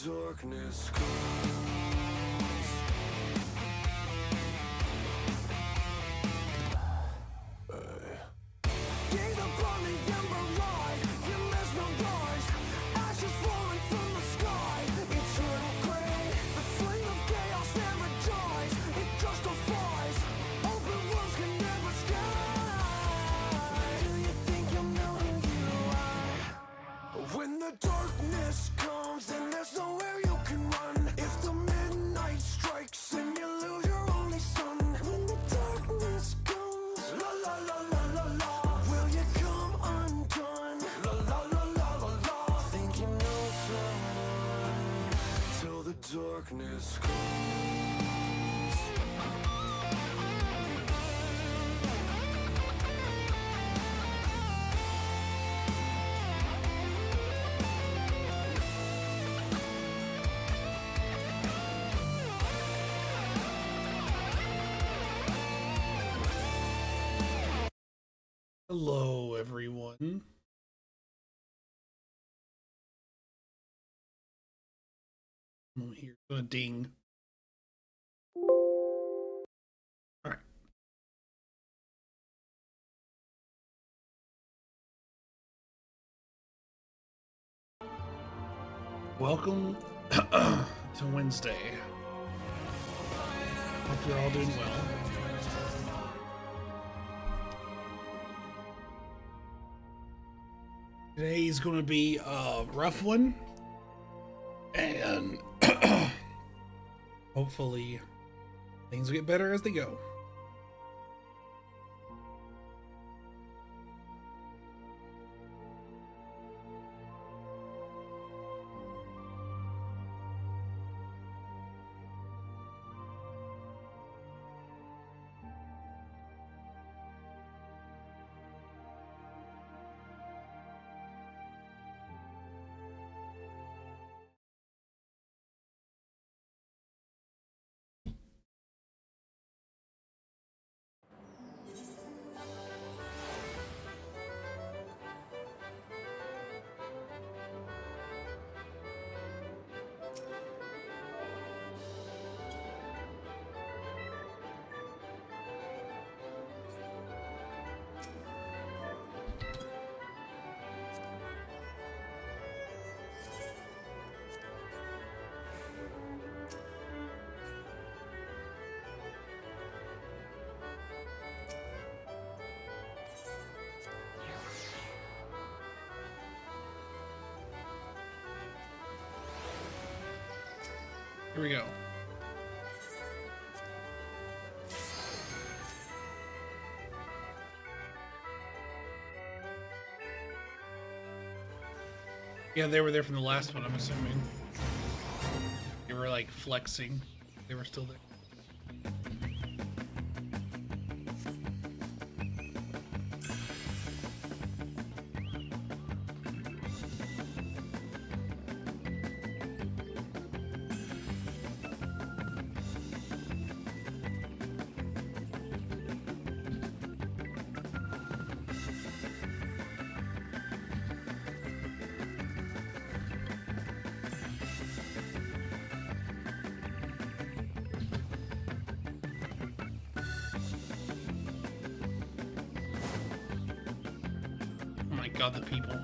darkness comes. Gaze upon the ember rise, you mesmerize. Ashes falling from the sky, eternal gray. The flame of chaos never dies, it justifies. Open wounds can never sky. Do you think you know who you are? When the darkness comes and there's nowhere you can run. If the midnight strikes and you lose your only son. When the darkness comes, la la la la la la. Will you come undone? La la la la la la. Think you know someone till the darkness comes. Hello, everyone. Oh, here's a ding. All right. Welcome to Wednesday. Hope you're all doing well. Today's going to be a rough one, and hopefully things will get better as they go. Here we go. Yeah, they were there from the last one, I'm assuming. They were like flexing. They were still there. Oh my god, the people.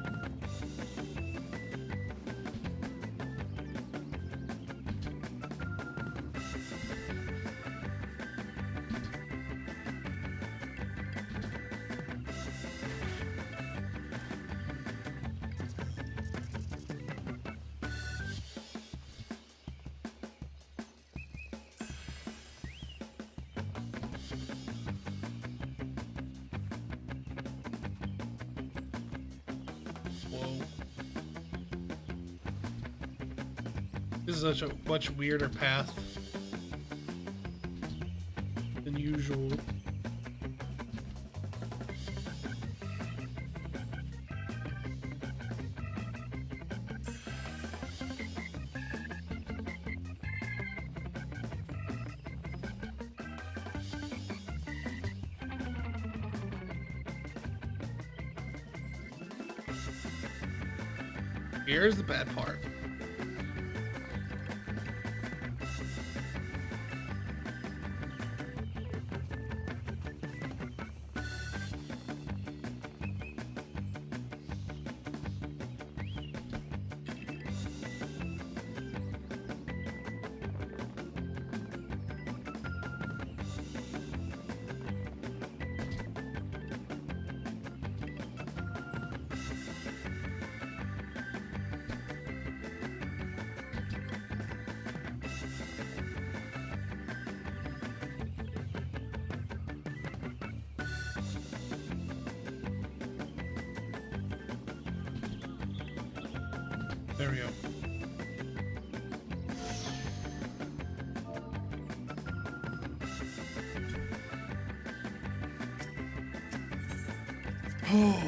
Whoa. This is such a much weirder path than usual. Here's the bad part. There we go. Oh.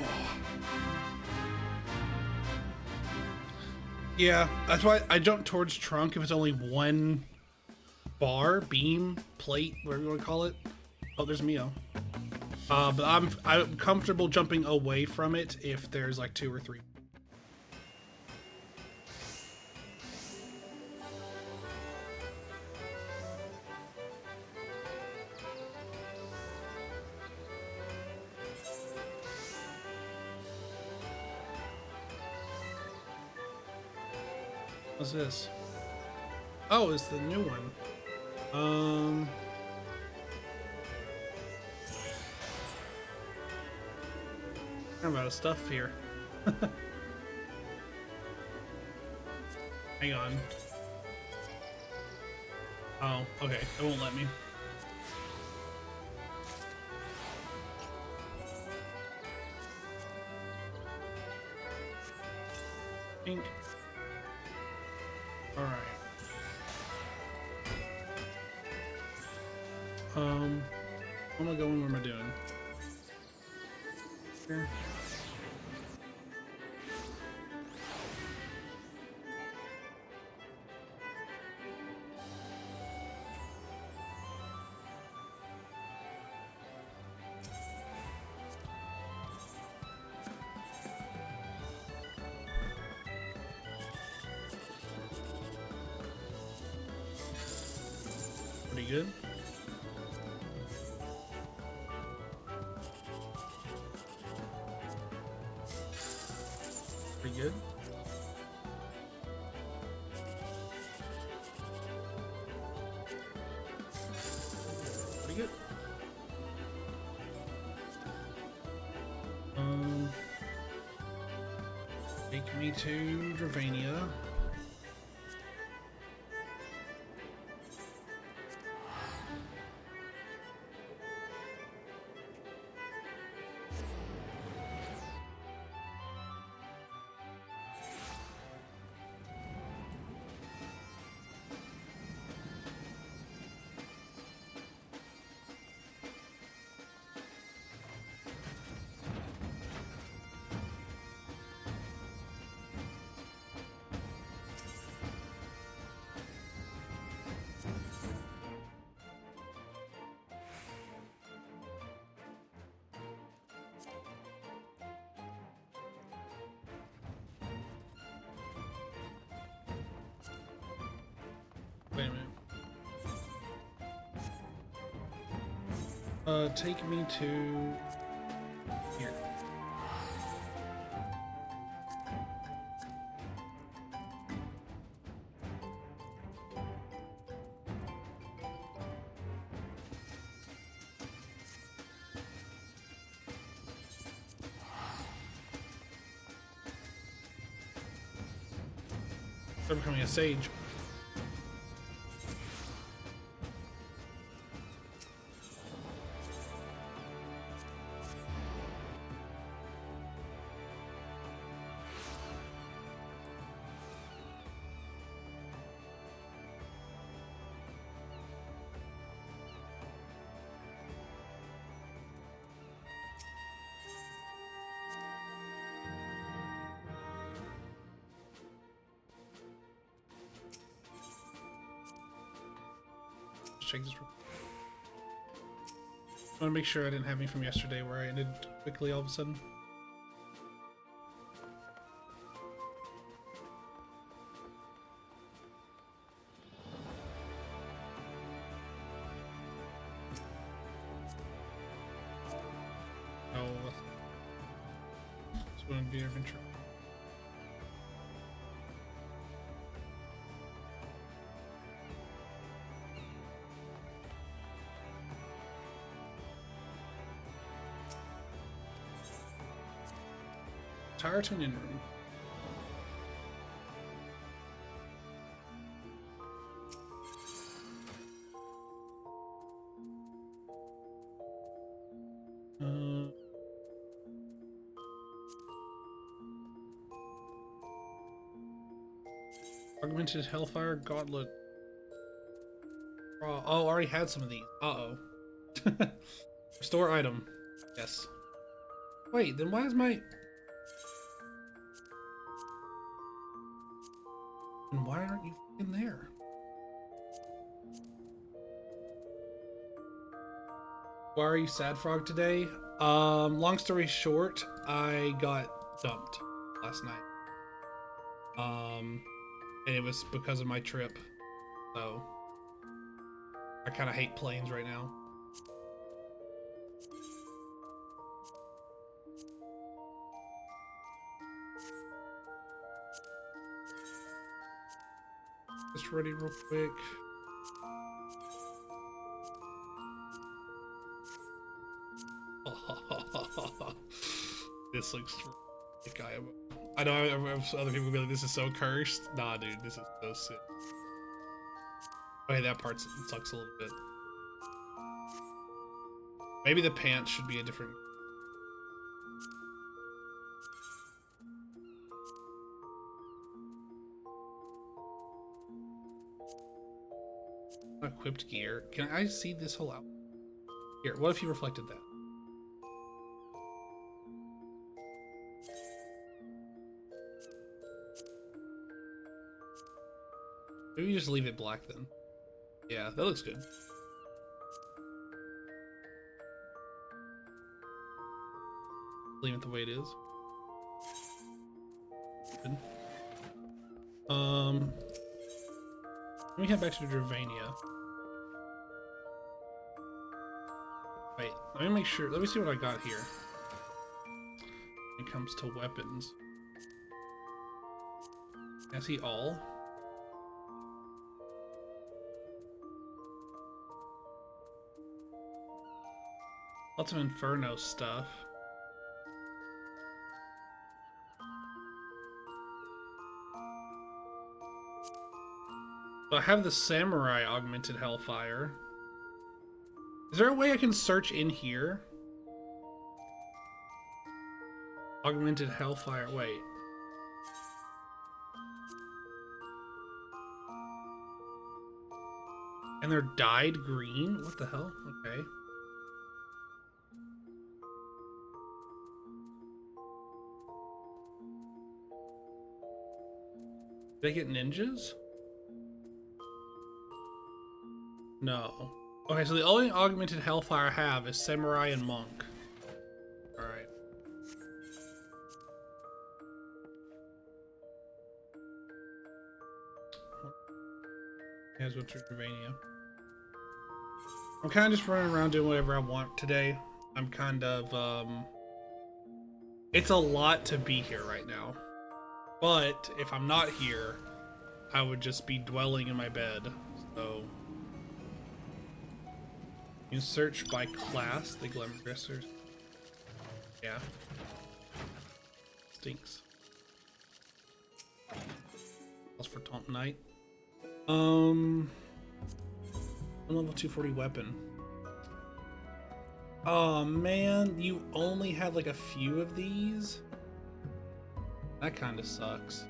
Yeah, that's why I jumped towards trunk if it's only one bar, beam, plate, whatever you want to call it. Oh, there's Mio. But I'm comfortable jumping away from it if there's like 2 or 3. What's this? Oh, it's the new one. I'm out of stuff here. Hang on. Oh, okay. It won't let me. Ink. All right. What am I going? What am I doing? Here. Pretty good. Pretty good. Pretty good. Take me to Dravania. Wait a minute. Take me to here. They're becoming a sage. Check this. I want to make sure I didn't have any from yesterday where I ended quickly all of a sudden. Oh, this wouldn't be adventure. Tartan in room. Augmented Hellfire Gauntlet. Oh, I already had some of these. Uh-oh. Restore item. Yes. Wait, then why is my... And why aren't you in there? Why are you sad, Frog, today? Long story short, I got dumped last night. And it was because of my trip. So, I kind of hate planes right now. Just ready real quick. This looks like I know other people will be like, this is so cursed. Nah, dude, this is so sick. Okay, that part sucks a little bit. Maybe the pants should be a different... Equipped gear. Can I see this whole outfit? Here, what if you reflected that? Maybe you just leave it black then. Yeah, that looks good. Leave it the way it is. Good. Let me head back to Dravania. Wait, let me make sure. Let me see what I got here. When it comes to weapons. Can I see all? Lots of Inferno stuff. So I have the Samurai Augmented Hellfire. Is there a way I can search in here? Augmented Hellfire, wait. And they're dyed green? What the hell? Okay. Did I get ninjas? No. Okay, so the only augmented Hellfire I have is Samurai and Monk. Alright. Here's what's Dravania. I'm kind of just running around doing whatever I want today. I'm kind of, it's a lot to be here right now. But if I'm not here, I would just be dwelling in my bed. So you can search by class, the Glamour Dressers. Yeah. Stinks. Calls for Taunt Knight. Level 240 weapon. Oh man, you only have like a few of these? That kind of sucks.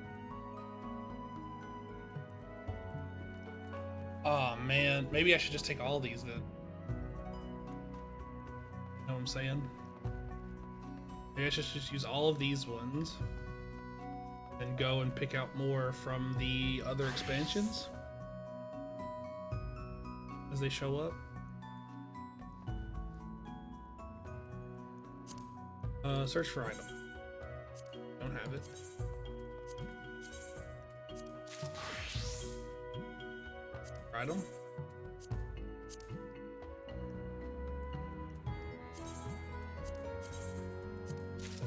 Oh man, maybe I should just take all these then. Know what I'm saying? Maybe I should just use all of these ones and go and pick out more from the other expansions as they show up. Search for item. Don't have it. Item.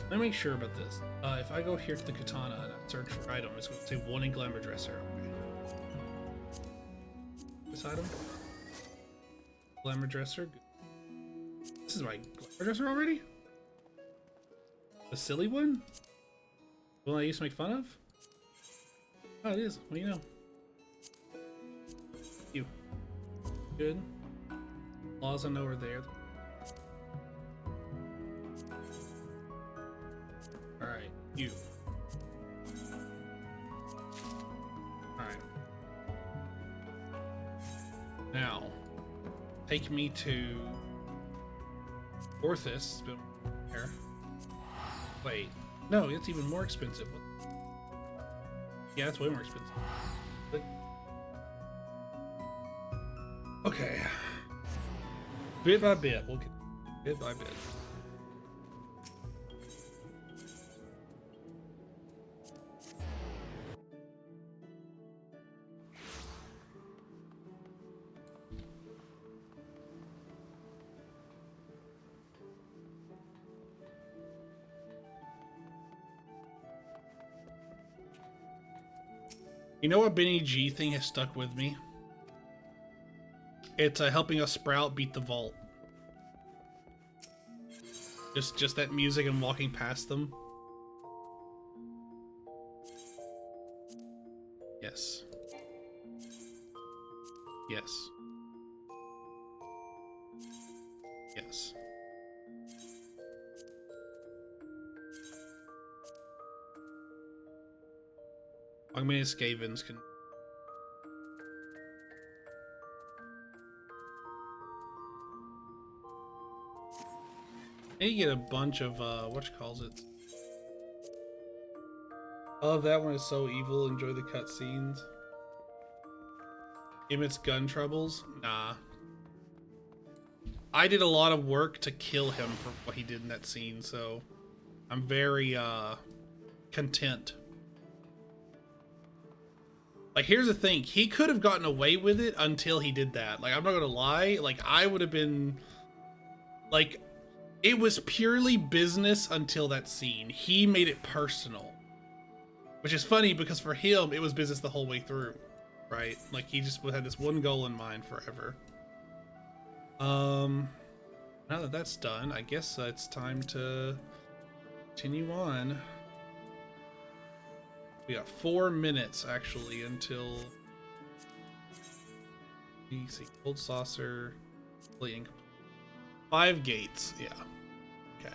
Let me make sure about this. If I go here to the katana and I search for item, it's going to say one in Glamour Dresser. Okay. This item? Glamour Dresser. This is my Glamour Dresser already? The silly one? The one I used to make fun of? Oh, it is. What do you know? You. Good. Laws I know are there. Alright, you. Alright. Now, take me to Orthus. Here. Wait, no, it's even more expensive. Yeah, that's way more expensive. Okay. Bit by bit, we'll get bit by bit. You know what Benny G thing has stuck with me? It's helping us Sprout beat the vault. Just that music and walking past them. Yes. Yes. Yes. Augmented Skavens can... I need to get a bunch of, whatchalls-it. Oh, that one is so evil. Enjoy the cutscenes. Emmett's gun troubles? Nah. I did a lot of work to kill him for what he did in that scene, so I'm very, content. Like, here's the thing. He could have gotten away with it until he did that. Like, I'm not gonna lie. Like, I would have been... Like, it was purely business until that scene. He made it personal. Which is funny, because for him, it was business the whole way through. Right? Like, he just had this one goal in mind forever. Now that that's done, I guess it's time to continue on. We got 4 minutes actually until you see Cold Saucer, 5 gates. Yeah. Okay.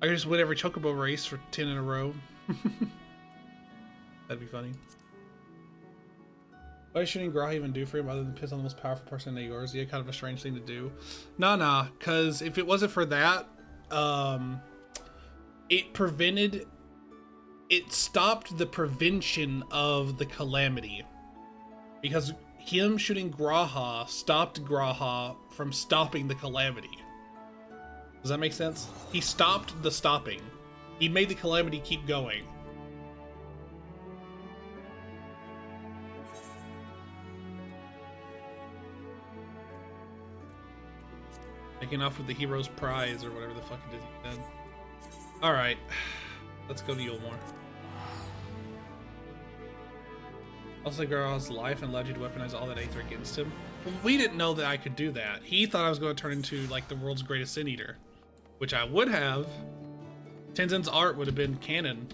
I can just win every Chocobo race for 10 in a row. That'd be funny. What is shooting Graha even do for him other than piss on the most powerful person in Eorzea? Kind of a strange thing to do. Nah, because if it wasn't for that, it stopped the prevention of the calamity. Because him shooting Graha stopped Graha from stopping the calamity. Does that make sense? He stopped the stopping. He made the calamity keep going. Taking off with the hero's prize or whatever the fuck it is he said. Alright. Let's go to Eulmore. Also, Graha's life and allowed you to weaponize all that Aether against him. Well, we didn't know that I could do that. He thought I was going to turn into, like, the world's greatest Sin Eater. Which I would have. Tenzin's art would have been canon.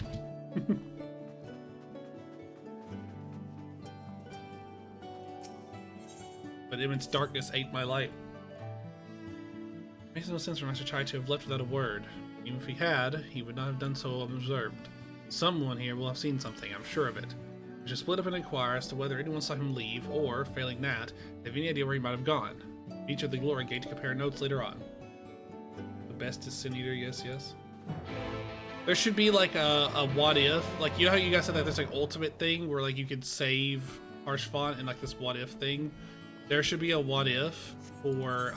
But Emmett's darkness ate my light. Makes no sense for Master Chai to have left without a word. Even if he had, he would not have done so unobserved. Someone here will have seen something, I'm sure of it. We should split up and inquire as to whether anyone saw him leave, or, failing that, have any idea where he might have gone. Each of the Glory Gate to compare notes later on. The best is Sin Eater, yes. There should be like a what if, like, you know how you guys said that there's like ultimate thing where like you could save Harsh Font in like this what if thing? There should be a what if for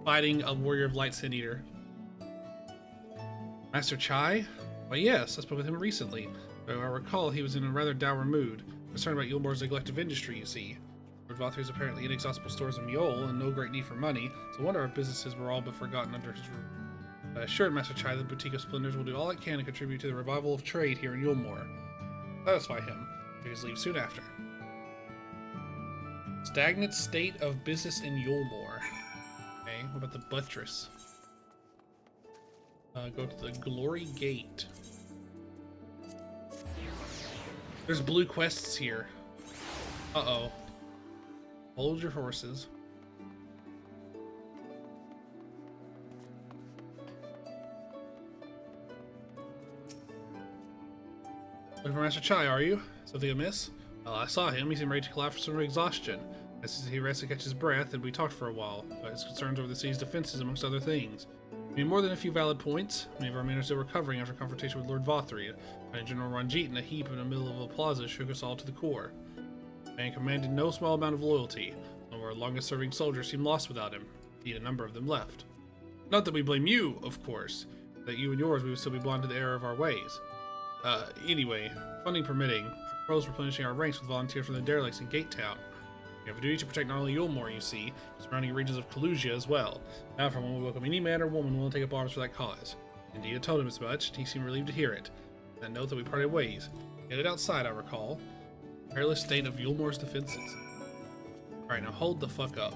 fighting a Warrior of Light Sin Eater. Master Chai? Why yes, I spoke with him recently. Though I recall he was in a rather dour mood, concerned about Eulmore's neglected industry, you see. Lord Vathr's apparently inexhaustible stores of Mjol and no great need for money, so I wonder our businesses were all but forgotten under his rule. I assured Master Chai that Boutique of Splendors will do all it can to contribute to the revival of trade here in Eulmore. Satisfy him. Took his leave soon after. Stagnant state of business in Eulmore. Okay, what about the Buttress? Go to the Glory Gate. There's blue quests here. Uh-oh. Hold your horses. Looking for Master Chai, are you? Something amiss? Well, I saw him. He seemed ready to collapse from exhaustion. As he rested to catch his breath, and we talked for a while about his concerns over the city's defenses, amongst other things. We need more than a few valid points. Many of our men are still recovering after confrontation with Lord Vothri, and General Ranjit in a heap in the middle of a plaza shook us all to the core. The man commanded no small amount of loyalty. One of our longest-serving soldiers seemed lost without him. Indeed, a number of them left. Not that we blame you, of course. That you and yours, we would still be blind to the error of our ways. Anyway, funding permitting, I propose replenishing our ranks with volunteers from the derelicts in Gate Town. We have a duty to protect not only Yulmore, you see, but surrounding regions of Kalusia as well. Now, from one we welcome any man or woman willing to take up arms for that cause. Indeed, I told him as much, and he seemed relieved to hear it. That note that we parted ways. Headed outside, I recall. Perilous state of Yulmore's defenses. Alright, now hold the fuck up.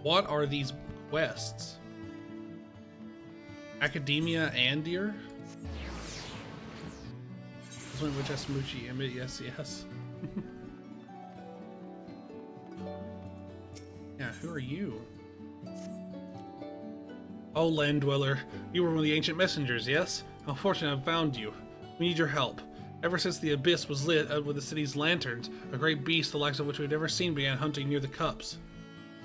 What are these quests? Academia Andir? This one with Jasmuchi, yes, yes. Yeah, who are you? Oh, Land Dweller, you were one of the ancient messengers, yes? How fortunate I've found you. We need your help. Ever since the abyss was lit up with the city's lanterns, a great beast the likes of which we've never seen began hunting near the cups.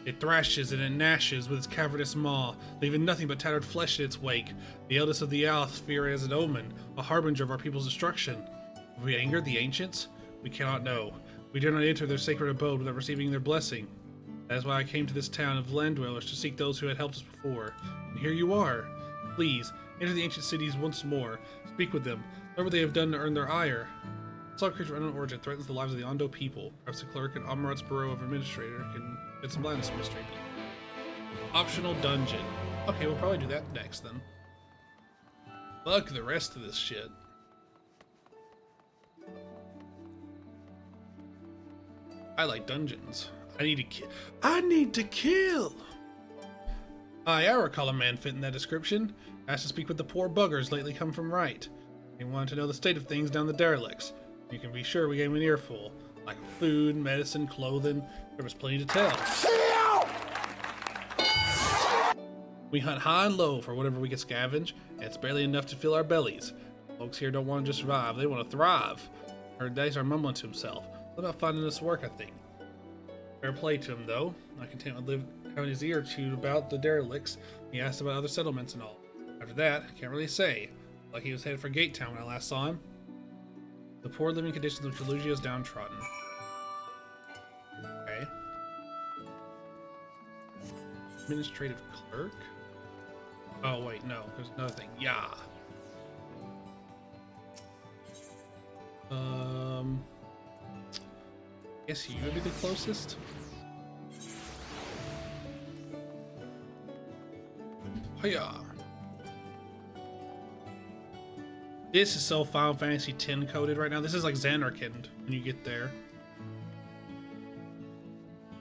It thrashes and it gnashes with its cavernous maw, leaving nothing but tattered flesh in its wake. The eldest of the Alth fear it as an omen, a harbinger of our people's destruction. Have we angered the ancients? We cannot know. We dare not enter their sacred abode without receiving their blessing. That is why I came to this town of land dwellers to seek those who had helped us before. And here you are. Please, enter the ancient cities once more. Speak with them. Learn what they have done to earn their ire. Some creature of unknown origin threatens the lives of the Ondo people. Perhaps the clerk in Amarat's Bureau of Administrator can get some light on this mystery. Optional dungeon. Okay, we'll probably do that next then. Fuck the rest of this shit. I like dungeons. I need to kill! I recall a man fitting that description. Asked to speak with the poor buggers lately come from right. He wanted to know the state of things down the derelicts. You can be sure we gave him an earful. Like food, medicine, clothing. There was plenty to tell. We hunt high and low for whatever we can scavenge, and it's barely enough to fill our bellies. Folks here don't want to just survive, they want to thrive. Heard Dicer mumbling to himself. What about finding us work, I think. Fair play to him, though. Not content with having his ear chewed about the derelicts, he asked about other settlements and all. After that, I can't really say. Like he was headed for Gate Town when I last saw him. The poor living conditions of Kalusia is downtrodden. Okay. Administrative clerk? Oh, wait, no. There's another thing. Yeah. Guess you would be the closest. Hiya. This is so Final Fantasy X coded right now. This is like Zanarkand when you get there.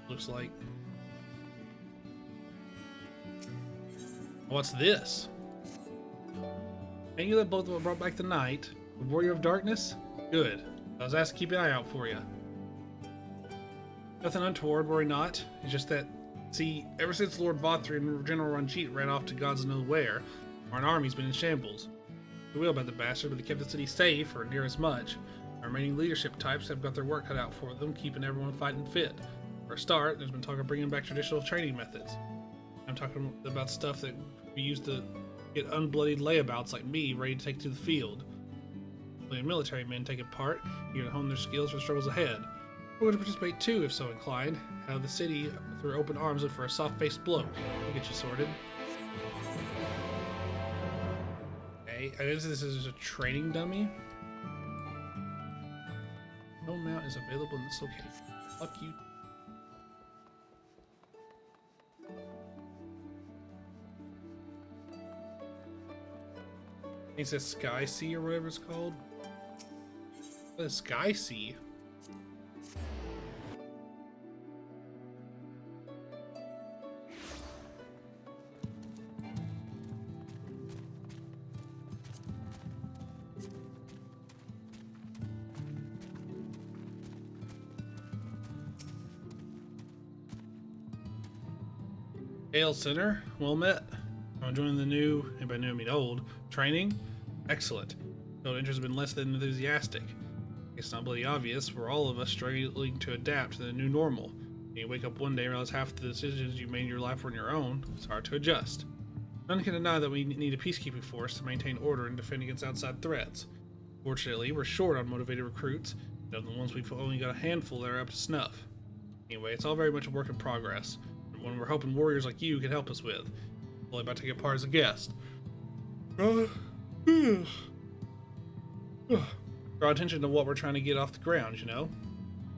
Looks like. What's this? Ain't you that both brought back the night? The Warrior of Darkness? Good. I was asked to keep an eye out for you. Nothing untoward, worry not. It's just that, see, ever since Lord Vothri and General Ranjit ran off to God's knows where, our army's been in shambles. We will about the bastard, but they kept the city safe, or near as much. Our remaining leadership types have got their work cut out for them, keeping everyone fighting fit. For a start, there's been talk of bringing back traditional training methods. I'm talking about stuff that we used to get unbloodied layabouts like me ready to take to the field. When military men taking part, you can hone their skills for the struggles ahead. We're going to participate too, if so inclined. Out of the city, through open arms, look for a soft-faced bloke. We'll get you sorted. Okay, I guess this is a training dummy. No mount is available in this location. Fuck you. It says Sky Sea or whatever it's called. What is Sky Sea? Hail Center, well met. I'm joining the new, anybody new I mean old, training. Excellent. No interest has been less than enthusiastic. It's not bloody obvious. We're all of us struggling to adapt to the new normal. When you wake up one day and realize half the decisions you made in your life were on your own, it's hard to adjust. None can deny that we need a peacekeeping force to maintain order and defend against outside threats. Fortunately, we're short on motivated recruits, and of the ones we've only got a handful that are up to snuff. Anyway, it's all very much a work in progress, and one we're hoping warriors like you can help us with. Only about to take part as a guest. Draw attention to what we're trying to get off the ground, you know?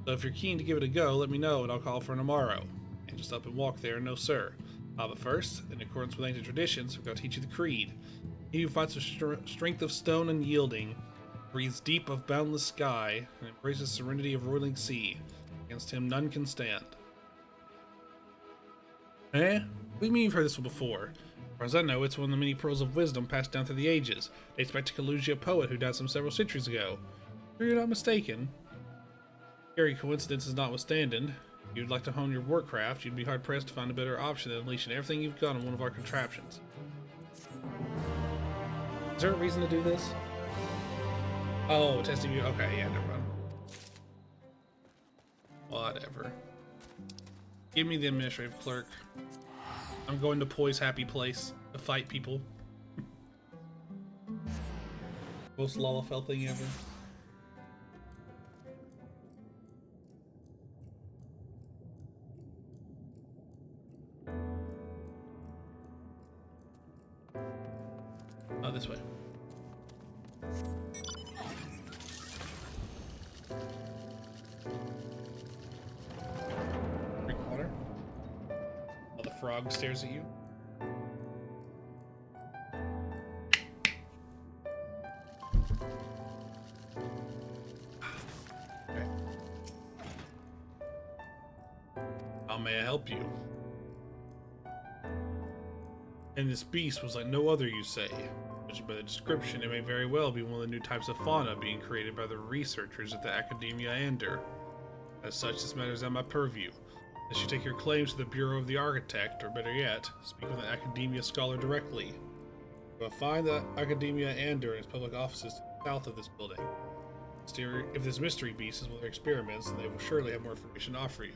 So if you're keen to give it a go, let me know and I'll call for tomorrow. And just up and walk there, no sir. But first, in accordance with ancient traditions, we're going to teach you the creed. He who fights with strength of stone and yielding, breathes deep of boundless sky, and embraces serenity of roiling sea. Against him none can stand. Eh? We mean you've heard this one before. As far as I know, it's one of the many pearls of wisdom passed down through the ages. Dates back to Kalugia, a poet who died some several centuries ago. Sure you're not mistaken. Scary coincidences notwithstanding, if you'd like to hone your warcraft, you'd be hard-pressed to find a better option than unleashing everything you've got on one of our contraptions. Is there a reason to do this? Oh, testing you. Okay, yeah, never mind. Whatever. Give me the administrative clerk. I'm going to Poi's happy place to fight people. Most Lalafell thing ever. Oh, this way. Drink water. While the frog stares at you. Okay. How may I help you? And this beast was like no other, you say. Judging by the description, it may very well be one of the new types of fauna being created by the researchers at the Academia Ander. As such, this matter is at my purview. Unless you take your claims to the Bureau of the Architect, or better yet, speak with an Academia scholar directly. You will find the Academia Ander in its public offices to the south of this building. If this mystery beast is one of their experiments, then they will surely have more information to offer you.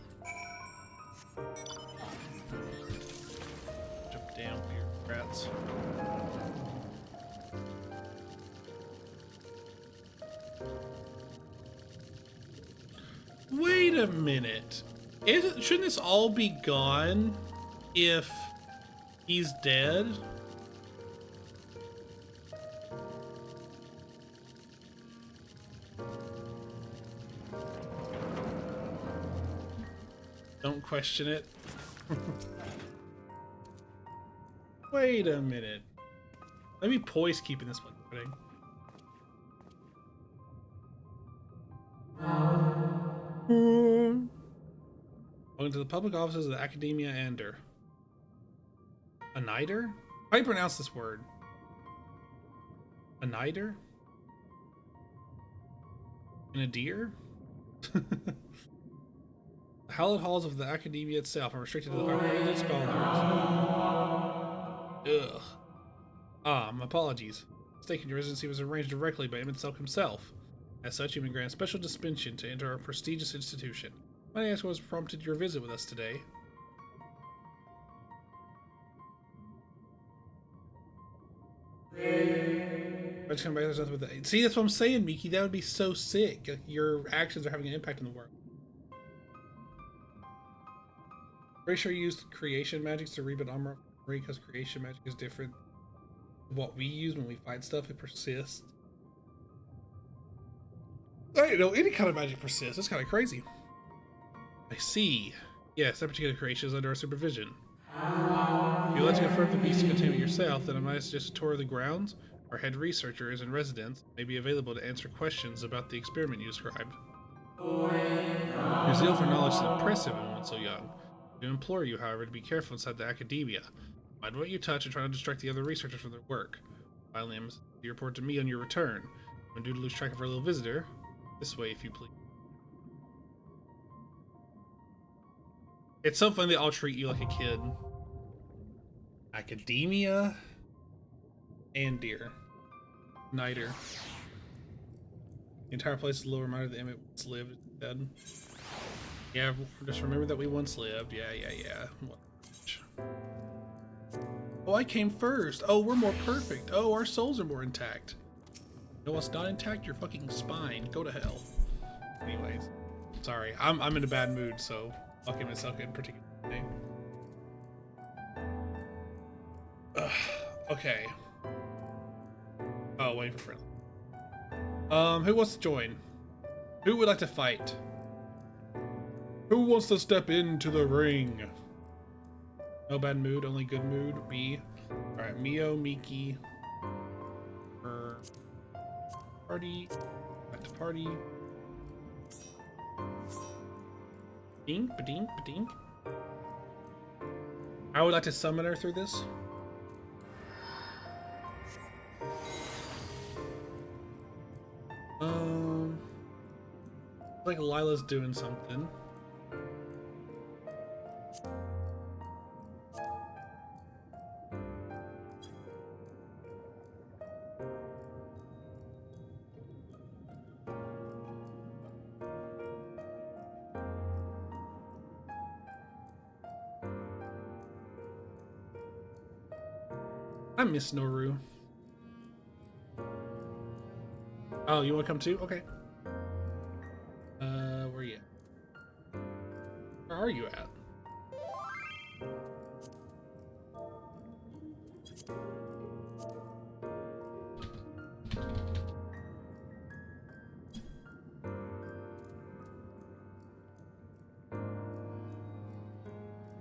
Jump down here, rats. Wait a minute. Shouldn't this all be gone if he's dead? Don't question it. Wait a minute. Let me poise keeping this one running. Going to the public offices of the Academia Ander. A Nider? How do you pronounce this word? A Nider? And a deer? The hallowed halls of the Academia itself are restricted to the accredited scholars. Ugh. Ah, my apologies. Mistaken, your residency was arranged directly by Emet-Selch himself. As such, you've been granted special dispensation to enter our prestigious institution. Might I ask what has prompted your visit with us today? Let's come back. There's nothing with that. See, that's what I'm saying, Miki. That would be so sick. Like, your actions are having an impact on the world. Pretty sure you used creation magics to rebuild armor because creation magic is different from what we use when we fight stuff. It persists. I didn't know any kind of magic persists. That's kind of crazy. I see. Yes, that particular creation is under our supervision. If you'd like to confirm the beast containment yourself, then I might suggest a tour of the grounds. Our head researcher is in residence, may be available to answer questions about the experiment you described. Your zeal for knowledge is impressive in one so young. I do implore you, however, to be careful inside the Academia. Mind what you touch and try not to distract the other researchers from their work. Finally, I must report to me on your return. I'm due to lose track of our little visitor. This way, if you please. It's so funny they all treat you like a kid. Academia and deer. Niter. The entire place is a little reminder that Emmett once lived. Dead. Yeah, just remember that we once lived. Yeah. Oh, I came first. Oh, we're more perfect. Oh, our souls are more intact. You know what's not intact? Your fucking spine. Go to hell. Anyways, sorry. I'm in a bad mood, so I'll give myself in particular. Okay. Oh, wait for friendly. Who wants to join? Who would like to fight? Who wants to step into the ring? No bad mood, only good mood. B. Alright, Mio, Miki. Party. Back to party. Ding, ba-ding, ba-ding. I would like to summon her through this. Like Lila's doing something. I miss Noru. Oh, you want to come too? Okay. Where you at? Where are you at?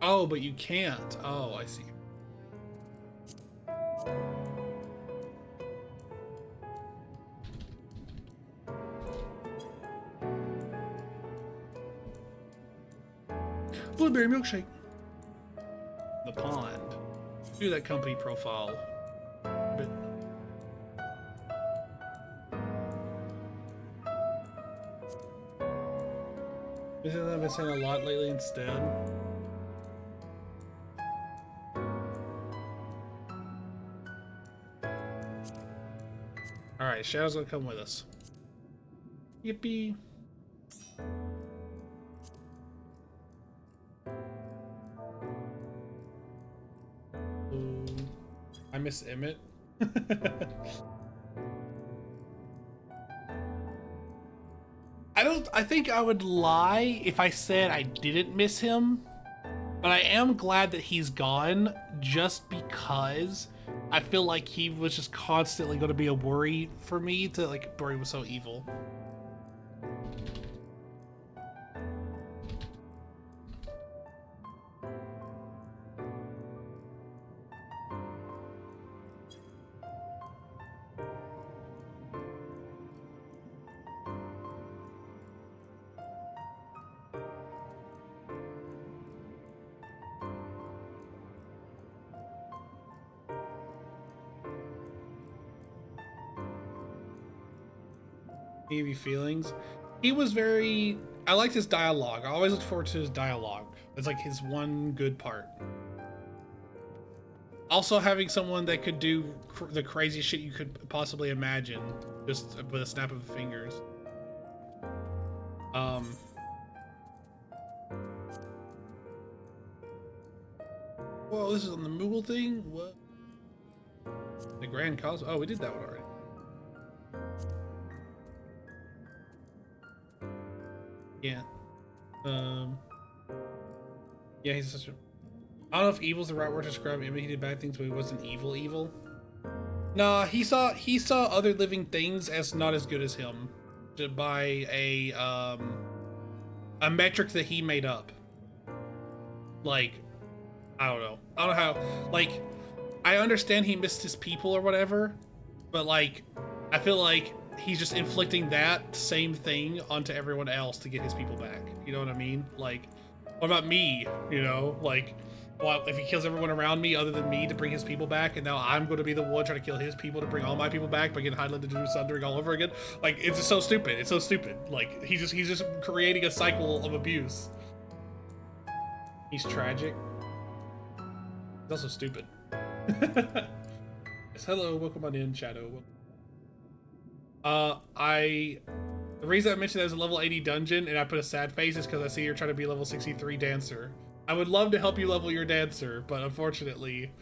Oh, but you can't. Oh, I see. Blueberry milkshake. The pond. Do that company profile. But isn't that been saying a lot lately instead? Alright, Shadow's gonna come with us. Yippee. I miss Emmett. I think I would lie if I said I didn't miss him, but I am glad that he's gone just because I feel like he was just constantly going to be a worry for me to like, Dory was so evil. Maybe feelings. He was very. I liked his dialogue. I always look forward to his dialogue. It's like his one good part. Also, having someone that could do the crazy shit you could possibly imagine, just with a snap of the fingers. Whoa, this is on the Moogle thing. What? The Grand Cosmos. Oh, we did that one already. Yeah. Yeah, he's such a... I don't know if evil's the right word to describe him. He did bad things, but he wasn't evil. Nah, he saw other living things as not as good as him, by a metric that he made up. Like, I don't know how. Like, I understand he missed his people or whatever, but like, I feel like he's just inflicting that same thing onto everyone else to get his people back. You know what I mean? Like, what about me? You know, like, well, if he kills everyone around me other than me to bring his people back, and now I'm going to be the one trying to kill his people to bring all my people back by getting Highlander to do Sundering all over again. Like, it's just so stupid. It's so stupid. Like, he's just creating a cycle of abuse. He's tragic. He's also stupid. Yes, hello, welcome on in, Shadow. The reason I mentioned that as a level 80 dungeon and I put a sad face is because I see you're trying to be level 63 dancer. I would love to help you level your dancer, but unfortunately,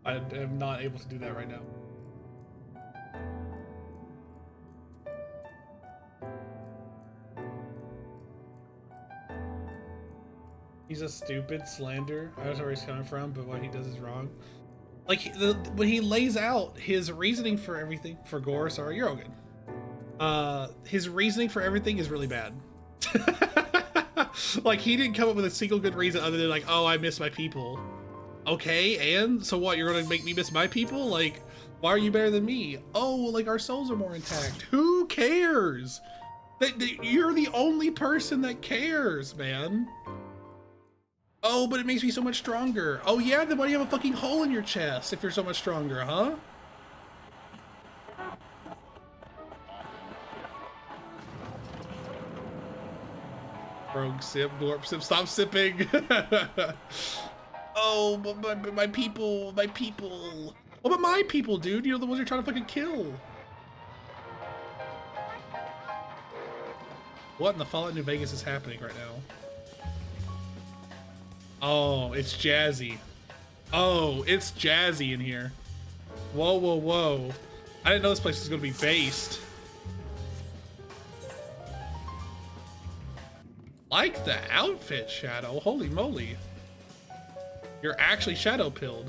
I am not able to do that right now. He's a stupid slander. I don't know where he's coming from, but what he does is wrong. Like, when he lays out his reasoning for everything, for Gore, sorry, you're all good. His reasoning for everything is really bad. Like, he didn't come up with a single good reason other than like, oh, I miss my people. Okay, and so what? You're gonna make me miss my people? Like, why are you better than me? Oh, like our souls are more intact. Who cares? You're the only person that cares, man. Oh, but it makes me so much stronger. Oh yeah, then why do you have a fucking hole in your chest if you're so much stronger, huh? Rogue sip, Glorp sip, stop sipping. Oh, but my people, my people. What about my people, dude? You know, the ones you're trying to fucking kill. What in the Fallout New Vegas is happening right now? Oh, it's jazzy. Oh, it's jazzy in here. Whoa, whoa, whoa. I didn't know this place was gonna be based. Like the outfit, Shadow. Holy moly. You're actually shadow pilled.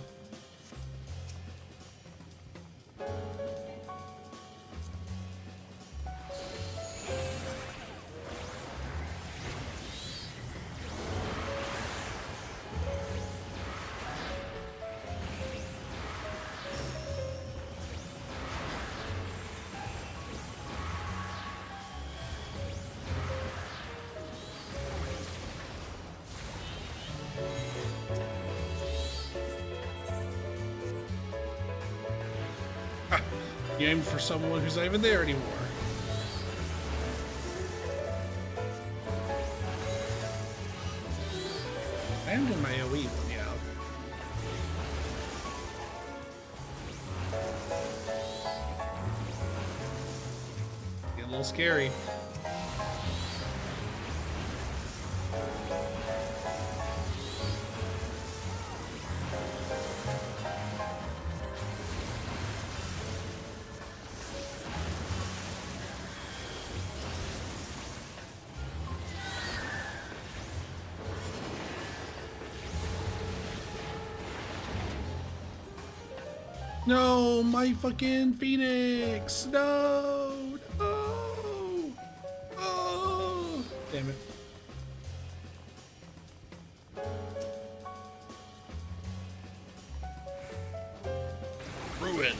You aim for someone who's not even there anymore. I am doing my AoE one, yeah. Getting a little scary. No, my fucking Phoenix! No! No! Oh! Damn it. Ruin.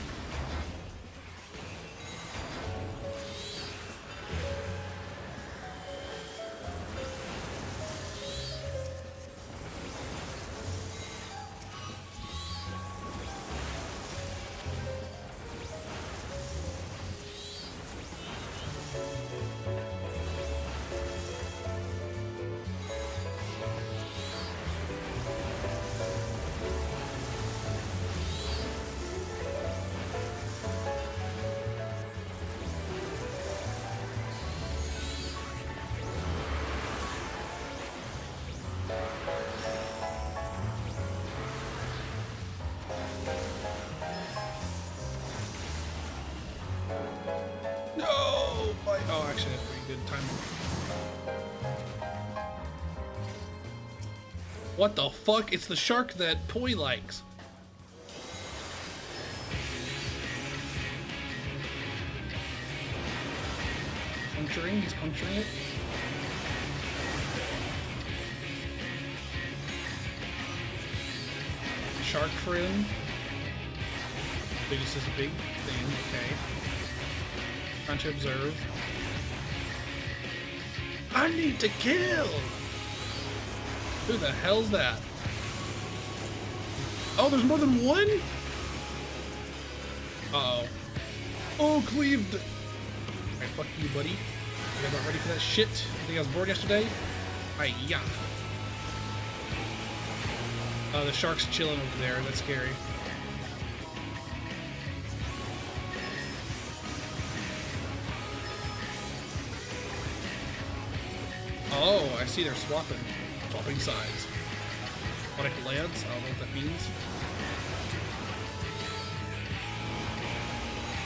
No! Oh, actually, that's pretty good timing. What the fuck? It's the shark that Poi likes. Puncturing? He's puncturing it. Shark friend. This is a big thing, okay. Trying to observe. I need to kill! Who the hell's that? Oh, there's more than one? Uh-oh. Oh, cleaved! Alright, fuck you, buddy. You guys not ready for that shit? You think I was bored yesterday? Hi-ya. Oh, the shark's chilling over there. That's scary. Oh, I see they're swapping sides. Aquatic Lance, I don't know what that means.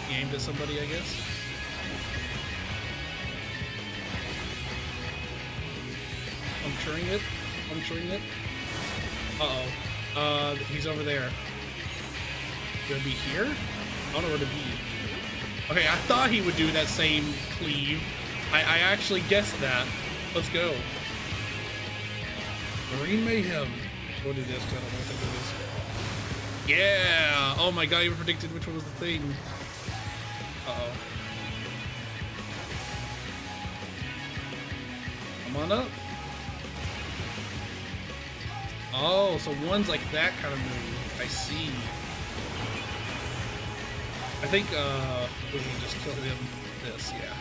He aimed at somebody, I guess. Puncturing it. Uh-oh. He's over there. Gonna be here? I don't know where to be. Okay, I thought he would do that same cleave. I actually guessed that. Let's go. Marine Mayhem. We'll do this, 'cause I don't know what that is. Yeah! Oh my god, I even predicted which one was the thing. Uh-oh. Come on up. Oh, so one's like that kind of move. I see. I think, we can just kill him this, yeah.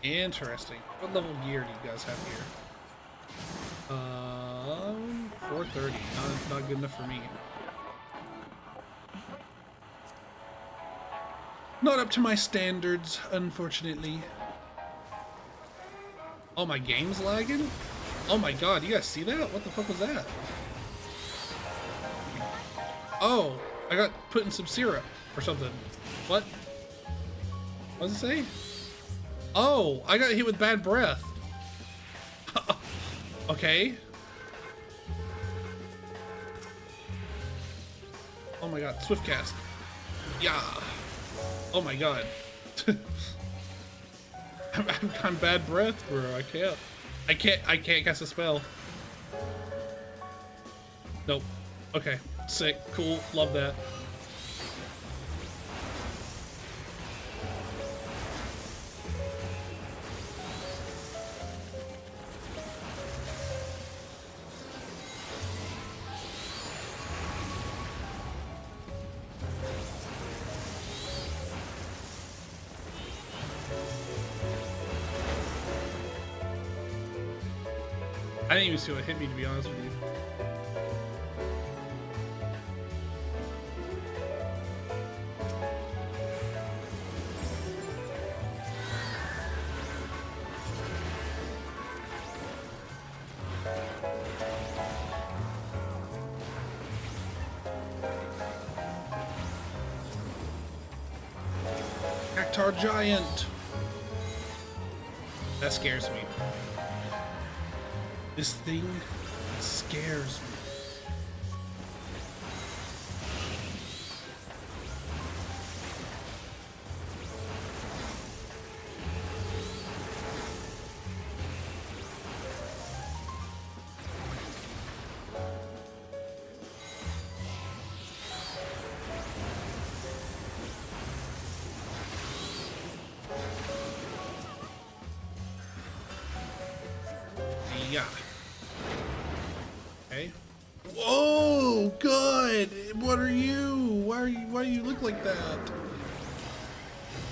Interesting. What level gear do you guys have here? 430. Not good enough for me. Not up to my standards, unfortunately. Oh, my game's lagging? Oh my god, you guys see that? What the fuck was that? Oh, I got put in some syrup or something. What? What does it say? Oh, I got hit with bad breath. Okay. Oh my god, swift cast. Yeah. Oh my god. I've got bad breath, bro. I can't cast a spell. Nope. Okay. Sick. Cool. Love that. I didn't even see what hit me, to be honest with you. Cactar Giant! That scares me. This thing scares me. Yeah. Okay. Whoa, good. What are you? Why do you look like that?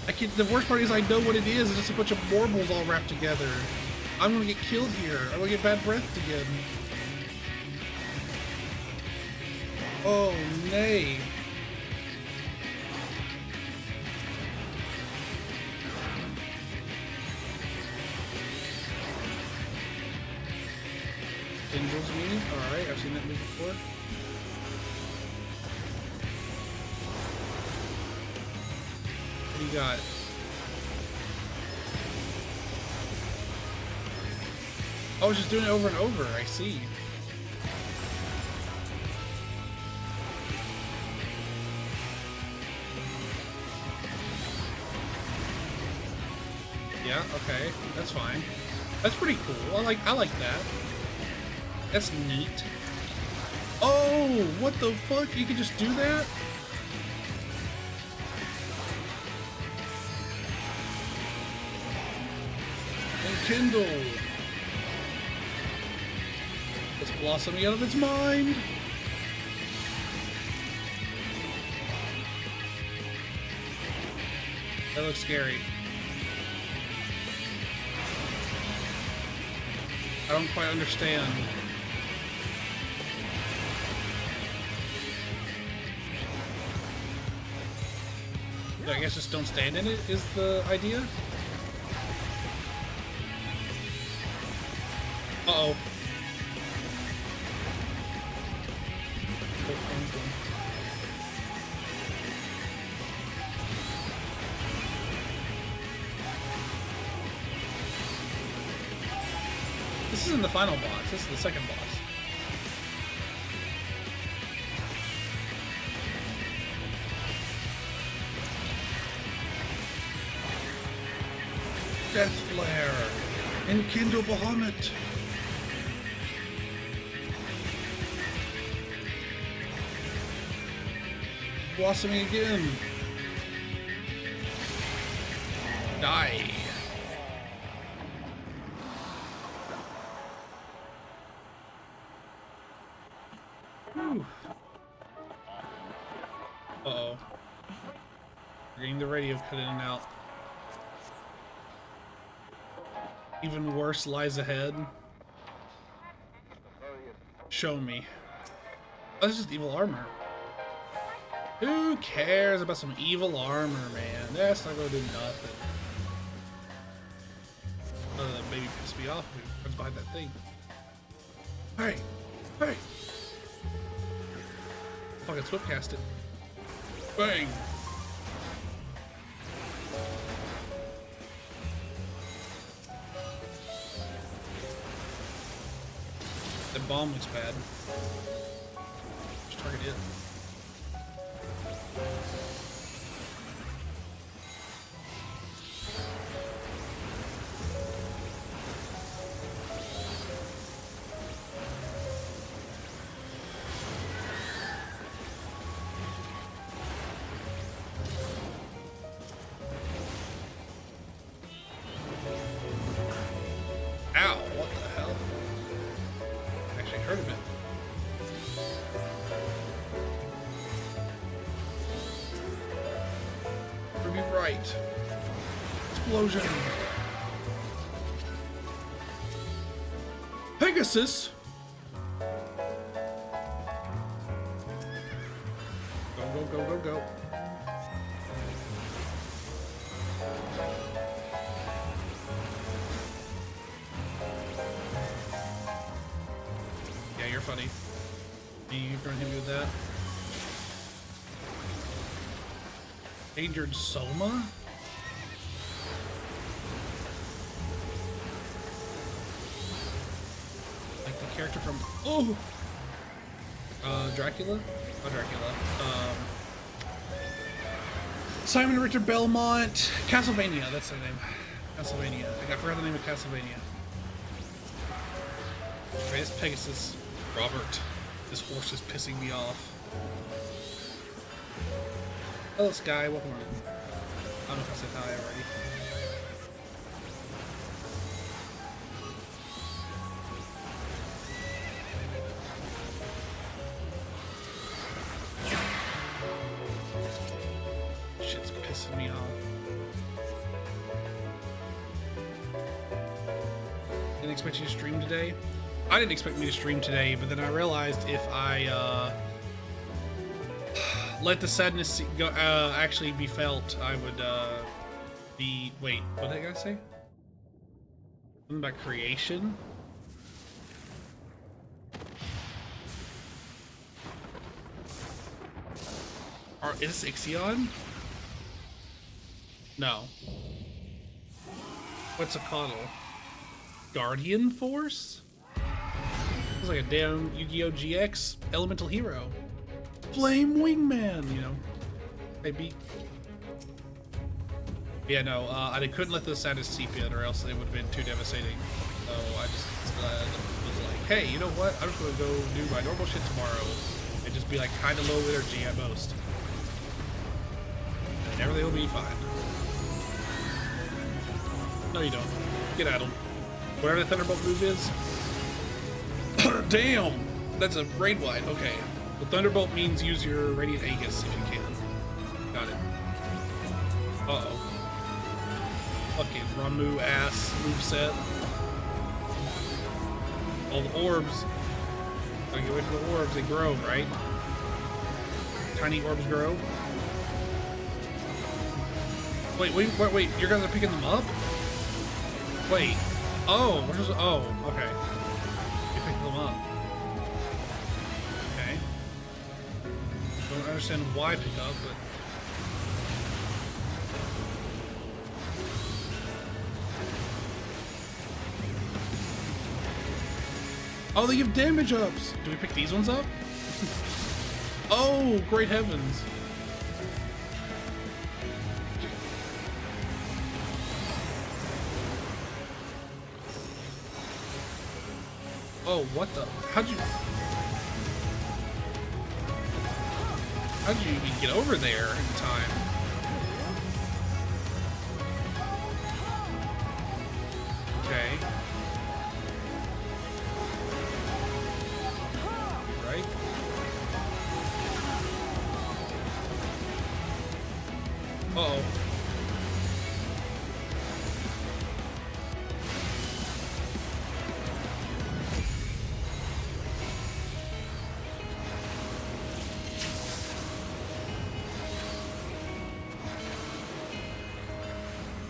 I can't. The worst part is I know what it is, and it's a bunch of warbles all wrapped together. I'm gonna get killed here. I'm gonna get bad breath again. Oh, nay. Angels meaning? Alright, I've seen that move before. What do you got? Oh, it's just doing it over and over. I see. Yeah, okay. That's fine. That's pretty cool. I like that. That's neat. Oh, what the fuck? You can just do that? And Kindle. It's blossoming out of its mind. That looks scary. I don't quite understand. I guess just don't stand in it is the idea. Uh-oh. This isn't the final boss. This is the second boss. Death Flare! Enkindle Bahamut! Blossoming again! Die! Whew. Uh-oh. Getting the radio cut in and out. Even worse lies ahead. Show me. Oh, this is just evil armor. Who cares about some evil armor, man? That's not gonna do nothing. Other than maybe piss me off who's behind that thing. Hey! Hey! Fucking swiftcast it. Bang! The bomb looks bad. Just target it. Ow, what the hell? Actually heard of it. Be right. Explosion. Pegasus. Go, go, go, go, go. Yeah, you're funny. You gonna hit me with that? Endangered Soma? Like the character from Dracula? Oh, Dracula. Simon Richard Belmont. Castlevania, that's the name. Castlevania. I forgot the name of Castlevania. Okay, it's Pegasus. Robert. This horse is pissing me off. Hello, Sky. Welcome on. I don't know if I said hi already. Shit's pissing me off. Didn't expect you to stream today. I didn't expect me to stream today, but then I realized if I let the sadness go actually be felt, I would be. Wait, what did that guy say? Something about creation? Is this Ixion? No. What's a coddle? Guardian Force? Looks like a damn Yu-Gi-Oh! GX elemental hero. Flame Wingman, you know. Maybe. Yeah, no, I couldn't let the sadness seep in, or else it would have been too devastating. So I just was like, hey, you know what? I'm just gonna go do my normal shit tomorrow and just be like kind of low energy at most. And everything will be fine. No, you don't. Get at him. Whatever the Thunderbolt move is. Damn! That's a raid wide. Okay. Well, Thunderbolt means use your Radiant Aegis if you can. Got it. Uh-oh. Fucking Ramu ass moveset. All the orbs. Gotta get away from the orbs. They grow, right? Tiny orbs grow. Wait. You guys are picking them up? Wait. Oh, oh, okay. them up. Okay. Don't understand why pick up, but... Oh, they give damage ups! Do we pick these ones up? Oh, great heavens. Oh, what the? How'd you even get over there in time? Okay. Right? Uh-oh.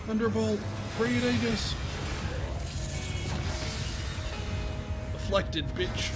Thunderbolt, bring it, Aegis. Deflected, bitch.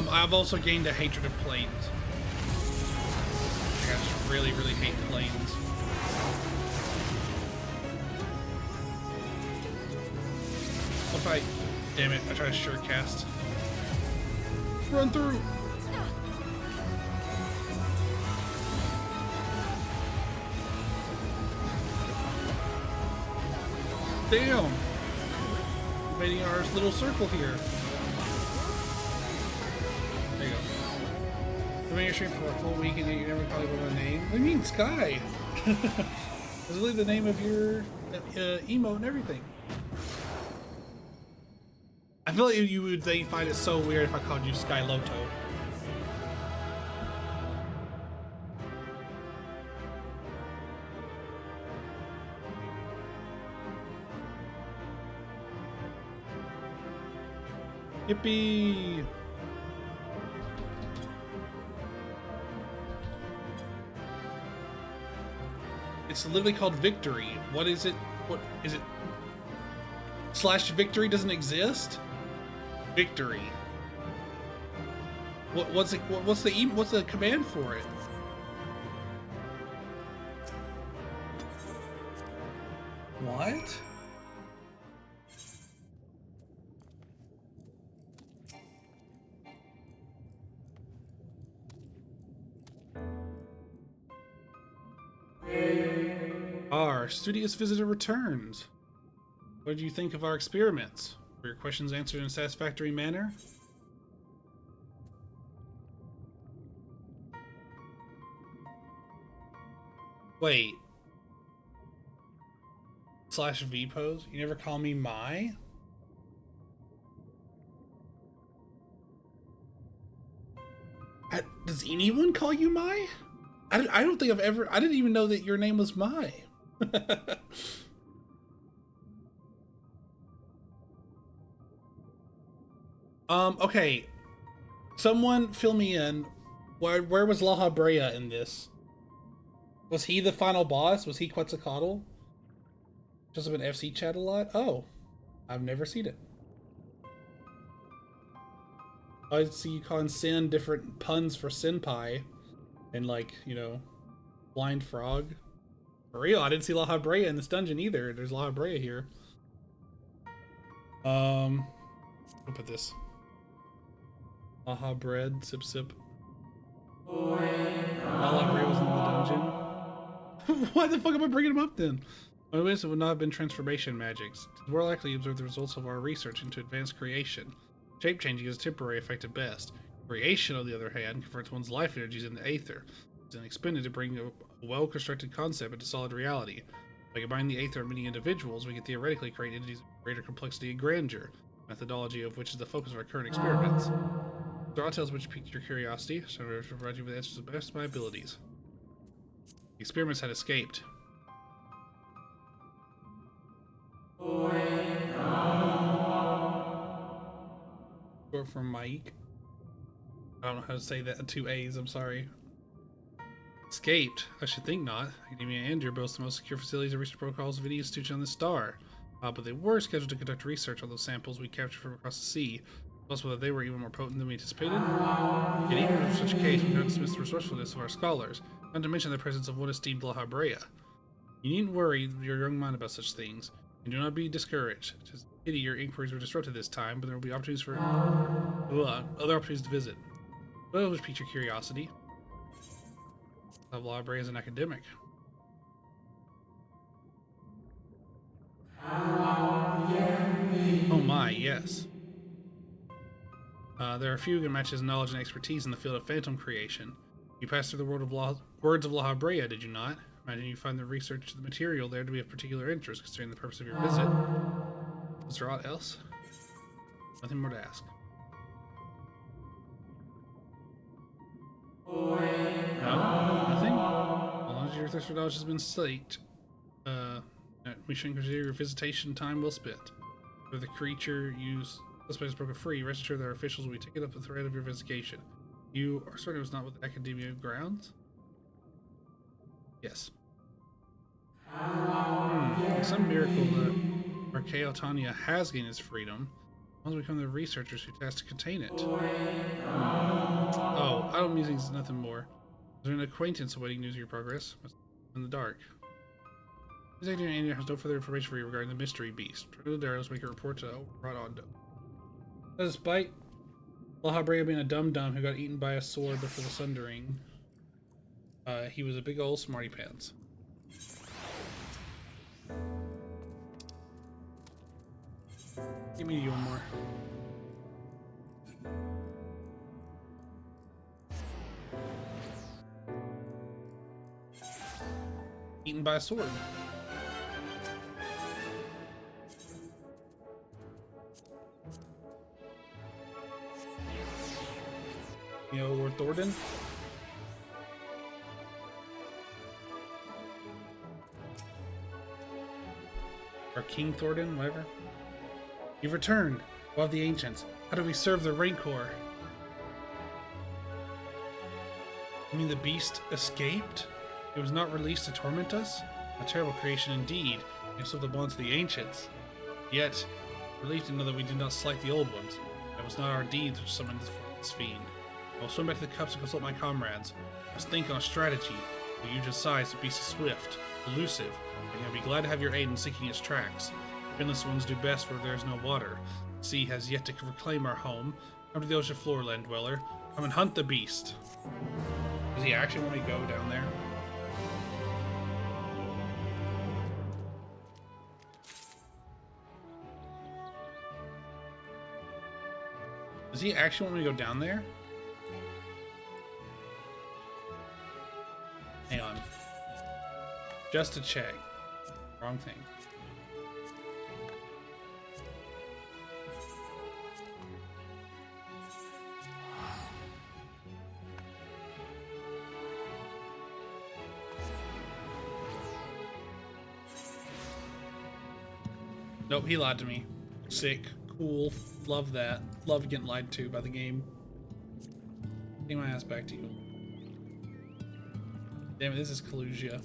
I've also gained a hatred of planes. I just really, really hate planes. What if I... Damn it, I tried to sure cast. Run through! Damn! Invading our little circle here. There you go. I've been your stream for a full week and you never called me by my name. What do you mean, Sky? That's really the name of your emote and everything. I feel like you would find it so weird if I called you Sky Loto. Yippee! It's literally called Victory. What is it? What is it? Slash Victory doesn't exist? Victory. What's the command for it? What? Our studious visitor returns. What did you think of our experiments? Were your questions answered in a satisfactory manner? Wait. Slash V pose? You never call me Mai? Does anyone call you Mai? I don't think I've ever... I didn't even know that your name was Mai. Okay. Someone fill me in. Where was La Habrea in this? Was he the final boss? Was he Quetzalcoatl? Just been FC chat a lot? Oh. I've never seen it. I see you calling Sin different puns for Senpai. And like, you know, Blind Frog. For real, I didn't see La Habrea in this dungeon either. There's La Habrea here. I'll put this. Aha bread, sip sip. La Habrea was in the dungeon. Why the fuck am I bringing him up then? My wisdom would not have been transformation magics. It is more likely to observe the results of our research into advanced creation. Shape changing is a temporary effect at best. Creation, on the other hand, converts one's life energies into aether. It's expended to bring a well-constructed concept into solid reality. By combining the aether of many individuals, we can theoretically create entities of greater complexity and grandeur, methodology of which is the focus of our current experiments. There are tales which piqued your curiosity, so I will provide you with answers to the best of my abilities. The experiments had escaped. Short for Mike. I don't know how to say that. 2 A's, I'm sorry. Escaped? I should think not. Academia Andrew boasts the most secure facilities and research protocols of any institution on the star. But they were scheduled to conduct research on those samples we captured from across the sea. Plus, whether they were even more potent than we anticipated. And even in such a case, we cannot dismiss the resourcefulness of our scholars, not to mention the presence of one esteemed La Habrea. You needn't worry your young mind about such things, and do not be discouraged. It is a pity your inquiries were disrupted this time, but there will be opportunities for other opportunities to visit. Well, which piqued your curiosity. La Habrea is an academic. Oh my, yes. There are few who can match his knowledge and expertise in the field of phantom creation. You passed through the words of La Habrea, did you not? Imagine you find the research of the material there to be of particular interest, considering the purpose of your visit. Was there aught else? Nothing more to ask. No? Nothing? As long as your thirst for knowledge has been slaked, we shouldn't consider your visitation time well spent. If the creature you suspect is broken free, rest assured that our officials will be taking up the thread of your investigation. You are certain it was not with Academia grounds? Yes. Some miracle that Archaeotania has gained its freedom. Once we become the researchers who tasked to contain it. Oh, idle musings is nothing more. Is there an acquaintance awaiting news of your progress? In the dark. This Academia has no further information for you regarding the mystery beast. Turn to the Daros, make a report to Rodondo. Despite La Habrea being a dum-dum who got eaten by a sword before the Sundering, he was a big old smarty pants. Give me one more. Eaten by a sword. You know, Lord Thornton? Or King Thornton, whatever. You've returned, of the ancients. How do we serve the Rancor? You mean the beast escaped? It was not released to torment us? A terrible creation indeed, and so the bonds of the ancients. Yet, relieved to know that we did not slight the old ones. It was not our deeds which summoned this fiend. I will swim back to the cups and consult my comrades. I must think on a strategy. The huge in size, the beast is swift, elusive, and I'll be glad to have your aid in seeking its tracks. Finless ones do best where there is no water. The sea has yet to reclaim our home. Come to the ocean floor, land dweller. Come and hunt the beast. Does he actually want me to go down there? Does he actually want me to go down there? Hang on. Just to check. Wrong thing. Nope, he lied to me. Sick. Cool. Love that. Love getting lied to by the game. Take my ass back to you. Damn it, this is Kalusia.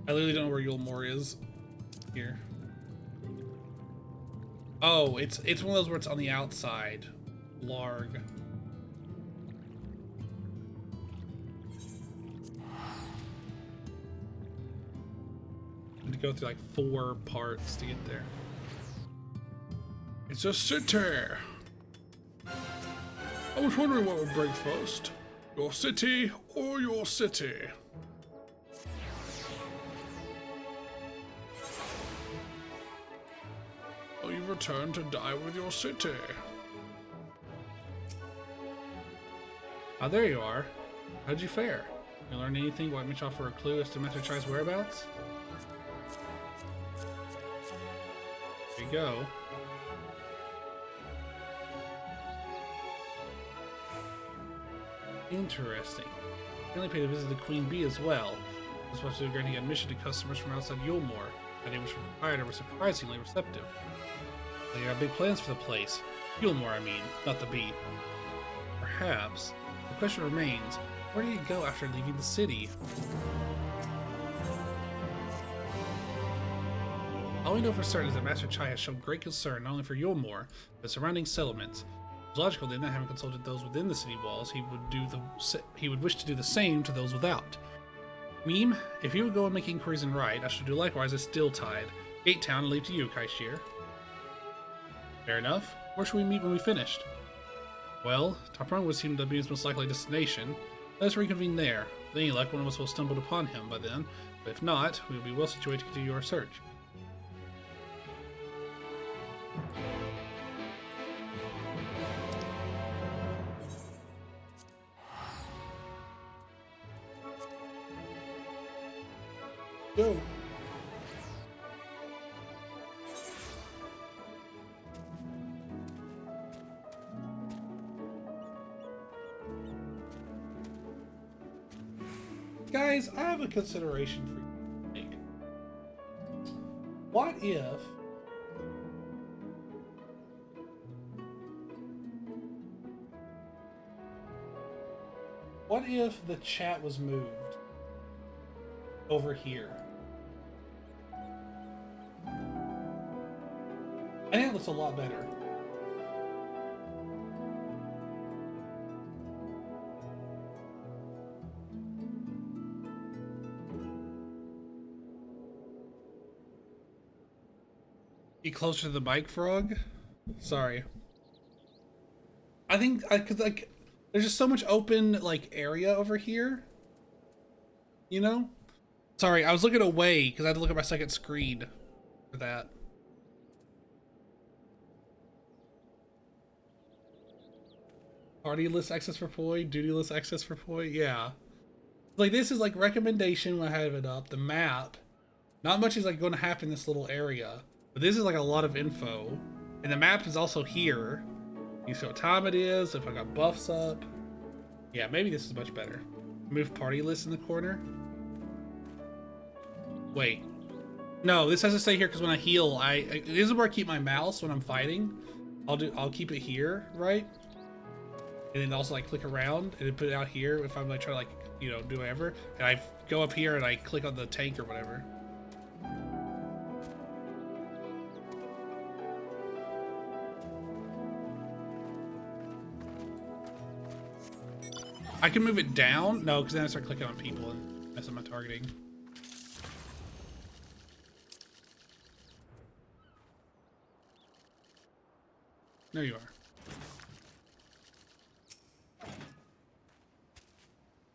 I literally don't know where Yulmore is. Here. Oh, it's one of those where it's on the outside. Larg. I had to go through like 4 parts to get there. It's a city! I was wondering what would break first. Your city or your city? Oh, you returned to die with your city. Ah, there you are. How'd you fare? You learn anything? Want me to offer a clue as to Metro Chai's whereabouts? There you go. Interesting. He only paid a visit to Queen Bee as well. He was supposed to be granting admission to customers from outside Yulmore, and they were required were surprisingly receptive. They have big plans for the place. Yulmore, I mean, not the bee. Perhaps. The question remains, where do you go after leaving the city? All we know for certain is that Master Chai has shown great concern not only for Yulmore, but surrounding settlements. It's logical that not having consulted those within the city walls, he would wish to do the same to those without. Meme, if you would go and make inquiries and write, I shall do likewise at Stilltide, Gate Town, and leave to you, Kaishir. Fair enough. Where should we meet when we finished? Well, Top Rung would seem to be his most likely destination. Let us reconvene there. With any luck, one of us will have stumbled upon him by then, but if not, we will be well situated to continue our search. Go. Guys, I have a consideration for you to make. What if the chat was moved over here? I think it looks a lot better. Get closer to the mic, Frog. Sorry. I think because like there's just so much open like area over here. You know? Sorry, I was looking away because I had to look at my second screen for that. Party list access for Poi, duty list access for Poi, yeah. Like this is like recommendation when I have it up, the map. Not much is like going to happen in this little area. But this is like a lot of info. And the map is also here. You see what time it is, if I got buffs up. Yeah, maybe this is much better. Move party list in the corner. Wait. No, this has to stay here because when I heal, this is where I keep my mouse when I'm fighting. I'll keep it here, right? And then also like click around and then put it out here if I'm like trying to like, you know, do whatever. And I go up here and I click on the tank or whatever. I can move it down? No, because then I start clicking on people and mess up my targeting. There you are.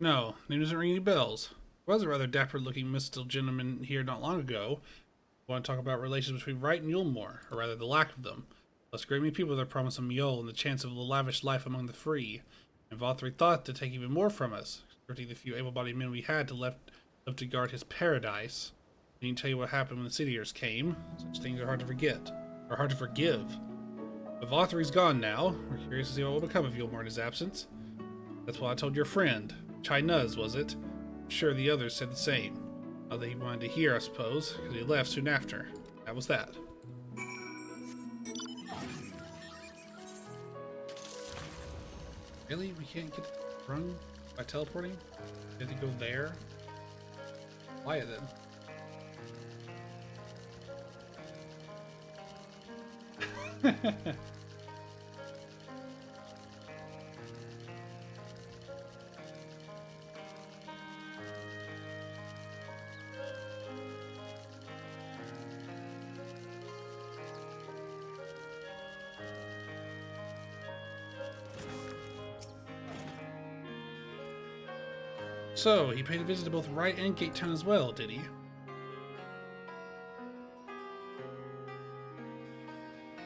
No, name doesn't ring any bells. There was a rather dapper-looking mystical gentleman here not long ago. I want to talk about relations between Wright and Yulmore, or rather the lack of them. Plus great many people that promise a Mule and the chance of a lavish life among the free. And Vothri thought to take even more from us, excepting the few able-bodied men we had left to guard his paradise. I need to tell you what happened when the Cityers came. Such things are hard to forget, or hard to forgive. But Vothri's gone now. We're curious to see what will become of Yulmore in his absence. That's what I told your friend. Chai Nuz, was it? I'm sure the others said the same. Not that he wanted to hear, I suppose, because he left soon after. That was that. Really? We can't get run by teleporting? We have to go there? Why then? So, he paid a visit to both Wright and Gate Town as well, did he?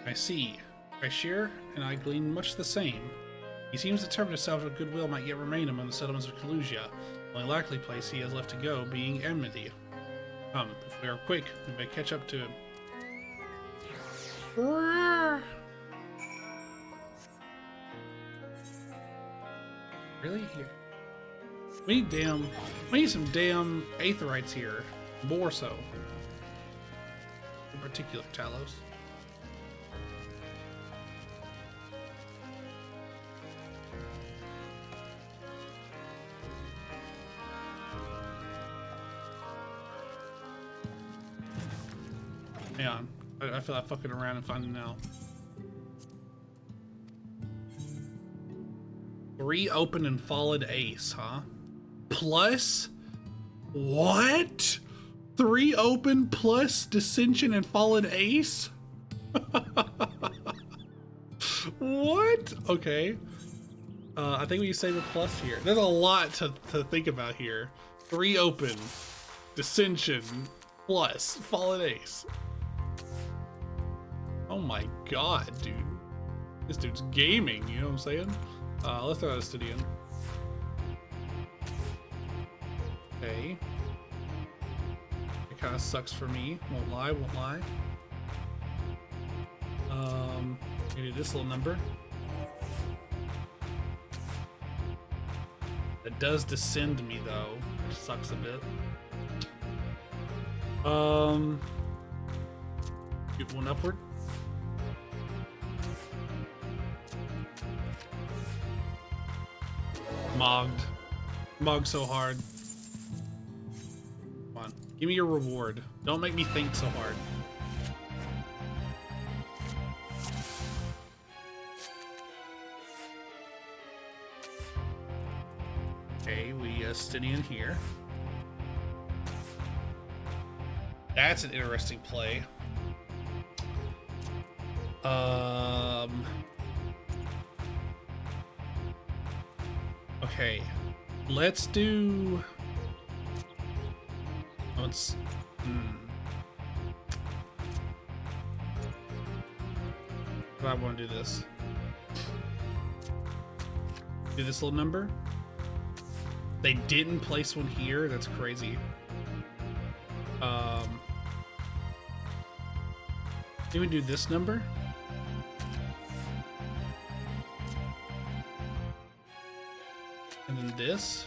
I see. Kaishir and I glean much the same. He seems determined to salvage what goodwill might yet remain among the settlements of Kalusia, the only likely place he has left to go being Enmity. Come, if we are quick, we may catch up to him. Really? Here. We need some damn aetherites here. More so. In particular, Talos. Hang on. I feel like fucking around and finding out. 3 open and fallen ace, huh? Plus? What? 3 open plus dissension and fallen ace? What? Okay. I think we save a plus here. There's a lot to think about here. 3 open, dissension, plus fallen ace. Oh my god, dude. This dude's gaming, you know what I'm saying? Let's throw out a Stydian. Okay. It kind of sucks for me. Won't lie, won't lie. Maybe this little number. It does descend me though, which sucks a bit. Get one upward. Mogged so hard. Come on, give me your reward. Don't make me think so hard. Okay, we Stydian here. That's an interesting play. Okay, let's do. Let's. If I want to do this, do this little number. They didn't place one here. That's crazy. Can we do this number? And then this?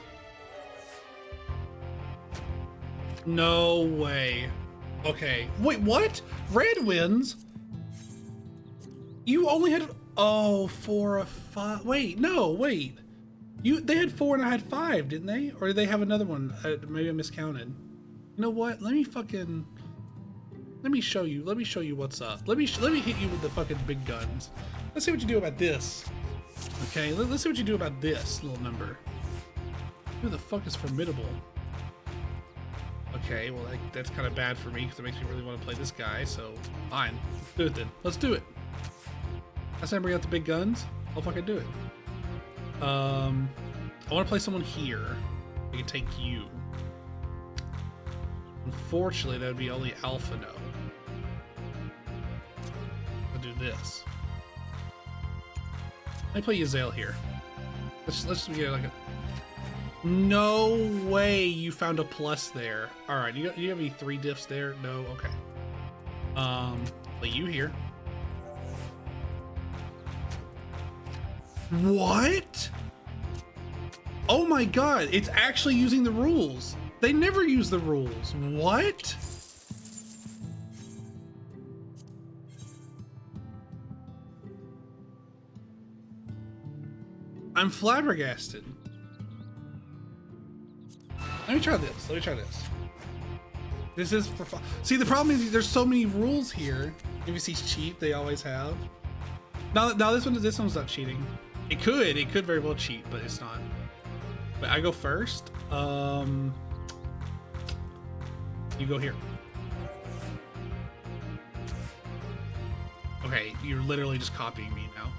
No way. Okay. Wait, what? Red wins? You only had... Oh, 4 of 5. Wait, no, wait. They had 4 and I had 5, didn't they? Or did they have another one? Maybe I miscounted. You know what? Let me show you. Let me show you what's up. Let me hit you with the fucking big guns. Let's see what you do about this. Okay, let's see what you do about this little number. Who the fuck is formidable? Okay, well that's kind of bad for me because it makes me really want to play this guy. So fine, let's do it then. Let's do it. Last time I bring out the big guns, I'll fucking do it. I want to play someone here. I can take you. Unfortunately, that would be only Alpha no. I'll do this. Let me play Yazael here. Let's just get like a. No way you found a plus there. All right, you have any 3 diffs there? No, okay. Play you here. What? Oh my god, it's actually using the rules. They never use the rules. What? I'm flabbergasted. Let me try this. This is for fun. See, the problem is there's so many rules here. If you see cheat, they always have. Now this one's not cheating. It could very well cheat, but it's not. But I go first. You go here. Okay, you're literally just copying me now.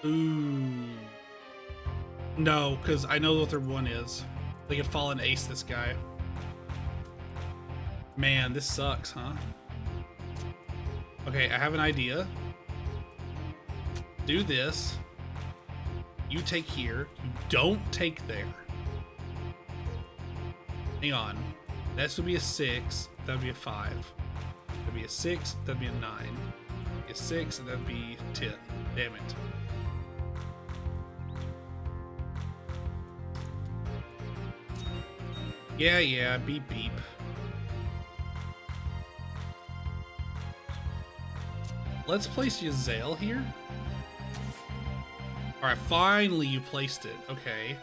Ooh. No, because I know what their 1 is. They could fall an ace this guy. Man, this sucks, huh? Okay, I have an idea. Do this. You take here. You don't take there. Hang on. This would be a 6. That would be a 5. That'd be a 6. That'd be a 9. A 6, and that'd be 10. Damn it. Yeah, beep beep. Let's place Yazel here. Alright, finally you placed it. Okay.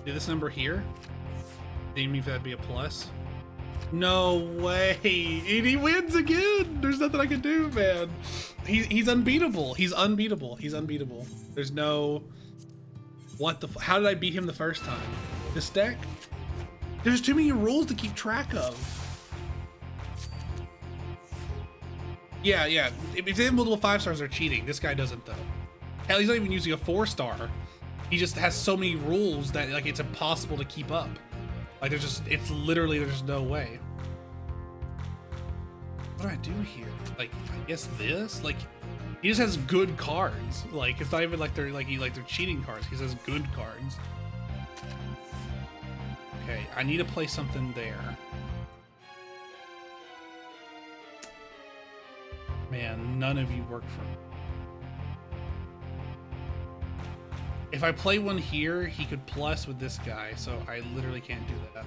Do this number here. Didn't mean for that to be a plus. No way. And he wins again. There's nothing I can do, man. He's unbeatable. He's unbeatable. He's unbeatable. There's no... What the... How did I beat him the first time? This deck? There's too many rules to keep track of. Yeah. If they have multiple 5-stars, they're cheating. This guy doesn't, though. Hell, he's not even using a 4-star. He just has so many rules that, like, it's impossible to keep up. Like, it's literally, there's no way. What do I do here? Like, I guess this? Like, he just has good cards. Like, it's not even like they're, they're cheating cards. He just has good cards. Okay, I need to play something there. Man, none of you work for me. If I play one here, he could plus with this guy, so I literally can't do that.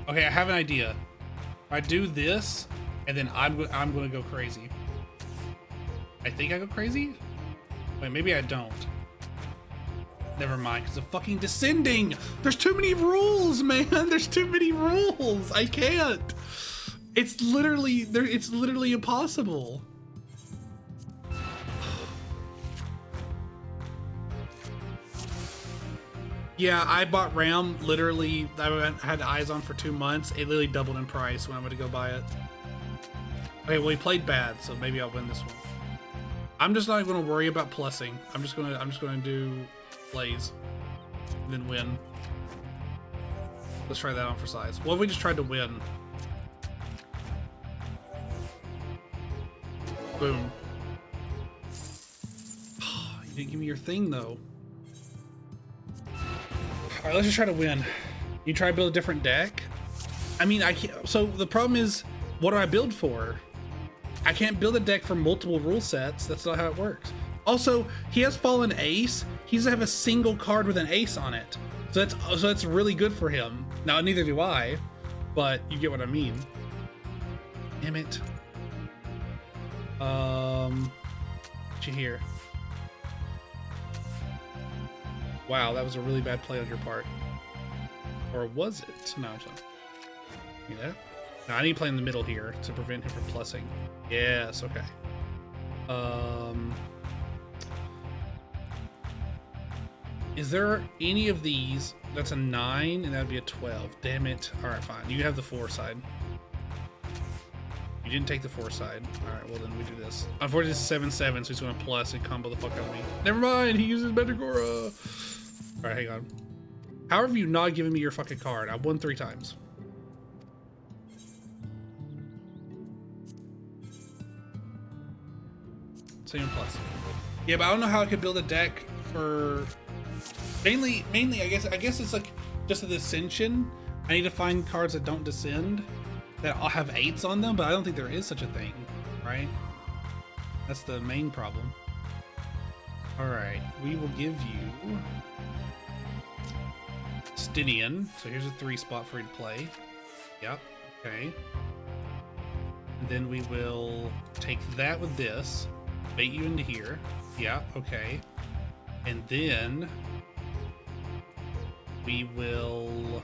Okay, I have an idea. If I do this, and then I'm going to go crazy. I think I go crazy? Wait, maybe I don't. Never mind, because of fucking descending! There's too many rules, man! There's too many rules! I can't! It's literally impossible. Yeah, I bought RAM literally. I had eyes on for 2 months. It literally doubled in price when I went to go buy it. Okay, well, he played bad, so maybe I'll win this one. I'm just not going to worry about plussing. I'm just gonna do plays, and then win. Let's try that on for size. What if we just tried to win? Boom. You didn't give me your thing though. All right, let's just try to win. You try to build a different deck. I mean, I can't. So the problem is, what do I build for? I can't build a deck for multiple rule sets. That's not how it works. Also, he has Fallen Ace. He doesn't have a single card with an ace on it. So that's really good for him. Now, neither do I, but you get what I mean. Damn it. What you hear? Wow, that was a really bad play on your part. Or was it? No, I'm sorry. You know? No, I need to play in the middle here to prevent him from plussing. Yes, okay. Is there any of these that's a 9 and that'd be a 12? Damn it. Alright, fine. You have the 4 side. You didn't take the 4 side. Alright, well then we do this. Unfortunately, it's 7/7, so he's going to plus and combo the fuck out of me. Never mind, he uses Mandragora. Alright, hang on. How have you not given me your fucking card? I've won 3 times. Same plus. Yeah, but I don't know how I could build a deck for mainly I guess it's like just a Descension. I need to find cards that don't descend that all have 8s on them, but I don't think there is such a thing, right? That's the main problem. All right, we will give you Stynian. So here's a 3 spot for you to play. Yep. Okay. And then we will take that with this. Bait you into here. Yeah, okay. And then we will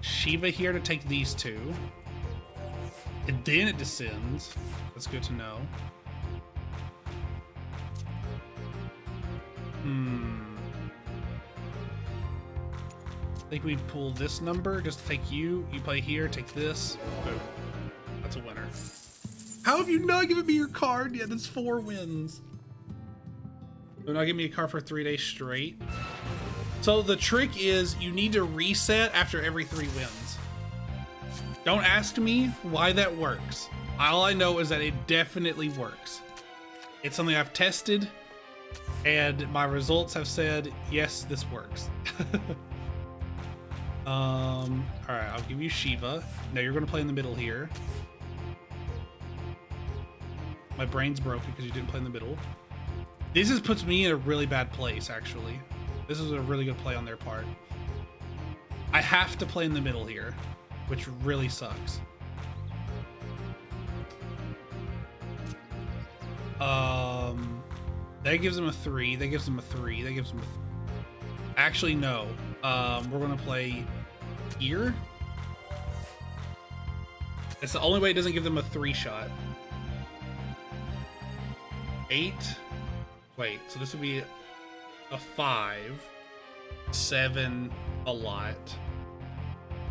Shiva here to take these 2. And then it descends. That's good to know. I think we pull this number just to take you. You play here, take this. Boom. That's a winner. How have you not given me your card yet? That's 4 wins. They're not giving me a card for 3 days straight. So the trick is you need to reset after every 3 wins. Don't ask me why that works. All I know is that it definitely works. It's something I've tested, and my results have said, yes, this works. Alright, I'll give you Shiva. Now you're gonna play in the middle here. My brain's broken because you didn't play in the middle. This puts me in a really bad place, actually. This is a really good play on their part. I have to play in the middle here, which really sucks. That gives them a 3. That gives them a 3. That gives them a 3. Actually, no. We're gonna play here. It's the only way it doesn't give them a 3 shot. 8. Wait, so this would be a 5. 7, a lot.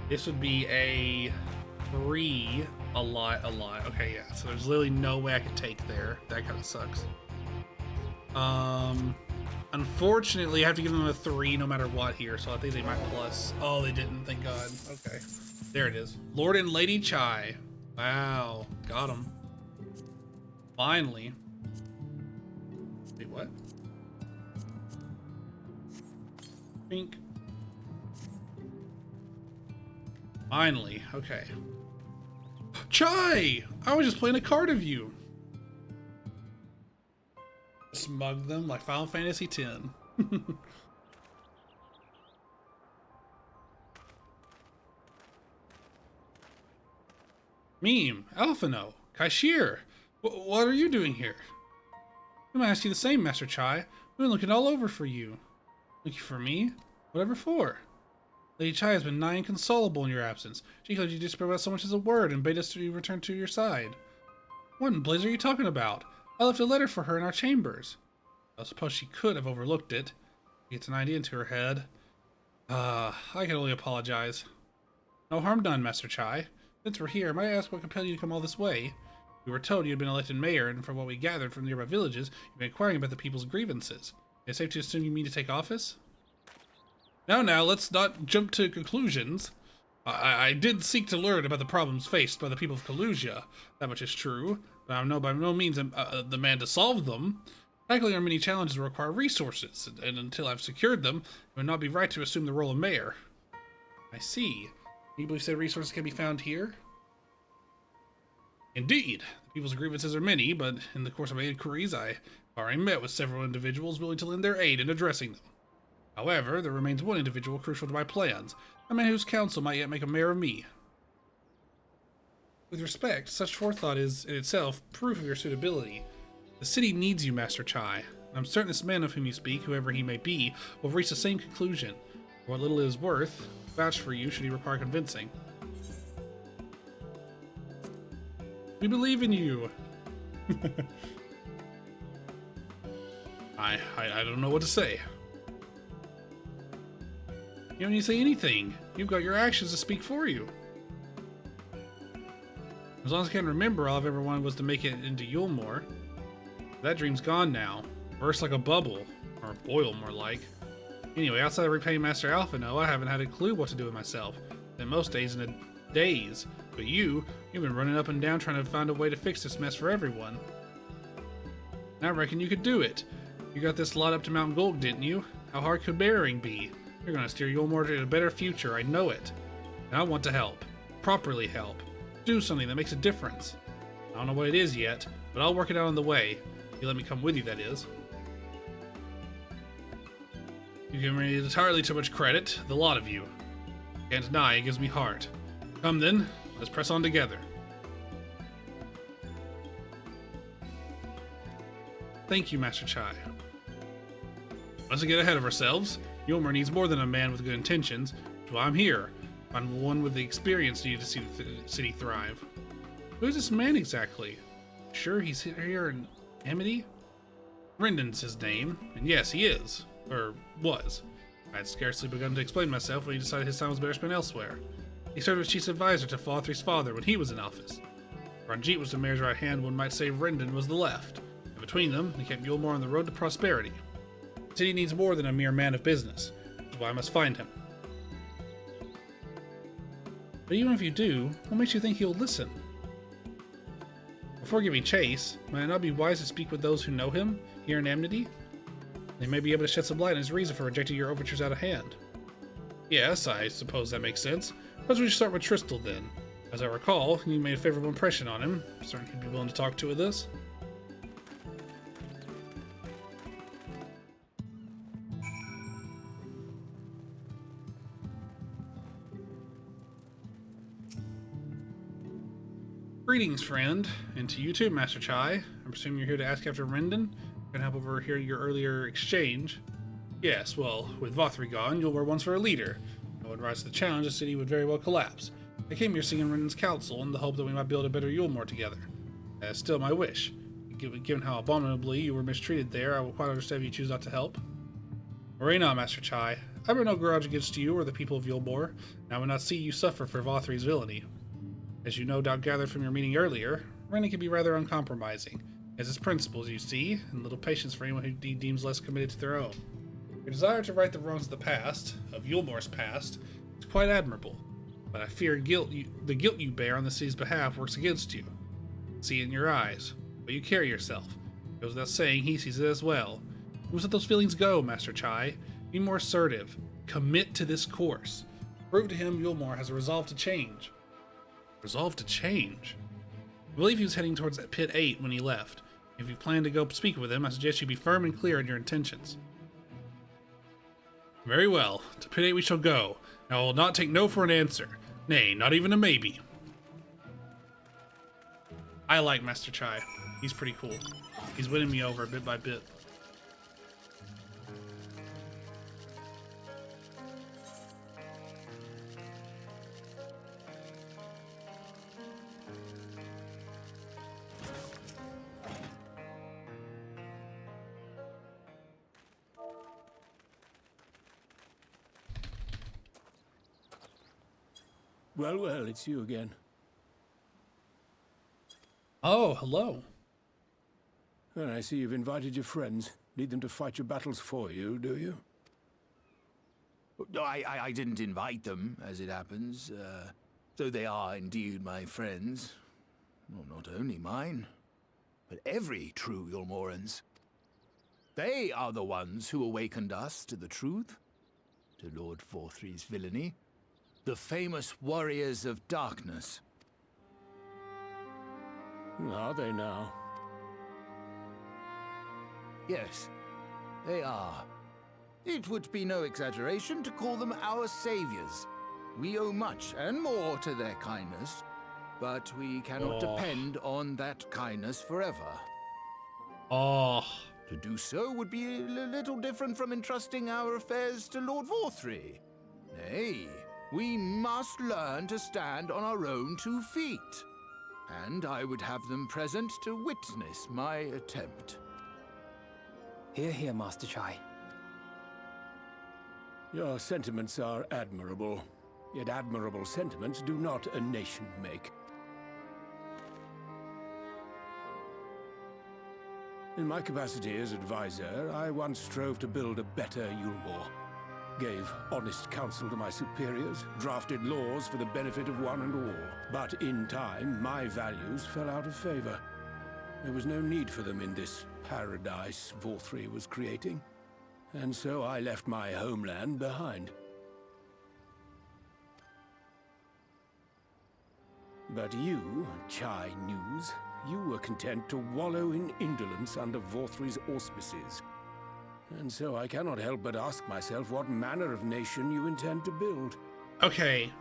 This would be a 3, a lot. Okay, yeah, so there's literally no way I could take there. That kind of sucks. Unfortunately, I have to give them a 3 no matter what here, so I think they might plus. Oh, they didn't, thank God. Okay, there it is. Lord and Lady Chai. Wow, got him. Finally. Wait, what? Pink. Finally, okay. Chai! I was just playing a card of you. Smug them like Final Fantasy X. Meme, Alphino, Kaishir, what are you doing here? I'm gonna ask you the same, Master Chai. We've been looking all over for you. Looking for me? Whatever for? Lady Chai has been nigh inconsolable in your absence. She claimed you just spoke about so much as a word and bade us to return to your side. What in blazes are you talking about? I left a letter for her in our chambers. I suppose she could have overlooked it. She gets an idea into her head. I can only apologize. No harm done, Master Chai. Since we're here, might I ask what compelled you to come all this way? We were told you had been elected mayor, and from what we gathered from nearby villages, you've been inquiring about the people's grievances. Is it safe to assume you mean to take office? Now, let's not jump to conclusions. I did seek to learn about the problems faced by the people of Kalusia. That much is true, but I'm by no means the man to solve them. Tackling our many challenges will require resources, and until I've secured them, it would not be right to assume the role of mayor. I see. You believe said resources can be found here? Indeed. The people's grievances are many, but in the course of my inquiries, I already met with several individuals willing to lend their aid in addressing them. However, there remains one individual crucial to my plans, a man whose counsel might yet make a mayor of me. With respect, such forethought is, in itself, proof of your suitability. The city needs you, Master Chai, and I'm certain this man of whom you speak, whoever he may be, will reach the same conclusion. For what little it is worth, vouch for you should he require convincing. We believe in you! I don't know what to say. You don't need to say anything. You've got your actions to speak for you. As long as I can remember, all I've ever wanted was to make it into Yulmore. That dream's gone now. Burst like a bubble. Or boil, more like. Anyway, outside of repaying Master Alphino, I haven't had a clue what to do with myself. Spent most days in a daze. But you've been running up and down trying to find a way to fix this mess for everyone. And I reckon you could do it. You got this lot up to Mount Gold, didn't you? How hard could bearing be? You're gonna steer Yulmore to a better future, I know it. And I want to help. Properly help. Do something that makes a difference. I don't know what it is yet, but I'll work it out on the way. You let me come with you, that is. You give me entirely too much credit, the lot of you. Can't deny it gives me heart. Come then, let's press on together. Thank you, Master Chai. Let's get ahead of ourselves. Yulmore needs more than a man with good intentions, which is why I'm here. I'm one with the experience needed to see the city thrive. Who's this man exactly? Sure he's here in Amity? Rendon's his name, and yes, he is. Or was. I had scarcely begun to explain myself when he decided his time was better spent elsewhere. He served as chief advisor to Falthry's father when he was in office. Ranjit was the mayor's right hand, one might say Rendon was the left. And between them, they kept Yulmore on the road to prosperity. The city needs more than a mere man of business, which is why I must find him. But even if you do, what makes you think he'll listen? Before giving chase, might it not be wise to speak with those who know him, here in Amity? They may be able to shed some light on his reason for rejecting your overtures out of hand. Yes, I suppose that makes sense. But we should start with Tristel then. As I recall, you made a favorable impression on him. Certainly he'd be willing to talk to with us. Greetings, friend, and to you too, Master Chai. I'm assuming you're here to ask after Rendon. Can help overhear your earlier exchange. Yes, well, with Vothri gone, Yulmore once were a leader. No one rise to the challenge, the city would very well collapse. I came here seeking Rendon's counsel in the hope that we might build a better Yulmore together. That is still my wish. Given how abominably you were mistreated there, I will quite understand if you choose not to help. Worry not, Master Chai. I bear no grudge against you or the people of Yulmore, and I will not see you suffer for Vothri's villainy. As you no doubt gathered from your meeting earlier, Rendon can be rather uncompromising. He has his principles, you see, and little patience for anyone who he deems less committed to their own. Your desire to right the wrongs of the past, of Yulmore's past, is quite admirable, but I fear the guilt you bear on the city's behalf works against you. See it in your eyes, but you carry yourself. It goes without saying he sees it as well. You must let those feelings go, Master Chai. Be more assertive. Commit to this course. Prove to him Yulmore has a resolve to change. Resolve to change? I believe he was heading towards Pit 8 when he left. If you plan to go speak with him, I suggest you be firm and clear in your intentions. Very well. To Pit 8 we shall go. I will not take no for an answer. Nay, not even a maybe. I like Master Chai. He's pretty cool. He's winning me over bit by bit. Well, well, it's you again. Oh, hello. Well, I see you've invited your friends. Need them to fight your battles for you, do you? No, I didn't invite them, as it happens. Though they are indeed my friends. Well, not only mine, but every true Yulmoran's. They are the ones who awakened us to the truth, to Lord Vothri's villainy. The famous warriors of darkness. Are they now? Yes, they are. It would be no exaggeration to call them our saviors. We owe much and more to their kindness, but we cannot depend on that kindness forever. Oh. To do so would be a little different from entrusting our affairs to Lord Vothri. Nay, we must learn to stand on our own 2 feet. And I would have them present to witness my attempt. Hear, hear, Master Chai. Your sentiments are admirable. Yet admirable sentiments do not a nation make. In my capacity as advisor, I once strove to build a better Yulmore. Gave honest counsel to my superiors, drafted laws for the benefit of one and all. But in time, my values fell out of favor. There was no need for them in this paradise Vothri was creating. And so I left my homeland behind. But you, Chai News, you were content to wallow in indolence under Vothri's auspices. And so I cannot help but ask myself what manner of nation you intend to build. Okay.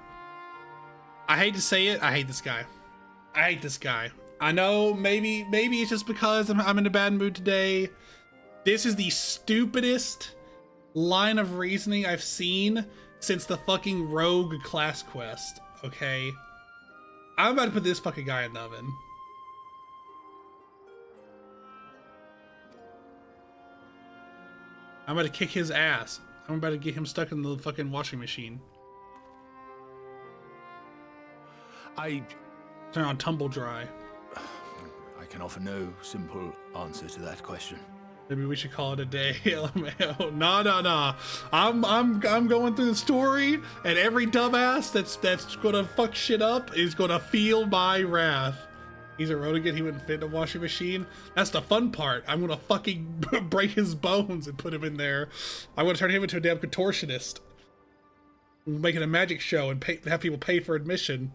I hate to say it, I hate this guy. I hate this guy. I know, maybe it's just because I'm in a bad mood today. This is the stupidest line of reasoning I've seen since the fucking Rogue class quest, okay? I'm about to put this fucking guy in the oven. I'm about to kick his ass. I'm about to get him stuck in the fucking washing machine. I Turn on tumble dry. can offer no simple answer to that question. Maybe we should call it a day. LMAO. Nah. I'm going through the story, and every dumbass that's gonna fuck shit up is gonna feel my wrath. He's a Rodigan, he wouldn't fit in a washing machine. That's the fun part. I'm gonna fucking break his bones and put him in there. I'm gonna turn him into a damn contortionist. making a magic show and have people pay for admission.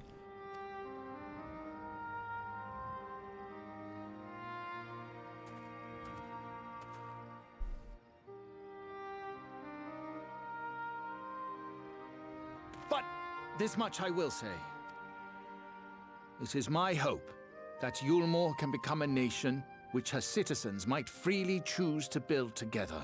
But this much I will say. It is my hope that Yulmore can become a nation which her citizens might freely choose to build together.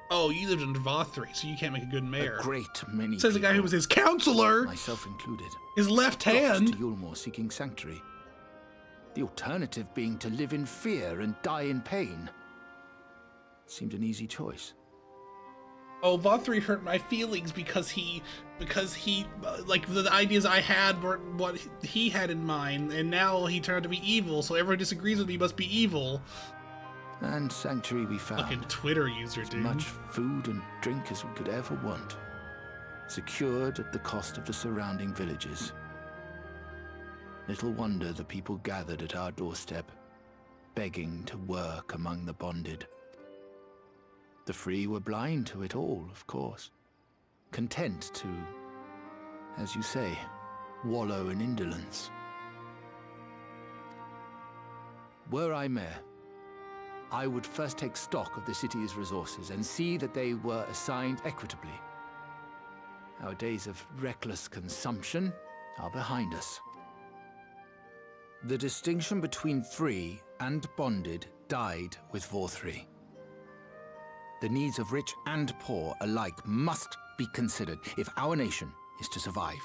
Oh, you lived in Vothri, so you can't make a good mayor. A great many Says the guy who was his counselor, myself included, his left hand. to Yulmore seeking sanctuary. The alternative being to live in fear and die in pain. Seemed an easy choice. Oh, Vothri hurt my feelings because he, like, the ideas I had weren't what he had in mind, and now he turned out to be evil, so everyone disagrees with me, must be evil. And sanctuary we found. Fucking Twitter user, dude. Much food and drink as we could ever want. Secured at the cost of the surrounding villages. Little wonder the people gathered at our doorstep, begging to work among the bonded. The free were blind to it all, of course. Content to, as you say, wallow in indolence. Were I mayor, I would first take stock of the city's resources and see that they were assigned equitably. Our days of reckless consumption are behind us. The distinction between free and bonded died with Vothri. The needs of rich and poor alike must be considered if our nation is to survive.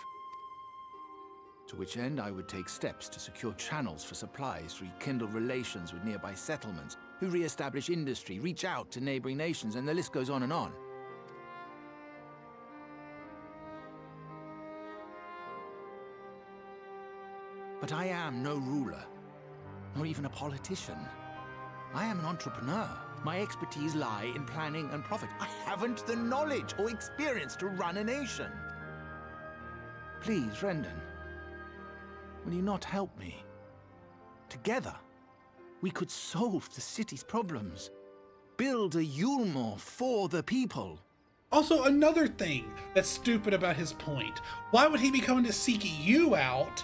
To which end I would take steps to secure channels for supplies, rekindle relations with nearby settlements, who re-establish industry, reach out to neighboring nations, and the list goes on and on. But I am no ruler, nor even a politician. I am an entrepreneur. My expertise lie in planning and profit. I haven't the knowledge or experience to run a nation. Please, Rendon, will you not help me? Together, we could solve the city's problems. Build a Yulmore for the people. Also, another thing that's stupid about his point. Why would he be coming to seek you out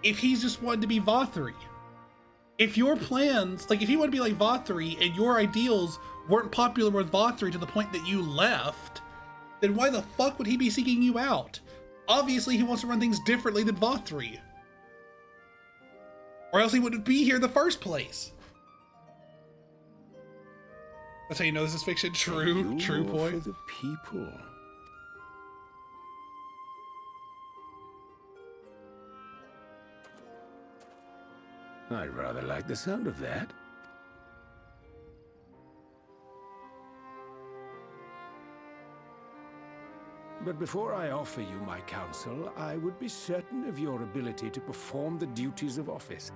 if he's just wanted to be Vothri? If your plans, like if he wanted to be like Vothri and your ideals weren't popular with Vothri to the point that you left, then why the fuck would he be seeking you out? Obviously, he wants to run things differently than Vothri. Or else he wouldn't be here in the first place. That's how you know this is fiction. True point. For the people. I rather like the sound of that. But before I offer you my counsel, I would be certain of your ability to perform the duties of office.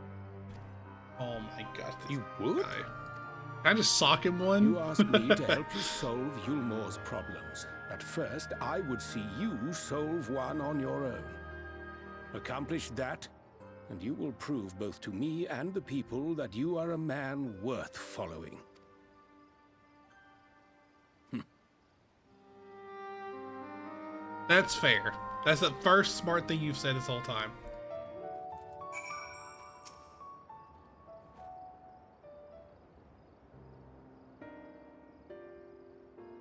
Oh my god. You would? Guy. Can I just sock him one? You asked me to help you solve Yulmore's problems. At first, I would see you solve one on your own. Accomplish that, and you will prove both to me and the people that you are a man worth following. That's fair. That's the first smart thing you've said this whole time.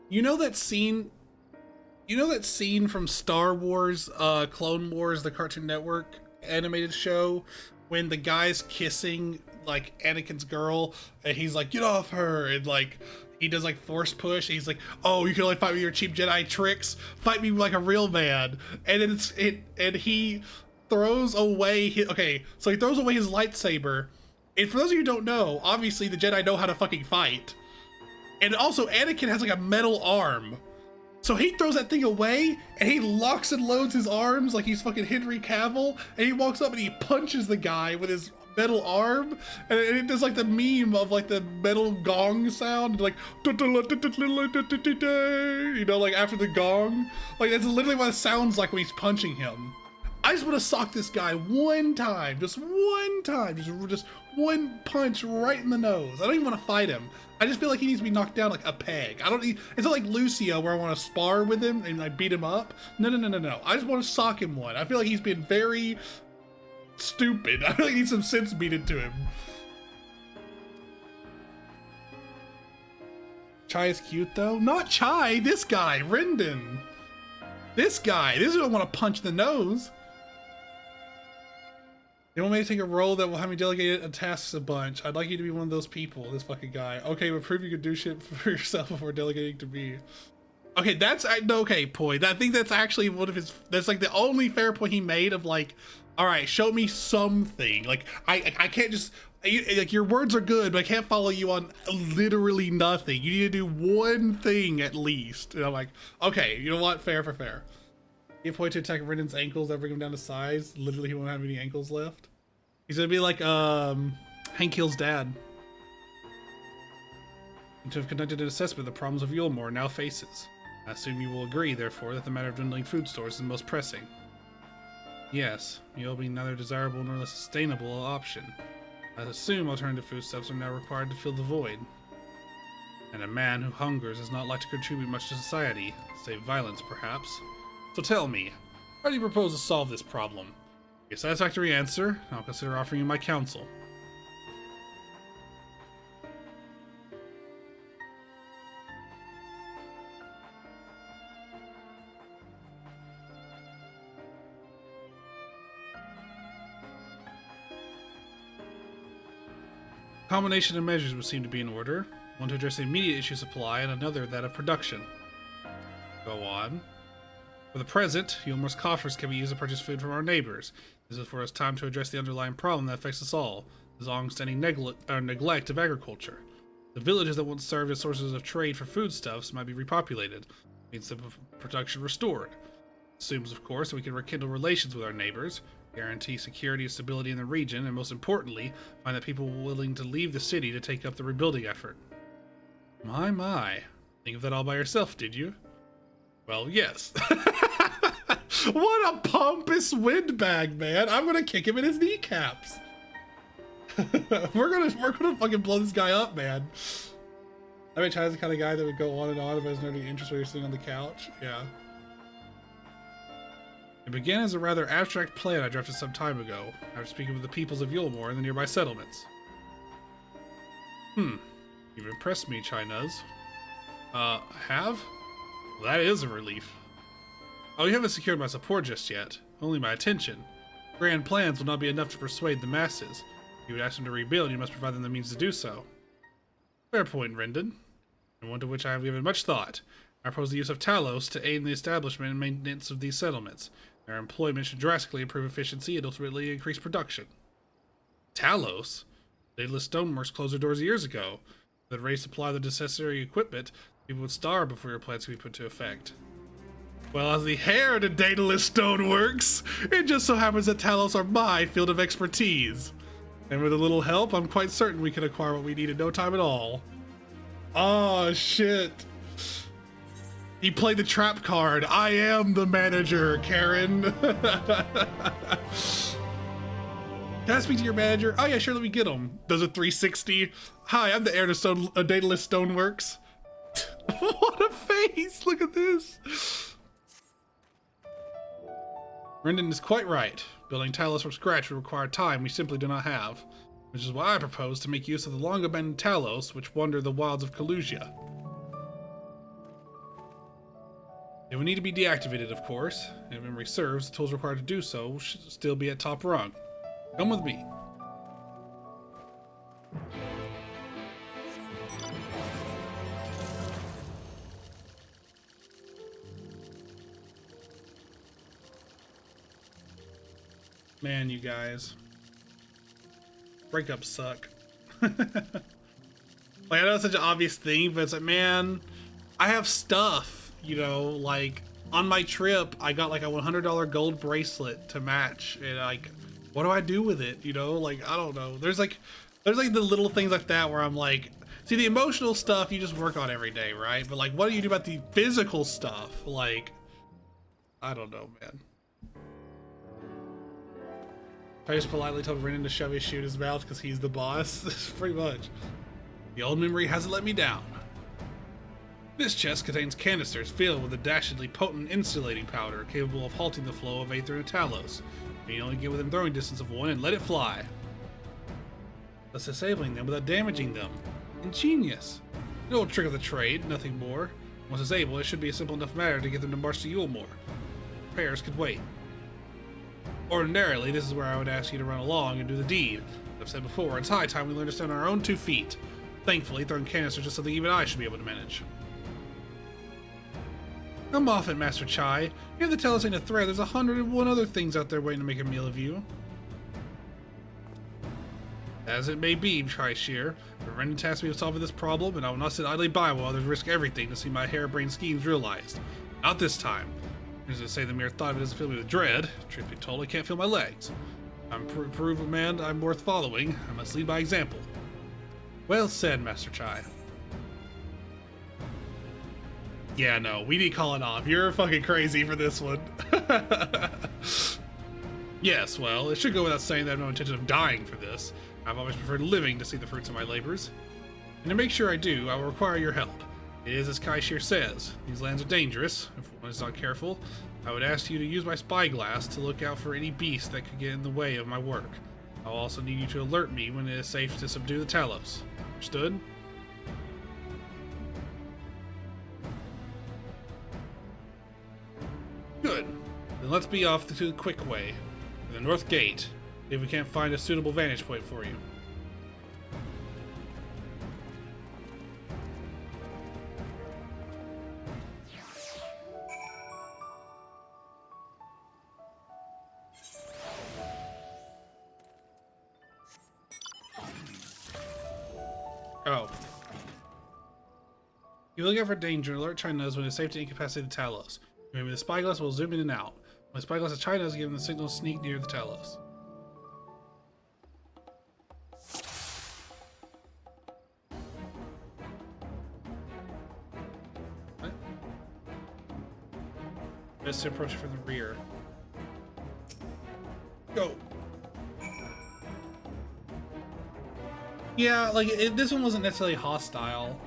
You know that scene from Star Wars, Clone Wars, the Cartoon Network animated show, when the guy's kissing like Anakin's girl and he's like, get off her, and like he does like force push, and he's like, oh, you can only fight with your cheap Jedi tricks, fight me like a real man. And then and he throws away he throws away his lightsaber. And for those of you who don't know, obviously the Jedi know how to fucking fight. And also Anakin has like a metal arm. So he throws that thing away, and he locks and loads his arms like he's fucking Henry Cavill, and he walks up and he punches the guy with his metal arm, and it does like the meme of like the metal gong sound, like, you know, like after the gong. Like that's literally what it sounds like when he's punching him. I just want to sock this guy one time, just one time, just one punch right in the nose. I don't even want to fight him. I just feel like he needs to be knocked down like a peg. I don't need, it's not like Lucio where I want to spar with him and like beat him up. No. I just want to sock him one. I feel like he's been very stupid. I feel like he needs some sense beat into him. Chai is cute though. Not Chai, this guy, Rendon. This guy, this is who I want to punch in the nose. They want me to take a role that will have me delegate a tasks a bunch. I'd like you to be one of those people, this fucking guy. Okay, but prove you can do shit for yourself before delegating to me. Okay, that's, okay, point. I think that's actually one of his, that's like the only fair point he made of like, all right, show me something. Like, I can't just, like, your words are good, but I can't follow you on literally nothing. You need to do one thing at least. And I'm like, okay, you know what? Fair for fair. Give point to attack Rendon's ankles that bring him down to size. Literally, he won't have any ankles left. He's gonna be like, Hank Hill's dad. To have conducted an assessment of the problems of Yulmore now faces. I assume you will agree, therefore, that the matter of dwindling food stores is the most pressing. Yes, you'll be neither desirable nor a sustainable option. I assume alternative foodstuffs are now required to fill the void. And a man who hungers is not like to contribute much to society, save violence perhaps. So tell me, how do you propose to solve this problem? Your satisfactory answer, I'll consider offering you my counsel. A combination of measures would seem to be in order. One to address the immediate issue of supply and another that of production. Go on. For the present, Yulmore's coffers can be used to purchase food from our neighbors. This is for us time to address the underlying problem that affects us all, the long-standing neglect of agriculture. The villages that once served as sources of trade for foodstuffs might be repopulated, means the production restored. Assumes, of course, that we can rekindle relations with our neighbors, guarantee security and stability in the region, and most importantly, find that people willing to leave the city to take up the rebuilding effort. My. Think of that all by yourself, did you? Well, yes. What a pompous windbag, man. I'm gonna kick him in his kneecaps. we're gonna fucking blow this guy up, man. I mean, China's the kind of guy that would go on and on about his nerdy interest while you're sitting on the couch. Yeah. It began as a rather abstract plan I drafted some time ago, after speaking with the peoples of Yulmore and the nearby settlements. You've impressed me, Chinese. Have? Well, that is a relief. Oh, you haven't secured my support just yet, only my attention. Grand plans will not be enough to persuade the masses. If you would ask them to rebuild, you must provide them the means to do so. Fair point, Rendon, and one to which I have given much thought. I propose the use of Talos to aid in the establishment and maintenance of these settlements. Their employment should drastically improve efficiency and ultimately increase production. Talos? Daedalus Stoneworks closed their doors years ago. If they'd raised supply of the necessary equipment, people would starve before your plans could be put to effect. Well, as the heir to Daedalus Stoneworks, it just so happens that Talos are my field of expertise. And with a little help, I'm quite certain we can acquire what we need in no time at all. Oh, shit. He played the trap card. I am the manager, Karen. Can I speak to your manager? Oh yeah, sure, let me get him. Does a 360. Hi, I'm the heir to Daedalus Stoneworks. What a face! Look at this. Rendon is quite right. Building Talos from scratch would require time we simply do not have, which is why I propose to make use of the long-abandoned Talos which wander the wilds of Kalusia. It will need to be deactivated, of course, and if memory serves, the tools required to do so should still be at top rung. Come with me. Man, you guys. Breakups suck. Like, I know it's such an obvious thing, but it's like, man, I have stuff, you know, like, on my trip, I got like a $100 gold bracelet to match, and like, what do I do with it, you know? Like, I don't know. There's like the little things like that where I'm like, see, the emotional stuff you just work on every day, right? But like, what do you do about the physical stuff? Like, I don't know, man. I just politely told Renan to shove his shoe in his mouth because he's the boss. Pretty much. The old memory hasn't let me down. This chest contains canisters filled with a dastardly potent insulating powder capable of halting the flow of Aether and Talos. You can only get within throwing distance of one and let it fly, thus disabling them without damaging them. Ingenious. An old trick of the trade, nothing more. Once disabled, it should be a simple enough matter to get them to march to Yulmore. Repairs could wait. Ordinarily, this is where I would ask you to run along and do the deed. As I've said before, it's high time we learn to stand on our own 2 feet. Thankfully, throwing canisters is something even I should be able to manage. Come off it, Master Chai. You have to tell us ain't a threat. There's 101 other things out there waiting to make a meal of you. As it may be, Chai Shear, but Renan tasked me with solving this problem, and I will not sit idly by while others risk everything to see my harebrained schemes realized. Not this time. As I say, the mere thought of it doesn't fill me with dread. Truth be told, I can't feel my legs. I'm prove a man I'm worth following. I must lead by example. Well said, Master Chai. Yeah, no, we need calling off. You're fucking crazy for this one. Yes, well, it should go without saying that I have no intention of dying for this. I've always preferred living to see the fruits of my labors. And to make sure I do, I will require your help. It is as Kai Shear says, these lands are dangerous. If one is not careful, I would ask you to use my spyglass to look out for any beasts that could get in the way of my work. I'll also need you to alert me when it is safe to subdue the Talos. Understood? Good. Then let's be off to the quick way. To the north gate. See if we can't find a suitable vantage point for you. Oh. You look out for danger and alert China's when it's safe to incapacitate the Talos. Maybe the spyglass will zoom in and out. When the spyglass of China's given the signal to sneak near the Talos. What? Best to approach from the rear. Go! Yeah, like, this one wasn't necessarily hostile.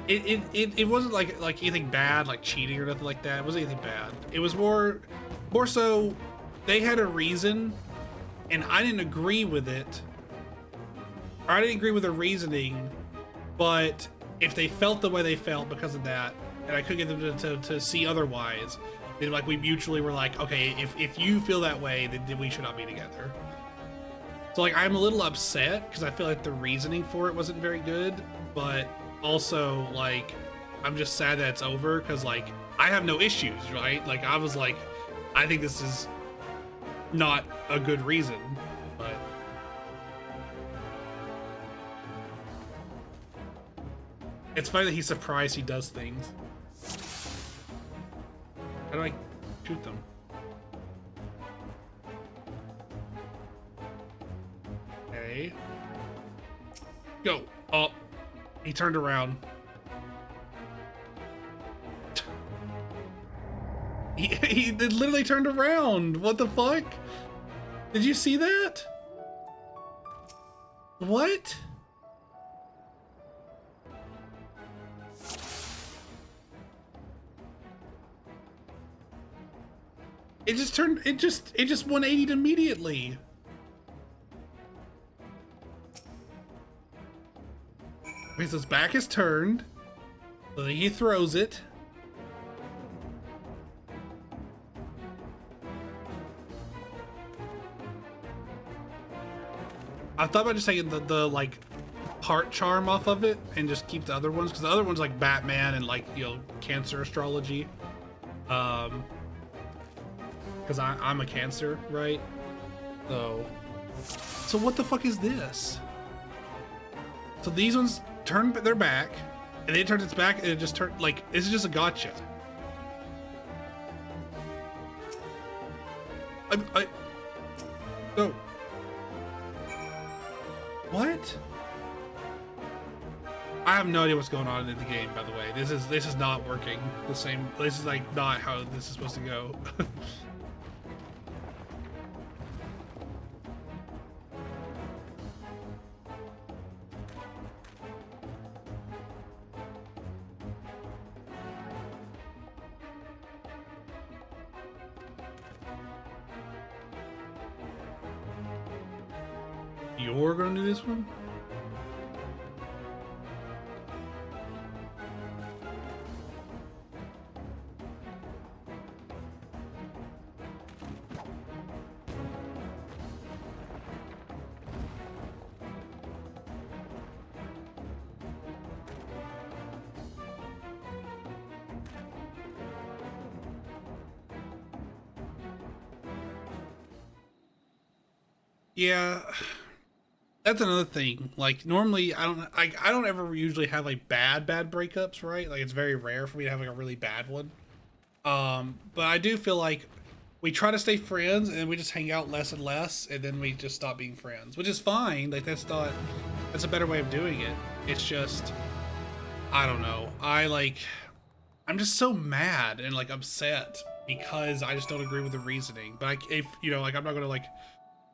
It wasn't like anything bad, like cheating or nothing like that. It wasn't anything bad. It was more so they had a reason, and I didn't agree with it. Or I didn't agree with the reasoning, but if they felt the way they felt because of that, and I couldn't get them to see otherwise, then like we mutually were like, okay, if you feel that way, then we should not be together. So like I'm a little upset because I feel like the reasoning for it wasn't very good, but also like I'm just sad that it's over because like I have no issues, right? Like I was like, I think this is not a good reason, but it's funny that he's surprised he does things. How do I shoot them? Okay. Go. Oh, he turned around. He literally turned around. What the fuck? Did you see that? What? It just turned, it just 180'd immediately. Okay, so his back is turned. So then he throws it. I thought about just taking the like heart charm off of it and just keep the other ones, because the other ones like Batman and like, you know, Cancer astrology. Because I'm a Cancer, right? So what the fuck is this? So these ones turn their back, and then it turns its back, and it just turned, like, this is just a gotcha. No. What? I have no idea what's going on in the game, by the way. This is not working the same. This is like not how this is supposed to go. You're gonna do this one? Yeah, that's another thing. Like normally, I don't ever usually have like bad breakups, right? Like it's very rare for me to have like a really bad one. But I do feel like we try to stay friends and we just hang out less and less, and then we just stop being friends, which is fine. Like that's a better way of doing it. It's just I don't know. I'm just so mad and like upset because I just don't agree with the reasoning. But if you know, like I'm not gonna like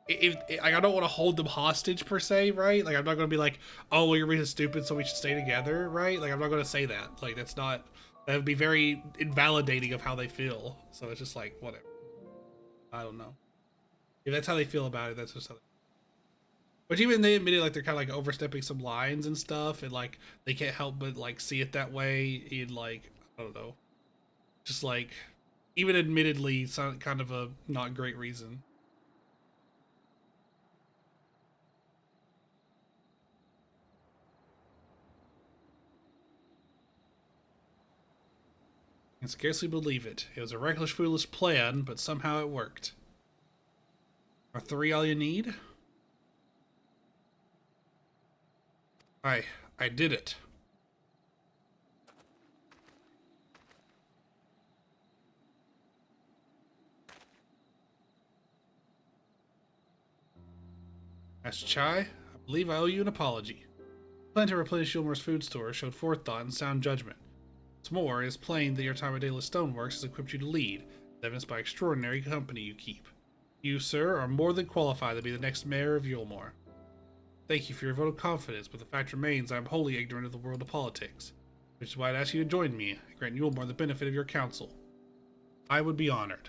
if I don't want to hold them hostage per se, right? Like I'm not gonna be like, oh, well, you're being stupid, so we should stay together, right? Like I'm not gonna say that. Like that would be very invalidating of how they feel. So it's just like whatever. I don't know. If that's how they feel about it, that's just how. But even they admitted like they're kind of like overstepping some lines and stuff, and like they can't help but like see it that way. In like I don't know, just like even admittedly, some kind of a not great reason. I can scarcely believe it. It was a reckless, foolish plan, but somehow it worked. Are 3 all you need? I did it. Master Chai, I believe I owe you an apology. The plan to replenish Yulmar's food store showed forethought and sound judgment. What's more, it is plain that your time at Daedalus Stoneworks has equipped you to lead, evidenced by extraordinary company you keep. You, sir, are more than qualified to be the next mayor of Yulmore. Thank you for your vote of confidence, but the fact remains I am wholly ignorant of the world of politics, which is why I'd ask you to join me and grant Yulmore the benefit of your counsel. I would be honored.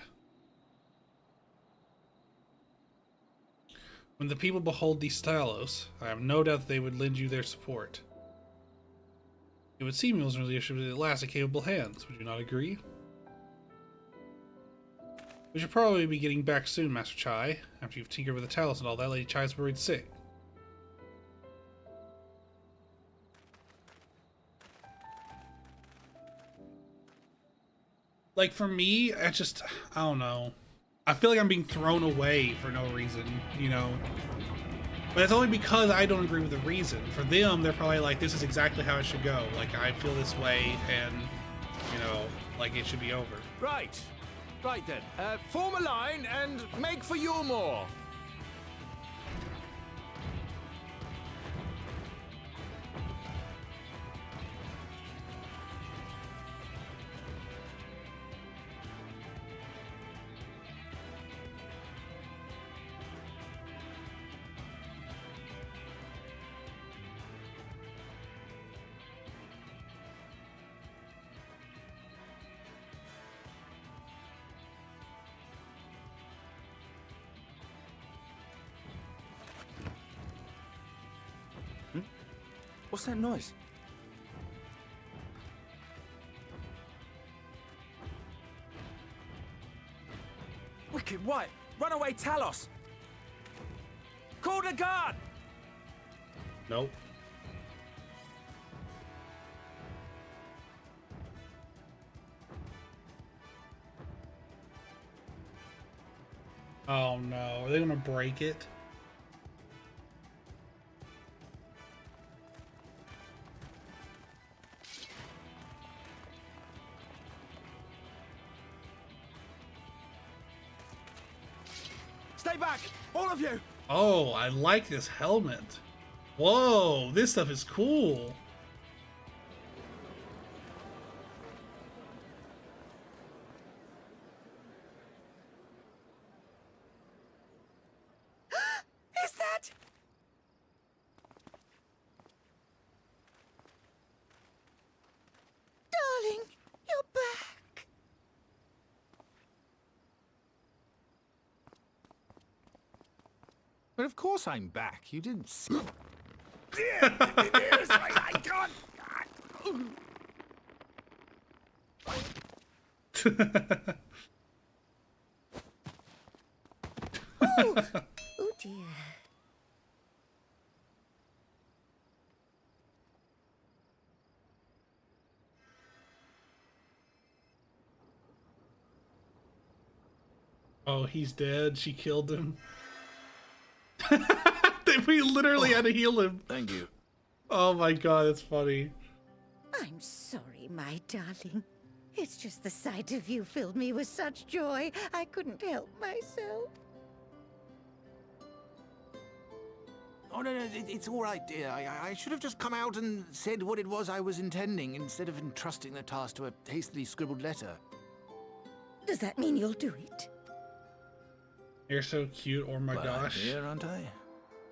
When the people behold these Stalos, I have no doubt that they would lend you their support. It would seem Yulmar's leadership is at last in capable hands. Would you not agree? We should probably be getting back soon, Master Chai. After you've tinkered with the Talos and all that, Lady Chai's worried sick. Like, for me, I don't know. I feel like I'm being thrown away for no reason, you know? But it's only because I don't agree with the reason. For them, they're probably like, this is exactly how it should go. Like, I feel this way, and, you know, like, it should be over. Right. Right then. Form a line and make for Yulmore. What's that noise? Wicked White! Runaway Talos! Call the guard! Nope. Oh no, are they gonna break it? Stay back, all of you. Oh, I like this helmet. Whoa, this stuff is cool. Is that? Darling, you're back. What But of course I'm back. You didn't see. I can't. Oh dear. Oh, he's dead. She killed him. We literally had to heal him. Thank you. Oh my god, that's funny. I'm sorry, my darling. It's just the sight of you filled me with such joy, I couldn't help myself. Oh, no, it's all right, dear. I should have just come out and said what it was I was intending instead of entrusting the task to a hastily scribbled letter. Does that mean you'll do it? You're so cute, oh my Well, gosh. I'm here, aren't I?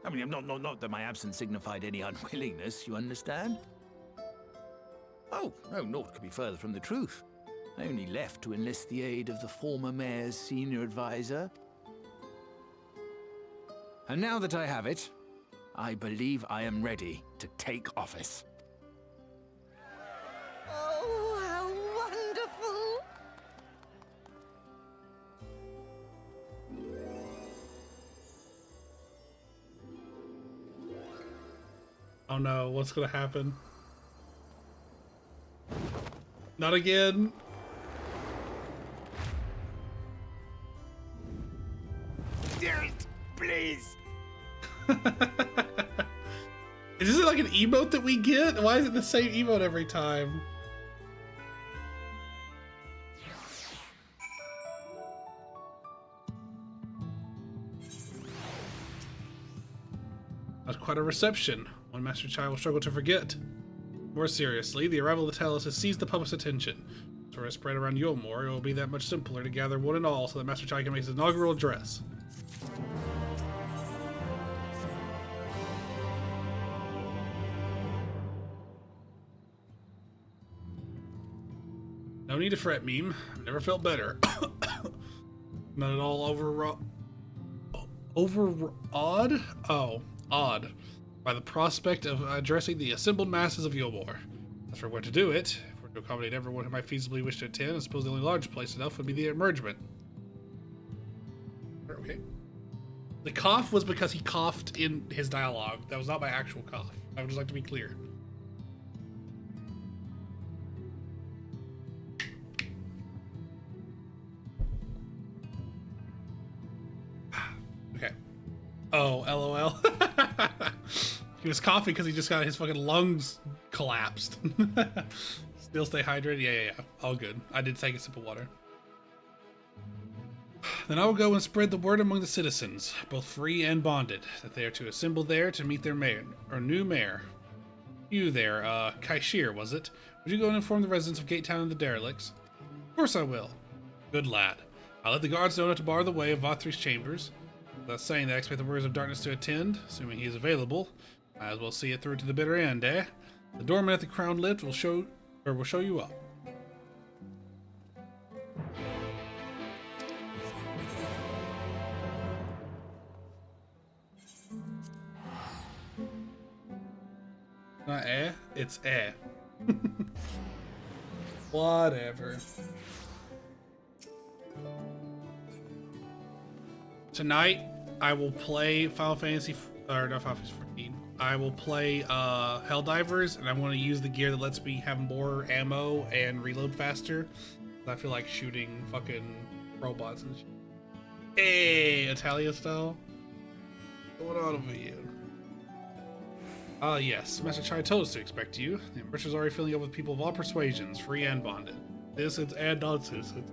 I mean, not that my absence signified any unwillingness, you understand? Oh, no, naught could be further from the truth. I only left to enlist the aid of the former mayor's senior advisor. And now that I have it, I believe I am ready to take office. Oh, how wonderful! Oh no, what's gonna happen? Not again. Dearest, please! Is this like an emote that we get? Why is it the same emote every time? That's quite a reception. One Master Chai will struggle to forget. More seriously, the arrival of the Talos has seized the public's attention. So as spread around Yulmore, it will be that much simpler to gather one and all so that Master Chai can make his inaugural address. No need to fret, meme. I've never felt better. Not at all overawed? Oh, odd. By the prospect of addressing the assembled masses of Yulmore. As for where to do it, if we're to accommodate everyone who might feasibly wish to attend, I suppose the only large place enough would be the emergement. Okay. The cough was because he coughed in his dialogue. That was not my actual cough. I would just like to be clear. Okay. Oh, LOL. He was coughing because he just got his fucking lungs collapsed. Still stay hydrated? Yeah. All good. I did take a sip of water. Then I will go and spread the word among the citizens, both free and bonded, that they are to assemble there to meet their mayor, or new mayor. You there, Kaishir, was it? Would you go and inform the residents of Gate Town and the derelicts? Of course I will. Good lad. I'll let the guards know not to bar the way of Vothri's chambers. Without saying that, I expect the Warriors of Darkness to attend, assuming he is available. Might as well see it through to the bitter end, eh? The doorman at the Crown Lift will show you up. Not eh, it's eh. Whatever. Tonight, I will play Final Fantasy, or not Final Fantasy 14. I will play Helldivers, and I want to use the gear that lets me have more ammo and reload faster. I feel like shooting fucking robots and shit. Hey, Italia style. What's going on over here? Yes, Master Chai told us to expect you. The Empressor's already filling up with people of all persuasions, free and bonded. Citizens and non-citizens.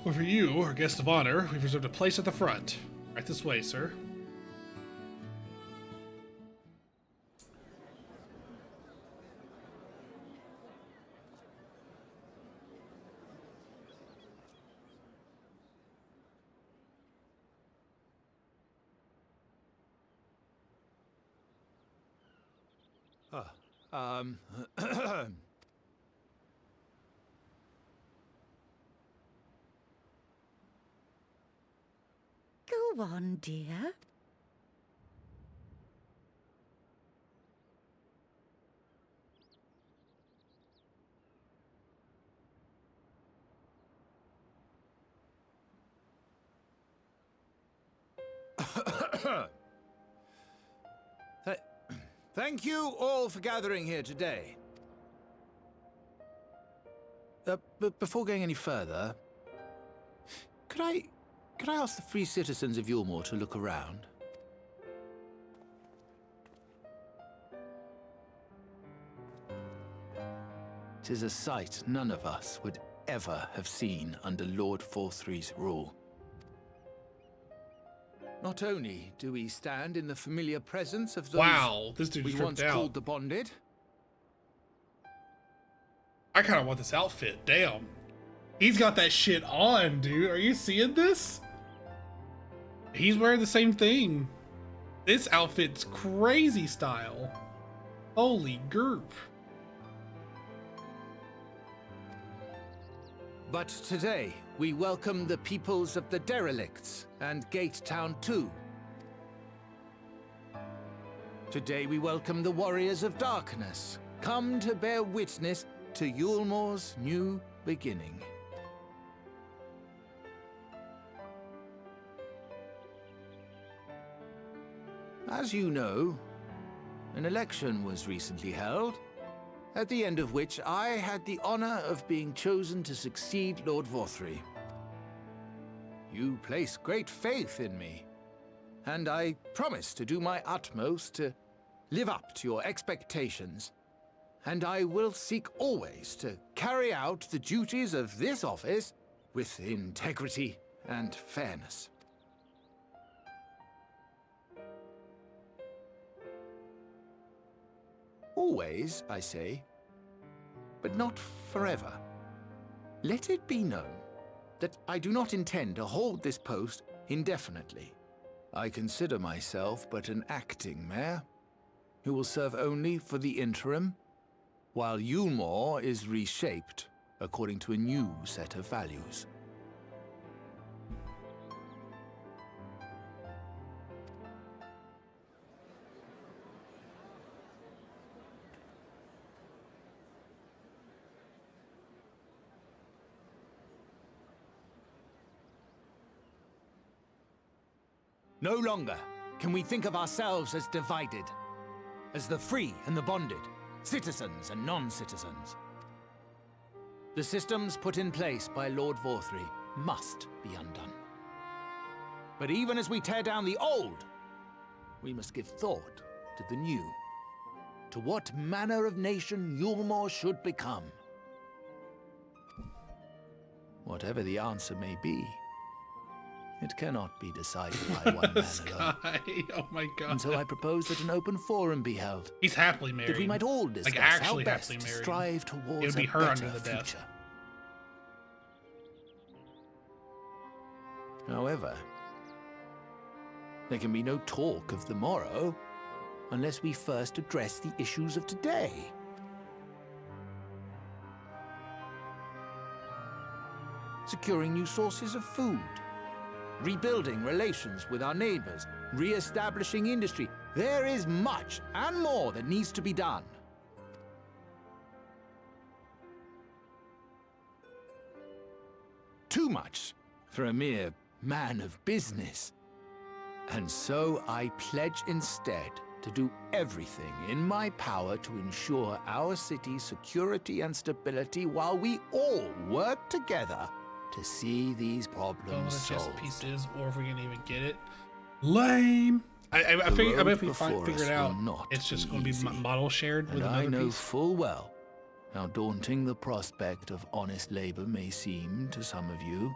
But for you, our guest of honor, we've reserved a place at the front. Right this way, sir. Go Go on, dear. Thank you all for gathering here today. But before going any further, could I ask the free citizens of Yulmore to look around? Tis a sight none of us would ever have seen under Lord Forthry's rule. Not only do we stand in the familiar presence of those Wow, this dude's we tripped once out. called the Bonded, I kind of want this outfit. Damn. He's got that shit on, dude. Are you seeing this? He's wearing the same thing. This outfit's crazy style. Holy gerp. but today we welcome the peoples of the Derelicts and Gate Town too. Today we welcome the Warriors of Darkness, come to bear witness to Yulmore's new beginning. As you know, an election was recently held, at the end of which I had the honor of being chosen to succeed Lord Vorthry. You place great faith in me, and I promise to do my utmost to live up to your expectations, and I will seek always to carry out the duties of this office with integrity and fairness. Always, I say, but not forever. Let it be known that I do not intend to hold this post indefinitely. I consider myself but an acting mayor, who will serve only for the interim, while Yulmore is reshaped according to a new set of values. No longer can we think of ourselves as divided, as the free and the bonded, citizens and non-citizens. The systems put in place by Lord Vorthry must be undone. But even as we tear down the old, we must give thought to the new, to what manner of nation Yulmore should become. Whatever the answer may be, it cannot be decided by one man alone. Oh my god. And so I propose that an open forum be held, He's happily married. that we might all discuss actually how best happily to married. strive towards It would be a her better under the death. future. However, there can be no talk of the morrow unless we first address the issues of today. Securing new sources of food, rebuilding relations with our neighbors, re-establishing industry. There is much and more that needs to be done. Too much for a mere man of business. And so I pledge instead to do everything in my power to ensure our city's security and stability while we all work together to see these Don't know problems what a chess solved. piece is, or if we can even get it. Lame. I The figure road if we before figure us it out, will not it's just be going to be easy. model shared with And I another know piece. full well how daunting the prospect of honest labor may seem to some of you.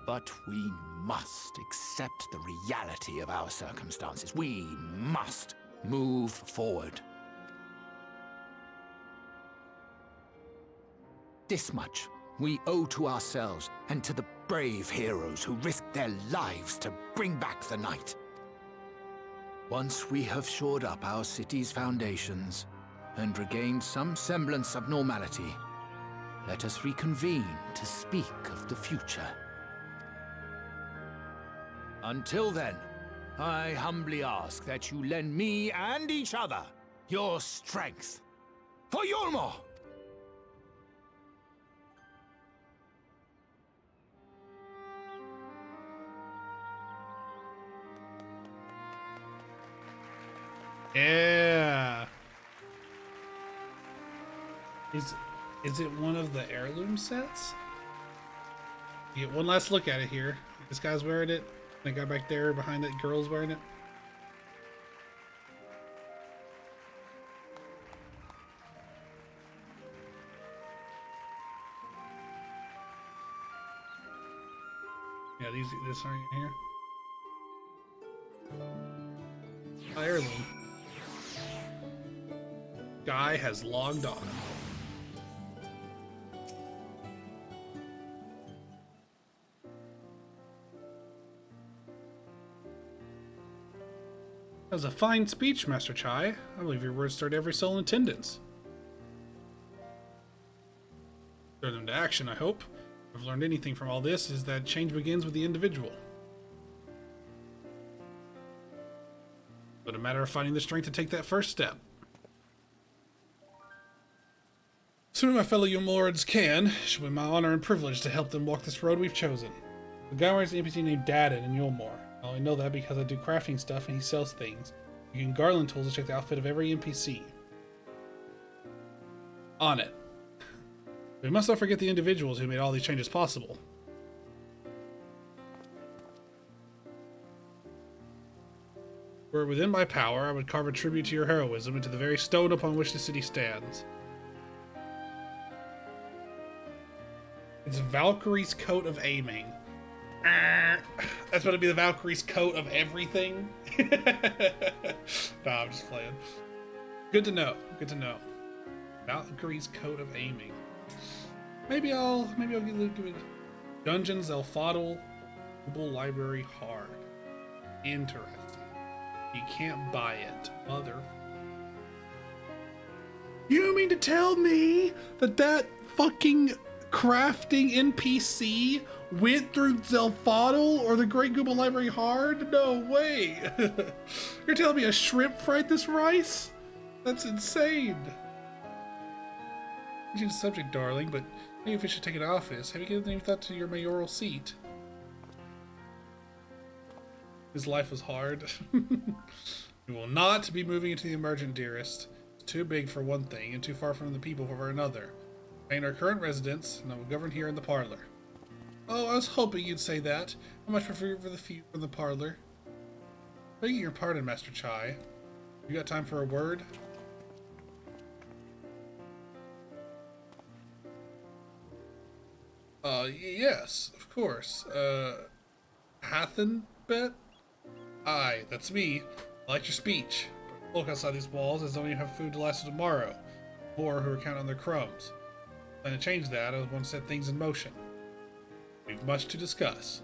But we must accept the reality of our circumstances. We must move forward. This much we owe to ourselves and to the brave heroes who risked their lives to bring back the night. Once we have shored up our city's foundations and regained some semblance of normality, let us reconvene to speak of the future. Until then, I humbly ask that you lend me and each other your strength. For Yulmore! Yeah. Is it one of the heirloom sets? You get one last look at it here. This guy's wearing it. That guy back there behind that girl's wearing it. Yeah, this right here. Heirloom. Guy has logged on. That was a fine speech, Master Chai. I believe your words stirred every soul in attendance. Stir them to action, I hope. If I've learned anything from all this, is that change begins with the individual. But a matter of finding the strength to take that first step. Soon my fellow Yulmords can. It should be my honor and privilege to help them walk this road we've chosen. The guy wears an NPC named Dadden in Yulmore. I only know that because I do crafting stuff and he sells things. You can garland tools to check the outfit of every NPC. On it. We must not forget the individuals who made all these changes possible. Were it within my power, I would carve a tribute to your heroism into the very stone upon which the city stands. It's Valkyrie's coat of aiming. That's going to be the Valkyrie's coat of everything. Nah, I'm just playing. Good to know. Good to know. Valkyrie's coat of aiming. Maybe I'll give it Dungeons Elfadal Library Hard. Interesting. You can't buy it, mother. You mean to tell me that fucking crafting NPC went through Zelfadal or the Great Google Library Hard? No way. You're telling me a shrimp fried this rice? That's insane. Change the subject, darling, but maybe if you should take an office. Have you given any thought to your mayoral seat? His life was hard. We will not be moving into the emergent, dearest. It's too big for one thing and too far from the people for another. Remain our current residence, and I will govern here in the parlor. Oh, I was hoping you'd say that. I much prefer for the feet from the parlor. Begging your pardon, Master Chai. You got time for a word? Yes, of course. Hathenbet? Aye, that's me. I like your speech. But look outside these walls as though you have food to last till tomorrow. More who are counting on their crumbs. And to change that, I want to set things in motion. We've much to discuss.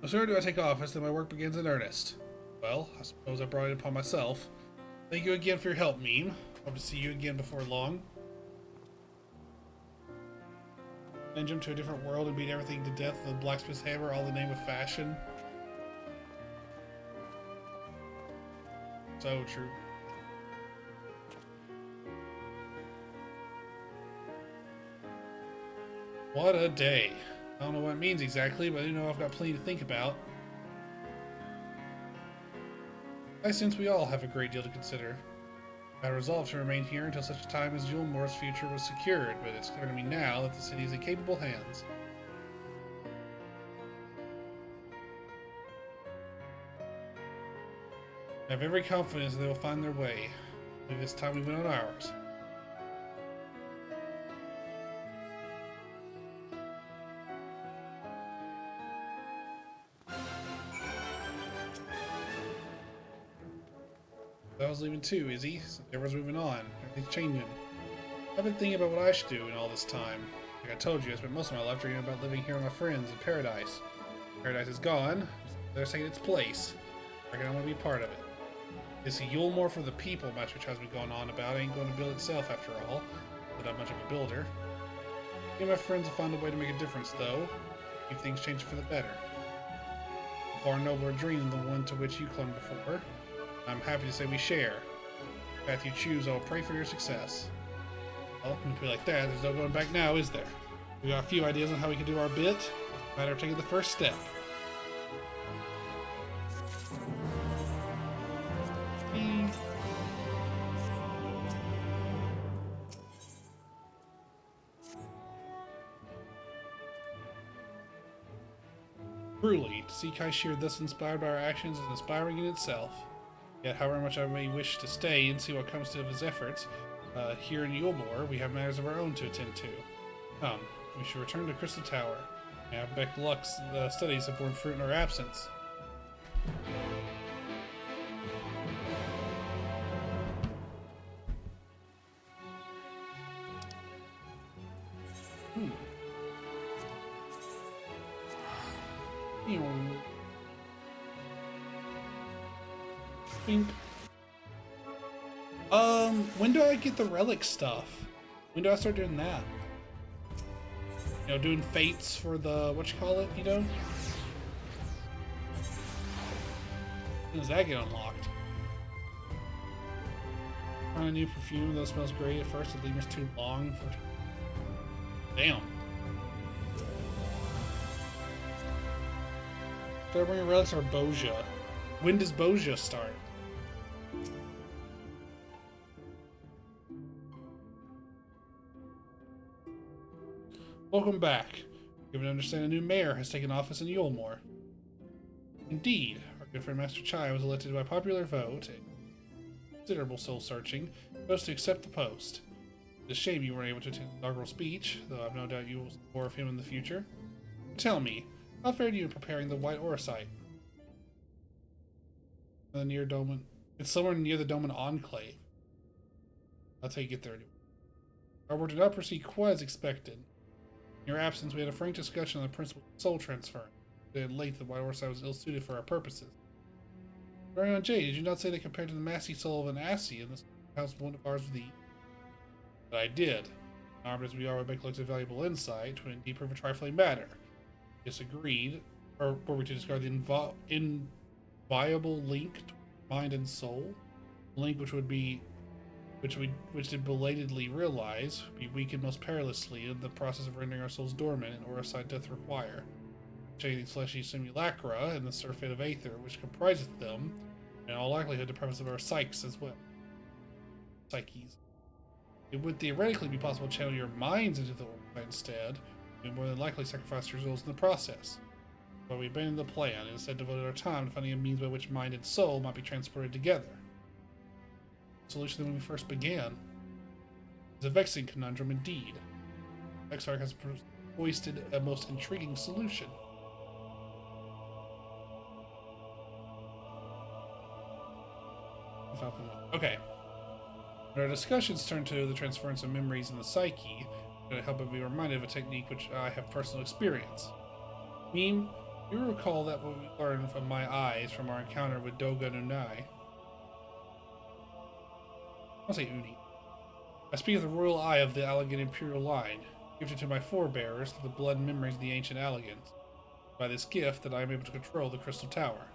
No sooner do I take office than my work begins in earnest. Well, I suppose I brought it upon myself. Thank you again for your help, Meme. Hope to see you again before long. Then jump to a different world and beat everything to death with a blacksmith's hammer, all in the name of fashion. So true. What a day. I don't know what it means exactly, but I do know I've got plenty to think about. I sense we all have a great deal to consider. I resolved to remain here until such a time as Yulmore's future was secured, but it's clear to me now that the city is in capable hands. I have every confidence that they will find their way. Maybe this time we went on ours. I was leaving too, Izzy. Everyone's moving on. Everything's changing. I've been thinking about what I should do in all this time. Like I told you, I spent most of my life dreaming about living here with my friends in paradise. Paradise is gone. They're taking its place. I reckon I want to be a part of it. This Yulmore for the people Master Chai's been going on about ain't going to build itself after all. I'm not much of a builder. Me and my friends will find a way to make a difference, though. Keep things changing for the better. a far nobler dream than the one to which you clung before. I'm happy to say we share. The path you choose, I will pray for your success. Well, when you put it like that, there's no going back now, is there? We got a few ideas on how we can do our bit. It's a matter of taking the first step. Truly, to see Kaishir thus inspired by our actions is inspiring in itself. Yet, however much I may wish to stay and see what comes to his efforts, here in Yulmore, we have matters of our own to attend to. Come, we should return to Crystal Tower. Now, Beck Luck's studies have borne fruit in our absence. Bink. When do I get the relic stuff? When do I start doing that? You know, doing fates for the, whatchamacallit, you know? When does that get unlocked? Find a new perfume that smells great at first, it lingers too long for... Damn. Start bringing relics or Boja? When does Boja start? Welcome back. Given to understand a new mayor has taken office in Yulmore. Indeed, our good friend Master Chai was elected by popular vote. Considerable soul searching, chose to accept the post. It's a shame you weren't able to attend the inaugural speech, though I've no doubt you will see more of him in the future. Tell me, how fared you in preparing the White Orosite? Near Doman. It's somewhere near the Doman Enclave. That's how you get there anyway. Our work did not proceed quite as expected. In your absence, we had a frank discussion on the principle of soul transfer. At length, the White Orosite was ill-suited for our purposes. Marion J, did you not say that compared to the massy soul of an Assi, and this house one of ours with the... But I did. Armed as we are with Beck a valuable insight, to indeed prove a trifling matter. Disagreed, or were we to discard the inviolable link to mind and soul? A link which did belatedly realize, be weakened most perilously in the process of rendering our souls dormant and Orosite doth require. Changing fleshy simulacra and the surfeit of aether which compriseth them, and in all likelihood the premise of our psyches as well. Psyches. It would theoretically be possible to channel your minds into the Orosite instead, and more than likely sacrifice your souls in the process. But we abandoned the plan and instead devoted our time to finding a means by which mind and soul might be transported together. The solution when we first began is a vexing conundrum indeed. Exarch has foisted a most intriguing solution. Okay. When our discussions turn to the transference of memories in the psyche, to help me be reminded of a technique which I have personal experience. Meme, you recall that what we learned from my eyes from our encounter with Doga Nunai. I'll say Uni. I speak of the royal eye of the Allegan imperial line, gifted to my forebears through the blood and memories of the ancient Allegans. By this gift that I am able to control the Crystal Tower.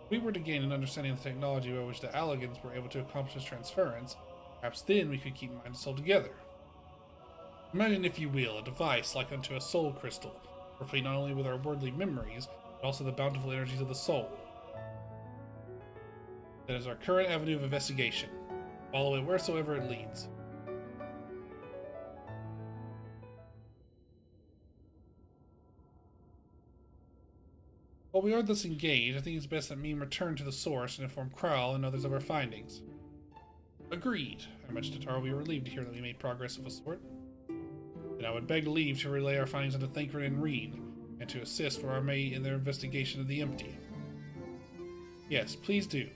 If we were to gain an understanding of the technology by which the Allegans were able to accomplish this transference, perhaps then we could keep mind and soul together. Imagine, if you will, a device like unto a soul crystal, replete not only with our worldly memories, but also the bountiful energies of the soul. That is our current avenue of investigation. Follow it wheresoever it leads. While we are thus engaged, I think it's best that Meme return to the source and inform Kral and others of our findings. Agreed. How much Tatara will be relieved to hear that we made progress of a sort. Then I would beg leave to relay our findings unto Thancred and Reed, and to assist where I may in their investigation of the empty. Yes, please do.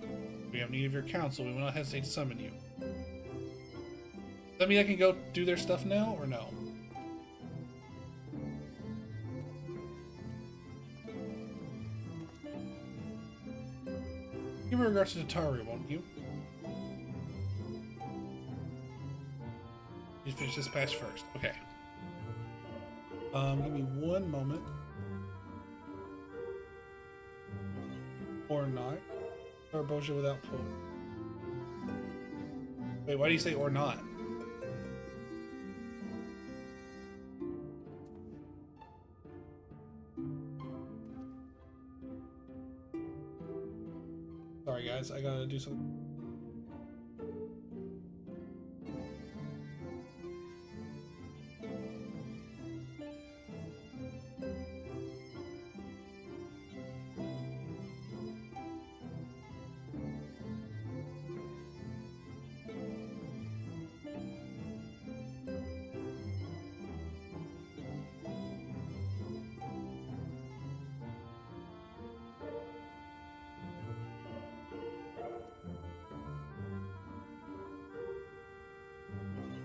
If we have need of your counsel, we will not hesitate to summon you. Does that mean I can go do their stuff now, or no? Give regards to Tataru, won't you? You finish this patch first. Okay. Give me one moment. Or not. Or Boja without pull. Wait, why do you say or not? Sorry guys, I gotta do something.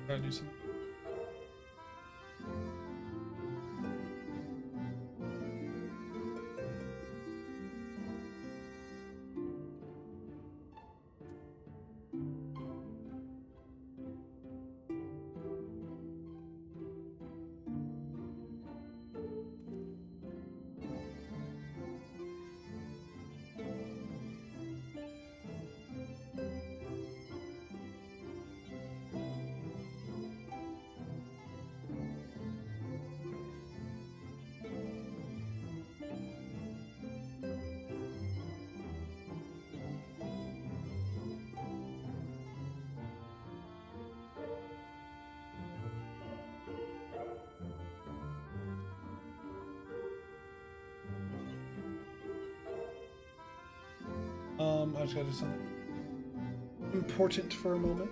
Gotta do something. I just gotta do something important for a moment.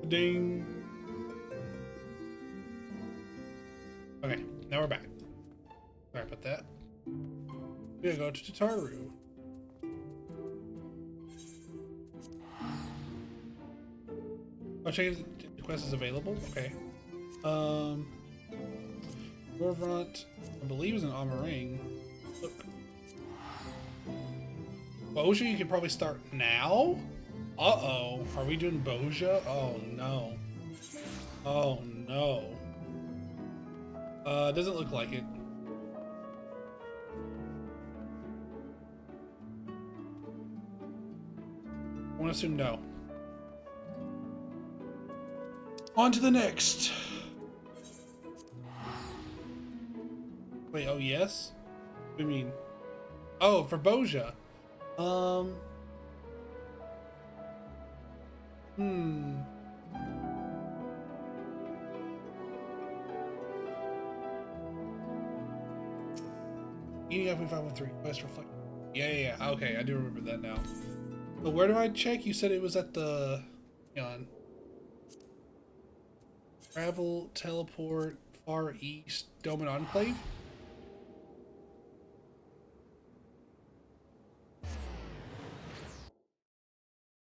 Ding. Okay, now we're back. Sorry about that. We gotta go to Tataru. I'll check if the quest is available. Okay. Gorvrant, I believe, is in Amarang. Look. Boja, you could probably start now? Uh-oh. Are we doing Boja? Oh, no. Oh, no. Doesn't look like it. I want to assume no. On to the next. Wait, oh, yes? What do you mean? Oh, for Boja. Eating up in 513. Quest reflect. Yeah. Okay, I do remember that now. But where do I check? You said it was at the. Hang on. Travel, teleport, far east, Dome and Enclave?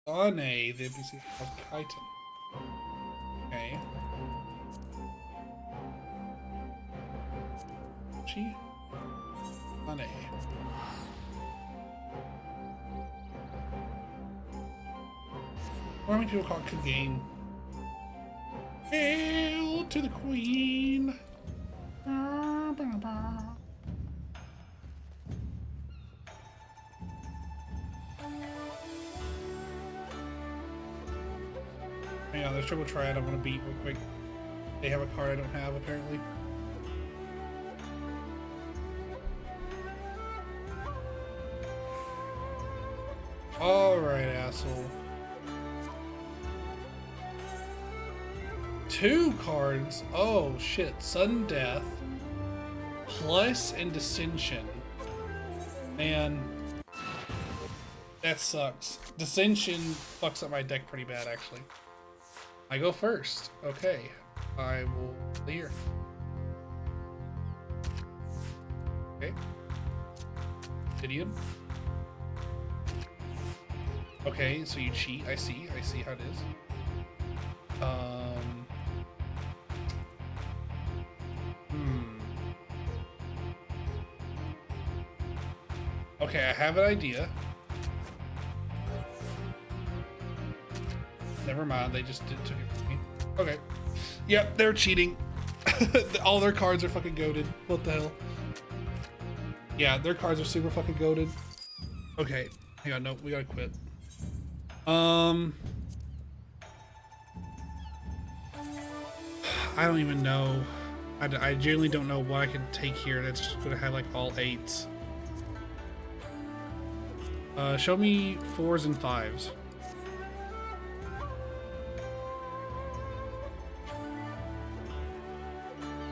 Ane, the NPC of Kaiten. Okay. She? Ane. How many people call it Kagane? Hail to the Queen! Hang on, there's Triple Triad I want to beat real quick. They have a card I don't have, apparently. Alright, asshole. 2 cards? Oh, shit. Sudden Death. Plus and Dissension. Man, that sucks. Dissension fucks up my deck pretty bad, actually. I go first. Okay, I will clear. Okay. Obsidian. Okay, so you cheat. I see how it is. Okay, I have an idea. Never mind, they just took it from me. Okay. Yep, they're cheating. All their cards are fucking goated. What the hell? Yeah, their cards are super fucking goated. Okay, hang on, no, we gotta quit. I don't even know. I genuinely don't know what I can take here that's gonna have like all 8s. Show me 4s and 5s.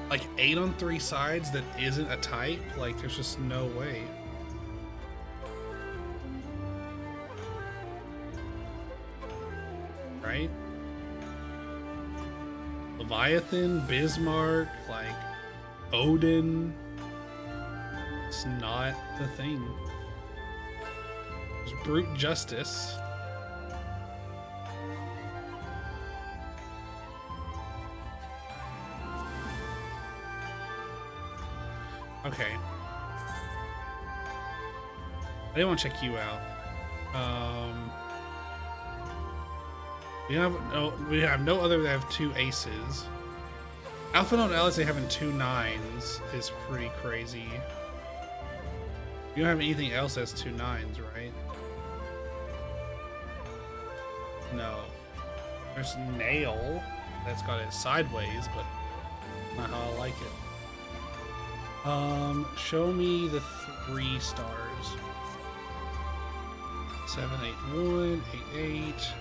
Like 8 on 3 sides that isn't a type? Like there's just no way. Right? Leviathan, Bismarck, like Odin. It's not the thing. There's Brute Justice. Okay. I didn't want to check you out. We have no other that have 2 aces. Alpha Known Allies having 2 9s is pretty crazy. You don't have anything else that's 2 9s, right? No. There's Nail that's got it sideways, but not how I like it. Show me the 3 stars. 7, 8, 1, 8, 8.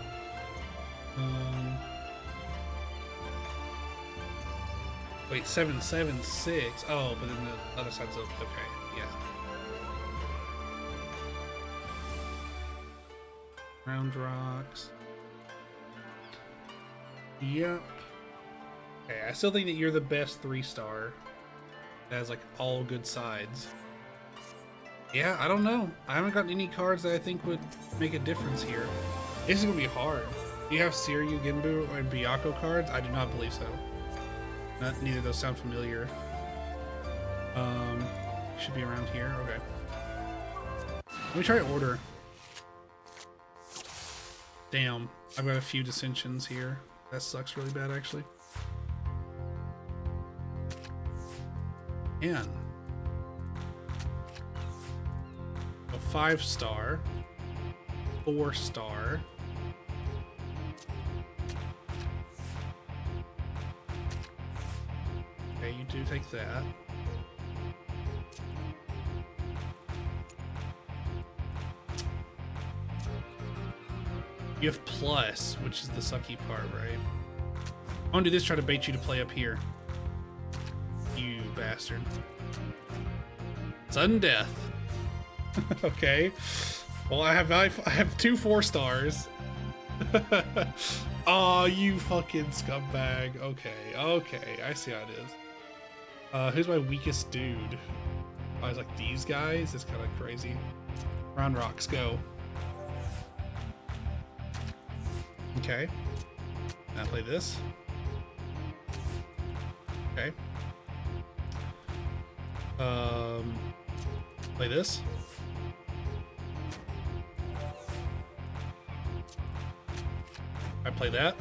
Wait, 7, 7, 6. Oh, but then the other side's up. Okay, yeah. Round rocks. Yep. Okay, I still think that you're the best 3-star. That has like all good sides. Yeah, I don't know. I haven't gotten any cards that I think would make a difference here. This is gonna be hard. Do you have Siryu, Ginbu, or Byakuya cards? I do not believe so. Neither of those sound familiar. Should be around here. Okay. Let me try order. Damn, I've got a few dissensions here. That sucks really bad, actually. Man. A 5-star. 4-star. Okay, you do take that. You have plus, which is the sucky part, right? I want to do this, try to bait you to play up here. You bastard. Sudden death. Okay. Well, I have 2 4-stars. Oh, you fucking scumbag. Okay, I see how it is. Who's my weakest dude? I was like, these guys? It's kind of crazy. Round rocks, go. Okay. Now play this. Okay. Play this. I play that.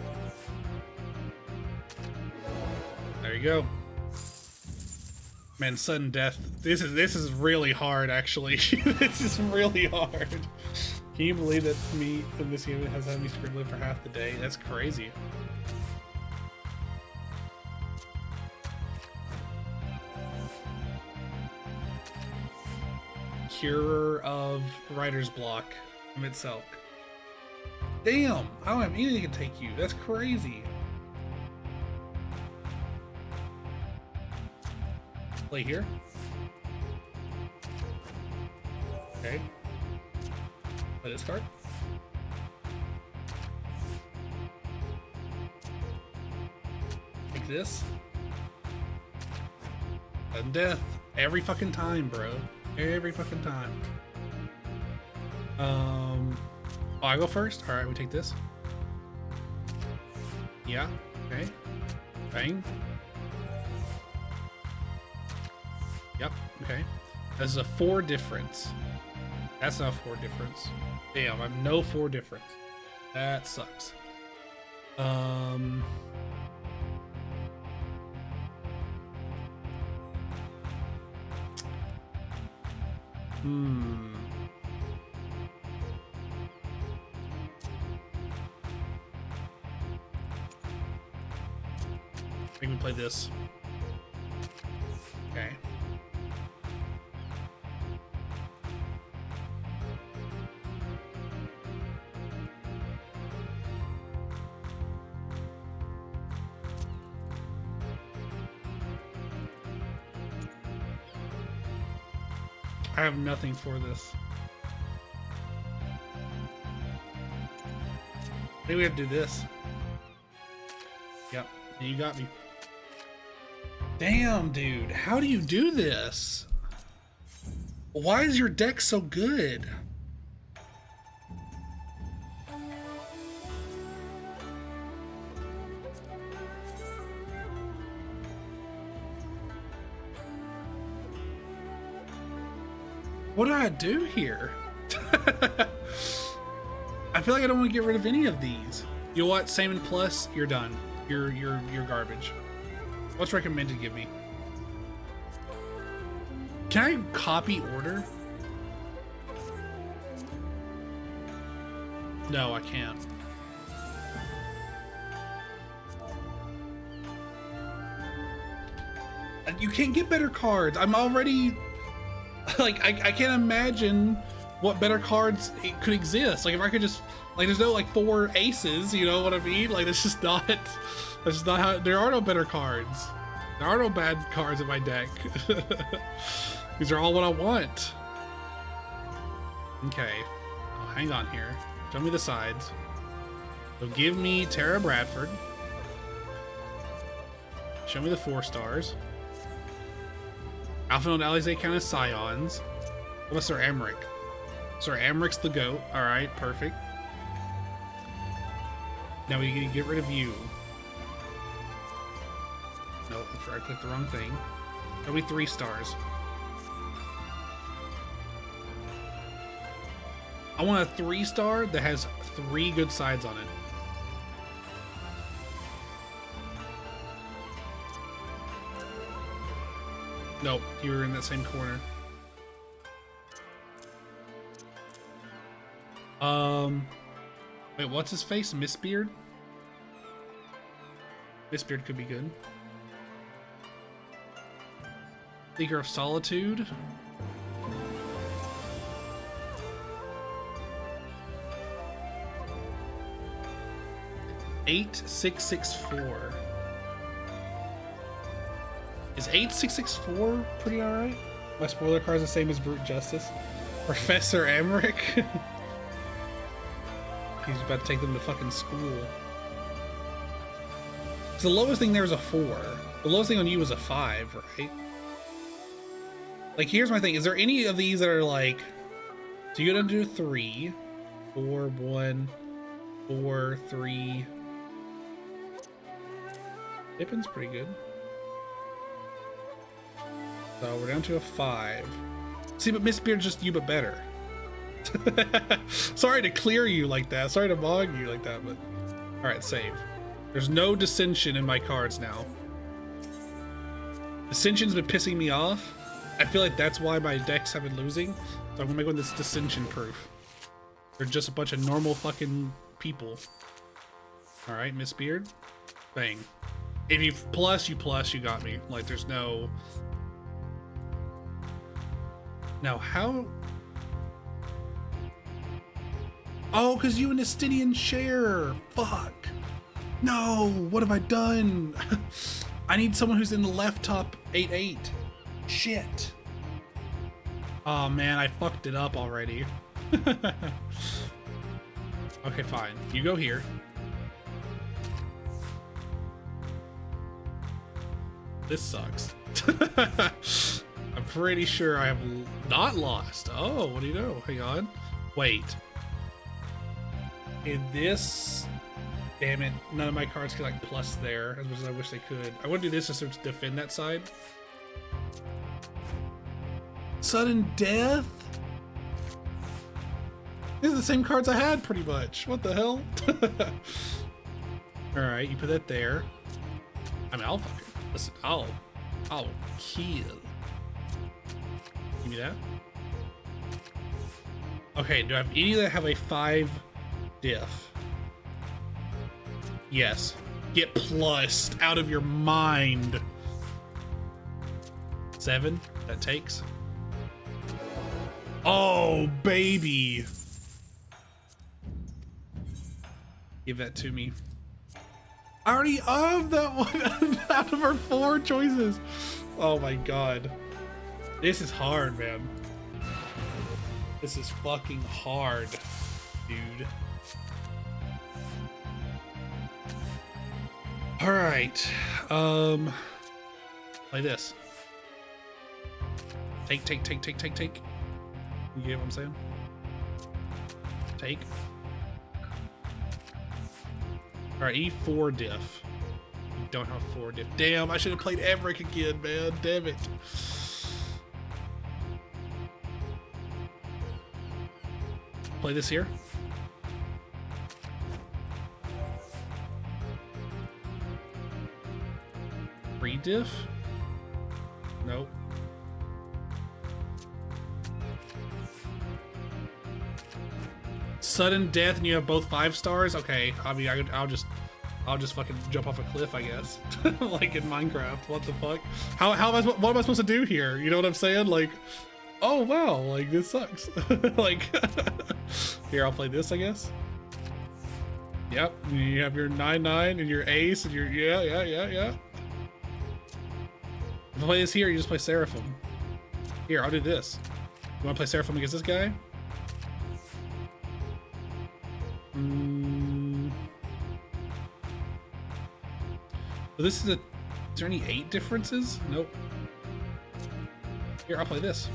There you go. Man, sudden death. This is really hard, actually. This is really hard. Can you believe that me in this game has had me scribbling for half the day? That's crazy. Cure of writer's block, Mid-Selk. Damn, I don't have anything to take you. That's crazy. Play here. Okay. Play this card. Take this. And death. Every fucking time, bro. Every fucking time. Oh, I go first? Alright, we take this. Yeah, okay. Bang. Yep, okay. That's a 4 difference. That's not 4 difference. Damn, I have no 4 difference. That sucks. We can play this. Okay. I have nothing for this. Maybe we have to do this. Yep, you got me. Damn, dude, how do you do this? Why is your deck so good? What do I do here? I feel like I don't want to get rid of any of these. You know what? Salmon Plus, you're done. You're garbage. What's recommended? Give me. Can I copy order? No, I can't. You can't get better cards. I'm already like I can't imagine what better cards could exist. Like if I could just like there's no like 4 aces, you know what I mean? Like that's just not how there are no better cards. There are no bad cards in my deck. These are all what I want. Okay. Oh, hang on here. Show me the sides. So give me Tara Bradford. Show me the 4 stars. Alpha and Alize count as scions. What about Sir Amric? Sir Amric's the GOAT. Alright, perfect. Now we can get rid of you. Nope, that's right, I clicked the wrong thing. Show me 3 stars. I want a 3-star that has 3 good sides on it. Nope, you were in that same corner. Wait, what's his face? Mistbeard? Mistbeard could be good. Seeker of Solitude. $8,664. Is 8664 pretty alright? My spoiler card's the same as Brute Justice. Professor Amric. He's about to take them to fucking school. So the lowest thing there is a 4. The lowest thing on you was a 5, right? Like, here's my thing. Is there any of these that are like... So you're gonna do 3, 4, 1, 4, 3... Pippin's pretty good. So we're down to a 5. See, but Mistbeard's just you, but better. Sorry to clear you like that. Sorry to bog you like that, but... Alright, save. There's no dissension in my cards now. Dissension's been pissing me off. I feel like that's why my decks have been losing. So I'm gonna make one that's dissension proof. They're just a bunch of normal fucking people. Alright, Mistbeard. Bang. If you plus, you got me. Like, there's no... Now, how... Oh, because you and Estidian share. Fuck. No, what have I done? I need someone who's in the left top 8-8. Shit. Oh man, I fucked it up already. Okay, fine. You go here. This sucks. I'm pretty sure I have not lost. Oh, what do you know? Hang on. Wait. In this... Damn it. None of my cards can like plus there as much as I wish they could. I want to do this just to defend that side. Sudden death? These are the same cards I had pretty much. What the hell? Alright, you put that there. I mean, I'll fucking... Listen, I'll kill. Give me that. Okay, do I have any that have a 5 diff? Yes. Get plussed out of your mind. 7, that takes. Oh, baby. Give that to me. I already have that one out of our 4 choices. Oh my god. This is hard, man. This is fucking hard, dude. Alright. Play this. Take. You get what I'm saying? Take. Alright, E4 diff. You don't have 4 diff. Damn, I should have played Emmerich again, man. Damn it. Play this here. Free diff? Nope. Sudden death and you have both 5 stars? Okay, I mean, I'll just fucking jump off a cliff, I guess. Like in Minecraft. What the fuck? What am I supposed to do here? You know what I'm saying? Like, oh wow, like this sucks. Like, here, I'll play this, I guess. Yep, you have your 9/9 and your ace and your, yeah. If I play this here, you just play Seraphim. Here, I'll do this. You wanna play Seraphim against this guy? So this is is there any 8 differences? Nope. Here, I'll play this.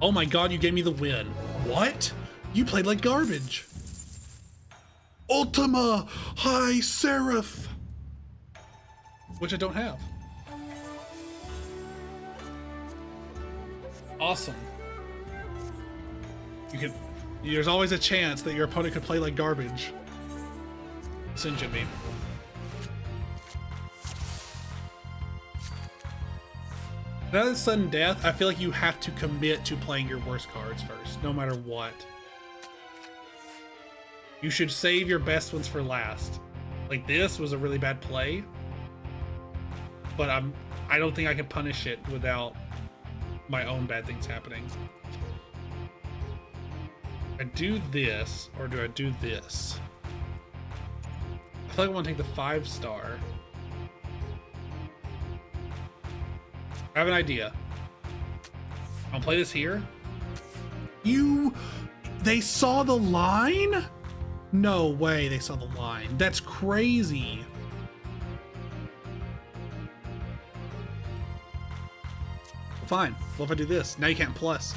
Oh my god, you gave me the win. What? You played like garbage. Ultima High Seraph. Which I don't have. Awesome. There's always a chance that your opponent could play like garbage. Sinjin me. Now that sudden death, I feel like you have to commit to playing your worst cards first, no matter what. You should save your best ones for last. Like this was a really bad play, but I don't think I can punish it without my own bad things happening. I do this, or do I do this? I feel like I want to take the 5-star. I have an idea. I'll play this here. They saw the line? No way they saw the line. That's crazy. Fine. Well, if I do this, now you can't plus.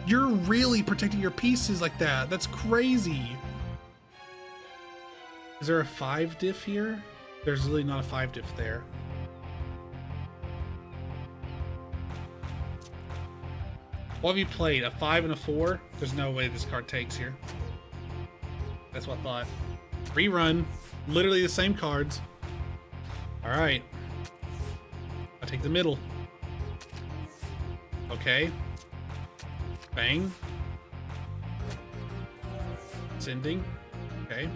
You're really protecting your pieces like that. That's crazy. Is there a 5 diff here? There's really not a 5 diff there. What have you played? A 5 and a 4? There's no way this card takes here. That's what I thought. Rerun. Literally the same cards. Alright. I take the middle. Okay. Bang. Sending. Okay.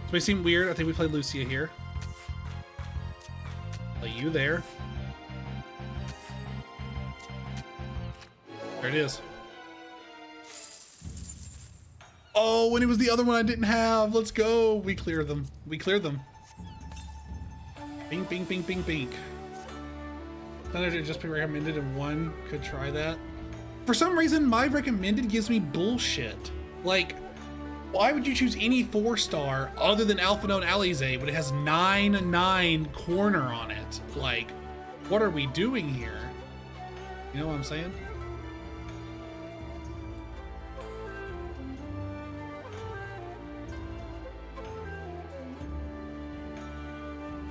This may seem weird. I think we played Lucia here. Play you there. There it is. Oh, and it was the other one I didn't have. Let's go. We cleared them. We cleared them. Bink, bink, bink, bink, bink. Thunder should just be recommended and one could try that. For some reason, my recommended gives me bullshit. Like, why would you choose any 4-star other than Alpha Known Alize, but it has 9/9 corner on it? Like, what are we doing here? You know what I'm saying?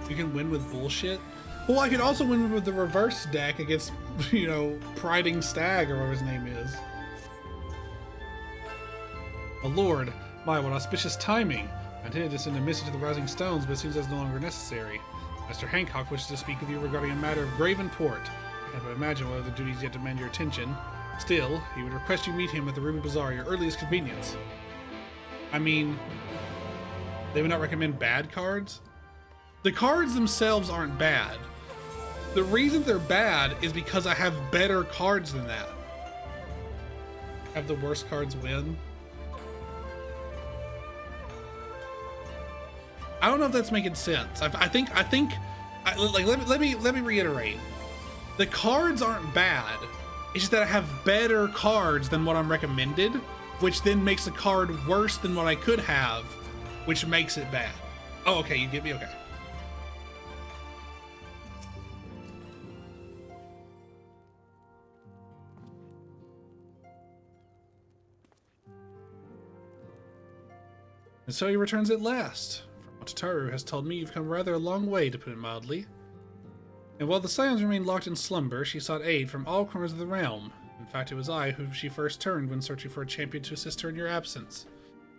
You can win with bullshit? Well, I could also win with the reverse deck against, you know, Priding Stag or whatever his name is. Oh lord, my, what auspicious timing. I intended to send a message to the Rising Stones, but it seems that's no longer necessary. Master Hancock wishes to speak with you regarding a matter of grave import. I can't but imagine what other duties yet demand your attention. Still, he would request you meet him at the Ruby Bazaar at your earliest convenience. I mean, they would not recommend bad cards? The cards themselves aren't bad. The reason they're bad is because I have better cards than that. Have the worst cards win? I don't know if that's making sense. Let me reiterate. The cards aren't bad. It's just that I have better cards than what I'm recommended, which then makes the card worse than what I could have, which makes it bad. Oh, okay, you get me? Okay. And so he returns at last. From what Tataru has told me, you've come rather a long way, to put it mildly. And while the Scions remained locked in slumber, she sought aid from all corners of the realm. In fact, it was I whom she first turned when searching for a champion to assist her in your absence.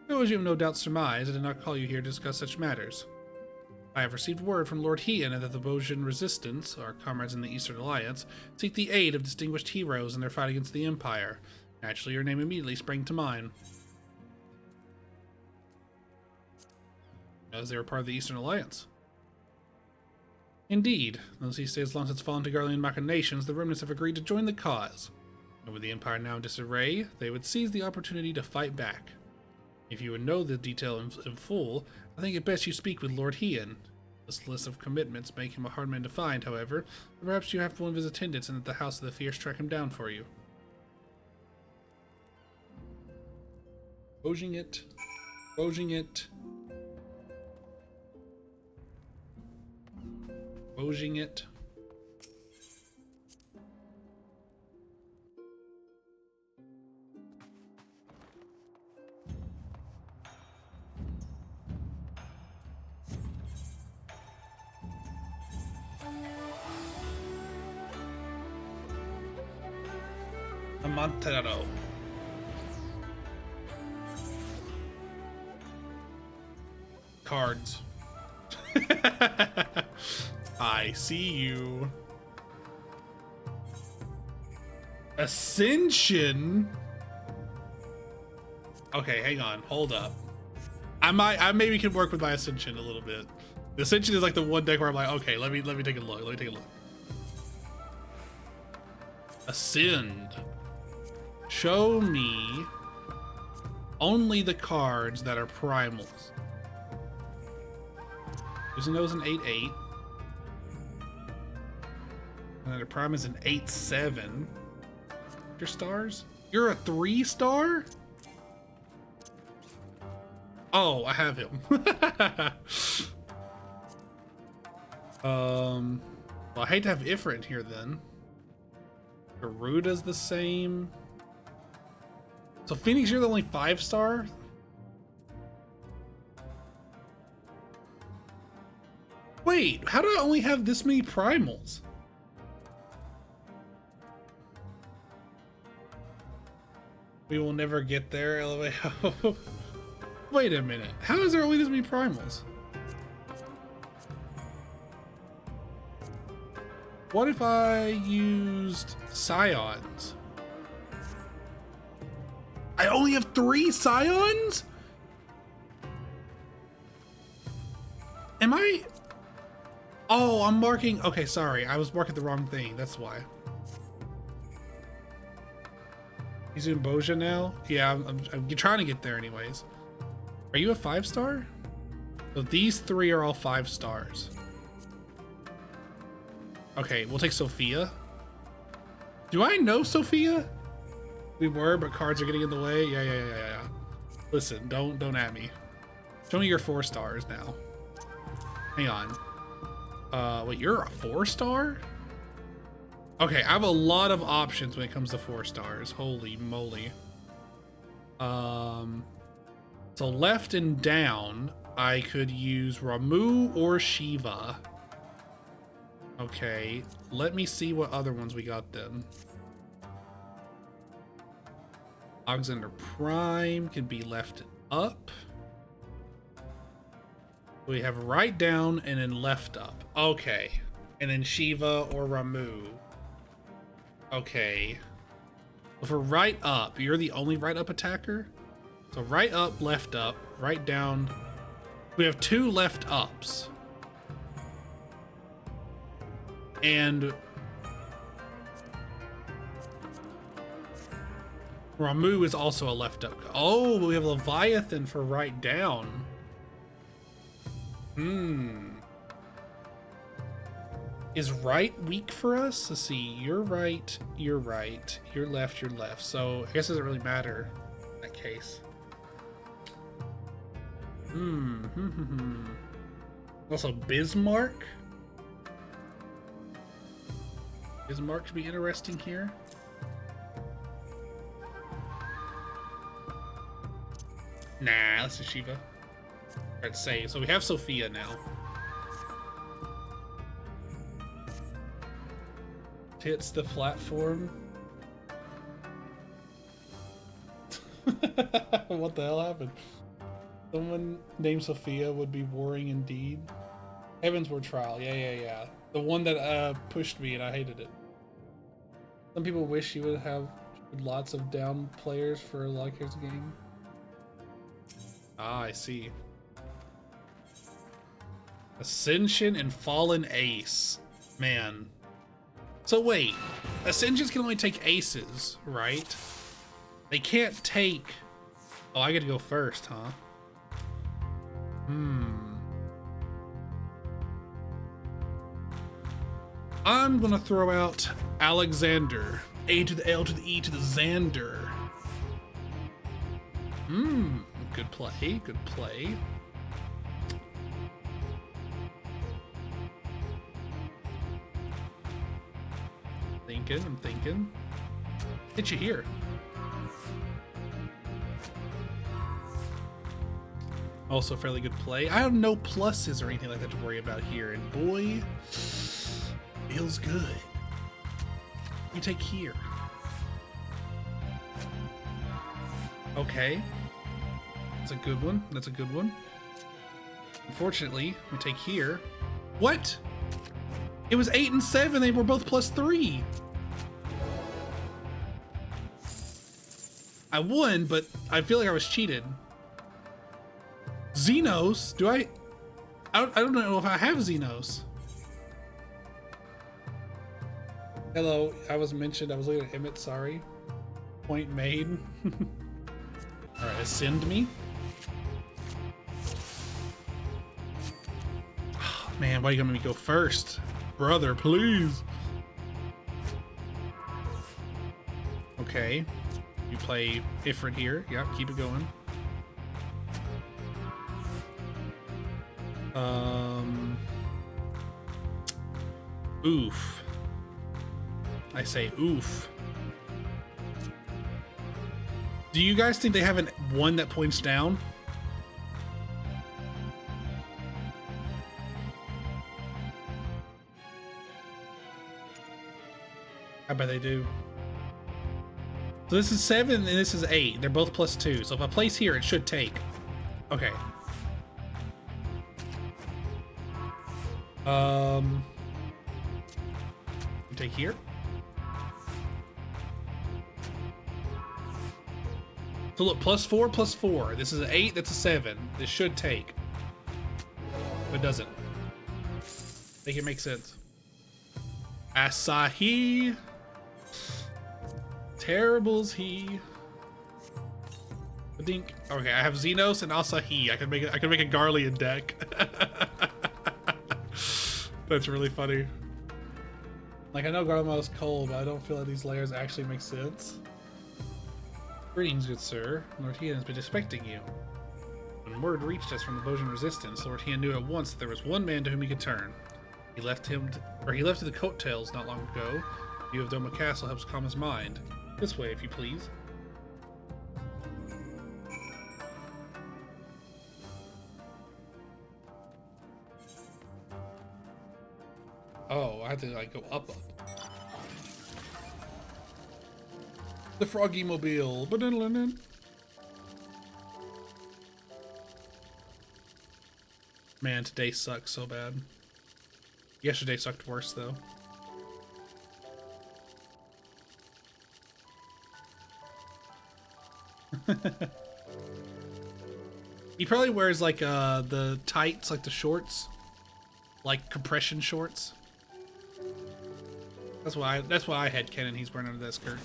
Though, as you have no doubt surmised, I did not call you here to discuss such matters. I have received word from Lord Heian that the Bojin Resistance, our comrades in the Eastern Alliance, seek the aid of distinguished heroes in their fight against the Empire. Naturally, your name immediately sprang to mind. As they were part of the Eastern Alliance. Indeed, though these states long since fallen to Garlean machinations, the remnants have agreed to join the cause. And with the Empire now in disarray, they would seize the opportunity to fight back. If you would know the detail in full, I think it best you speak with Lord Heian. This list of commitments make him a hard man to find, however. Perhaps you have one of his attendants and at the House of the Fierce track him down for you. Bojing it. Bojing it. Bojing it. Amontero. Cards. I see you. Ascension? Okay, hang on. Hold up. I maybe can work with my Ascension a little bit. The Ascension is like the one deck where I'm like, okay, let me take a look. Let me take a look. Ascend. Show me only the cards that are primals. Usino's an 8/8. And then a prime is an 8/7. Your stars? You're a 3-star? Oh, I have him. Well, I hate to have Ifrit in here then. Garuda's the same. So Phoenix, you're the only 5-star? Wait, how do I only have this many primals? We will never get there, LMAO. Wait a minute. How is there only this many primals? What if I used Scions? I only have 3 Scions? Am I... Oh, I'm marking... Okay, sorry. I was marking the wrong thing. That's why. He's doing Boja now? Yeah, I'm trying to get there anyways. Are you a 5-star? So these 3 are all 5 stars. Okay, we'll take Sophia. Do I know Sophia? We were, but cards are getting in the way. Yeah. Listen, don't at me. Show me your 4 stars now. Hang on. Wait, you're a 4-star? Okay, I have a lot of options when it comes to 4 stars. Holy moly. So left and down, I could use Ramu or Shiva. Okay, let me see what other ones we got then. Alexander Prime can be left up. We have right down and then left up. Okay, and then Shiva or Ramu. Okay. For right up, you're the only right up attacker? So right up, right down. We have 2 left ups. And Ramu is also a left up. Oh, we have Leviathan for right down. Is right weak for us? Let's see. You're right. You're left. So I guess it doesn't really matter in that case. Also Bismarck. Bismarck could be interesting here. Nah, let's do Shiva. Let's say. So we have Sophia now. Hits the platform. What the hell happened? Someone named Sophia would be warring indeed. Heavensward Trial. Yeah. The one that pushed me and I hated it. Some people wish you would have lots of down players for a lot of characters game. Ah, I see. Ascension and Fallen Ace. Man. So wait, Ascensions can only take aces, right? They can't take... Oh, I get to go first, huh? I'm gonna throw out Alexander. A to the L to the E to the Xander. Good play. I'm thinking. Hit you here. Also fairly good play. I have no pluses or anything like that to worry about here. And boy, feels good. You take here. Okay. That's a good one. Unfortunately, we take here. What? It was 8 and 7. They were both +3. I won, but I feel like I was cheated. Xenos? Do I don't know if I have Xenos. Hello, I was mentioned. I was looking at Emmett, sorry. Point made. Alright, ascend me. Oh, man, why are you gonna make me go first? Brother, please. Okay. You play Ifrit here. Yep, keep it going. Oof. I say oof. Do you guys think they have one that points down? I bet they do. So this is 7 and this is 8. They're both +2. So if I place here, it should take. Okay. Take here. So look, +4, +4. This is an 8, that's a 7. This should take. But it doesn't. Make it make sense. Asahi. terrible's he? I think. Okay, I have Xenos and also he. I could make a Garlean deck. That's really funny. Like, I know Garlemald's cold, but I don't feel like these layers actually make sense. Greetings, good sir. Lord Hian has been expecting you. When word reached us from the Bojang Resistance, Lord Hian knew at once that there was one man to whom he could turn. He left to the coattails not long ago. The view of Doma Castle helps calm his mind. This way, if you please. Oh, I have to like go up. The Froggy Mobile. Man, today sucks so bad. Yesterday sucked worse though. He probably wears like the tights, like the shorts, like compression shorts. That's why I had Kennen. He's wearing under that skirt.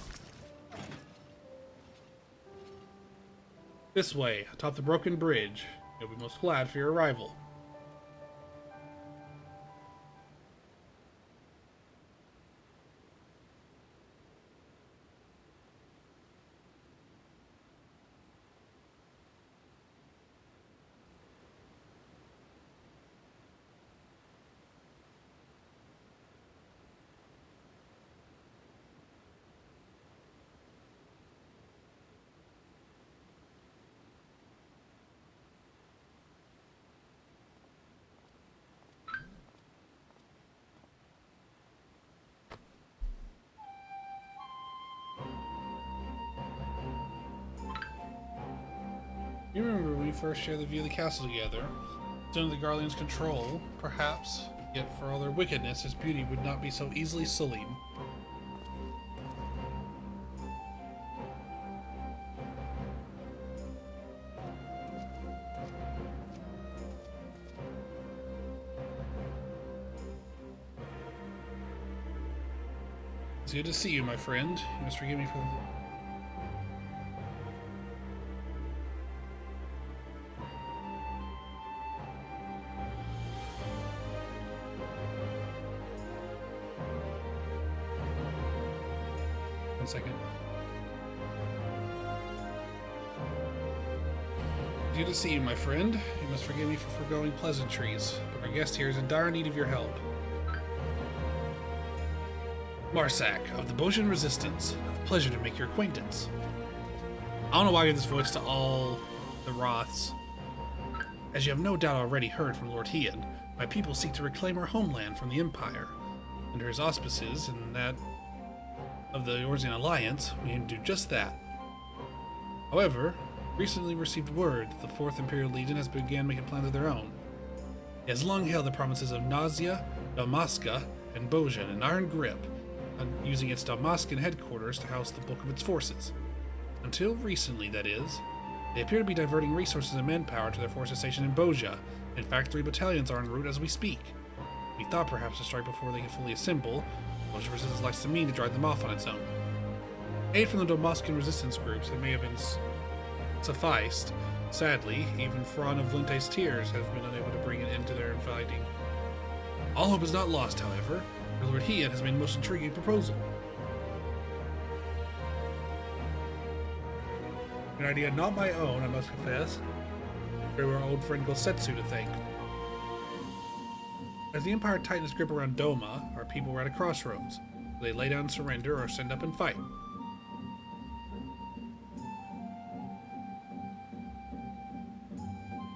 This way, atop the broken bridge. You'll be most glad for your arrival. You remember when we first shared the view of the castle together? It's under the Garlean's control, perhaps, yet for all their wickedness, its beauty would not be so easily sullied. It's good to see you, my friend. You must forgive me for the... One second. Good to see you, my friend. You must forgive me for foregoing pleasantries, but our guest here is in dire need of your help. Marsak, of the Bojang Resistance. A pleasure to make your acquaintance. I don't know why I give this voice to all the Roths. As you have no doubt already heard from Lord Hian, my people seek to reclaim our homeland from the Empire. Under his auspices and that of the Eorzean Alliance, we aim to do just that. However, recently received word that the 4th Imperial Legion has begun making plans of their own. It has long held the provinces of Nazia, Dalmasca, and Bojang in iron grip, using its Dalmascan headquarters to house the bulk of its forces. Until recently, that is. They appear to be diverting resources and manpower to their forces stationed in Bojang. In fact, 3 battalions are en route as we speak. We thought perhaps to strike before they can fully assemble. Bojang Resistance likes to mean to drive them off on its own. Aid from the Dalmascan resistance groups that may have been sufficed. Sadly, even Fran of Linte's Tears have been unable to bring an end to their fighting. All hope is not lost, however, for Lord Hian has made a most intriguing proposal. An idea not my own, I must confess. We were our old friend Gosetsu to thank. As the Empire tightened its grip around Doma, our people were at a crossroads. Will they lay down and surrender or stand up and fight?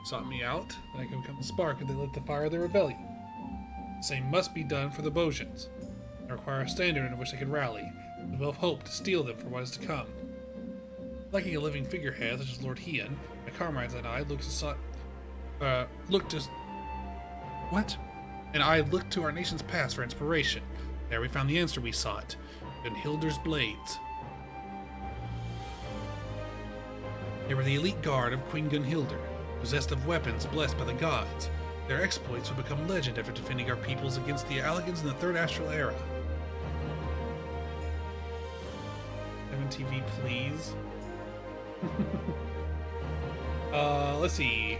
Sought me out, then I could become the spark if they lit the fire of their rebellion. The same must be done for the Bojans. They require a standard under which they can rally, and will have hope to steal them for what is to come. Lacking a living figurehead such as Lord Hian, my comrades and I looked to our nation's past for inspiration. There we found the answer we sought. Gunhilder's blades. They were the elite guard of Queen Gunhilder, possessed of weapons blessed by the gods. Their exploits would become legend after defending our peoples against the Allagans in the Third Astral Era. TV, please. Let's see.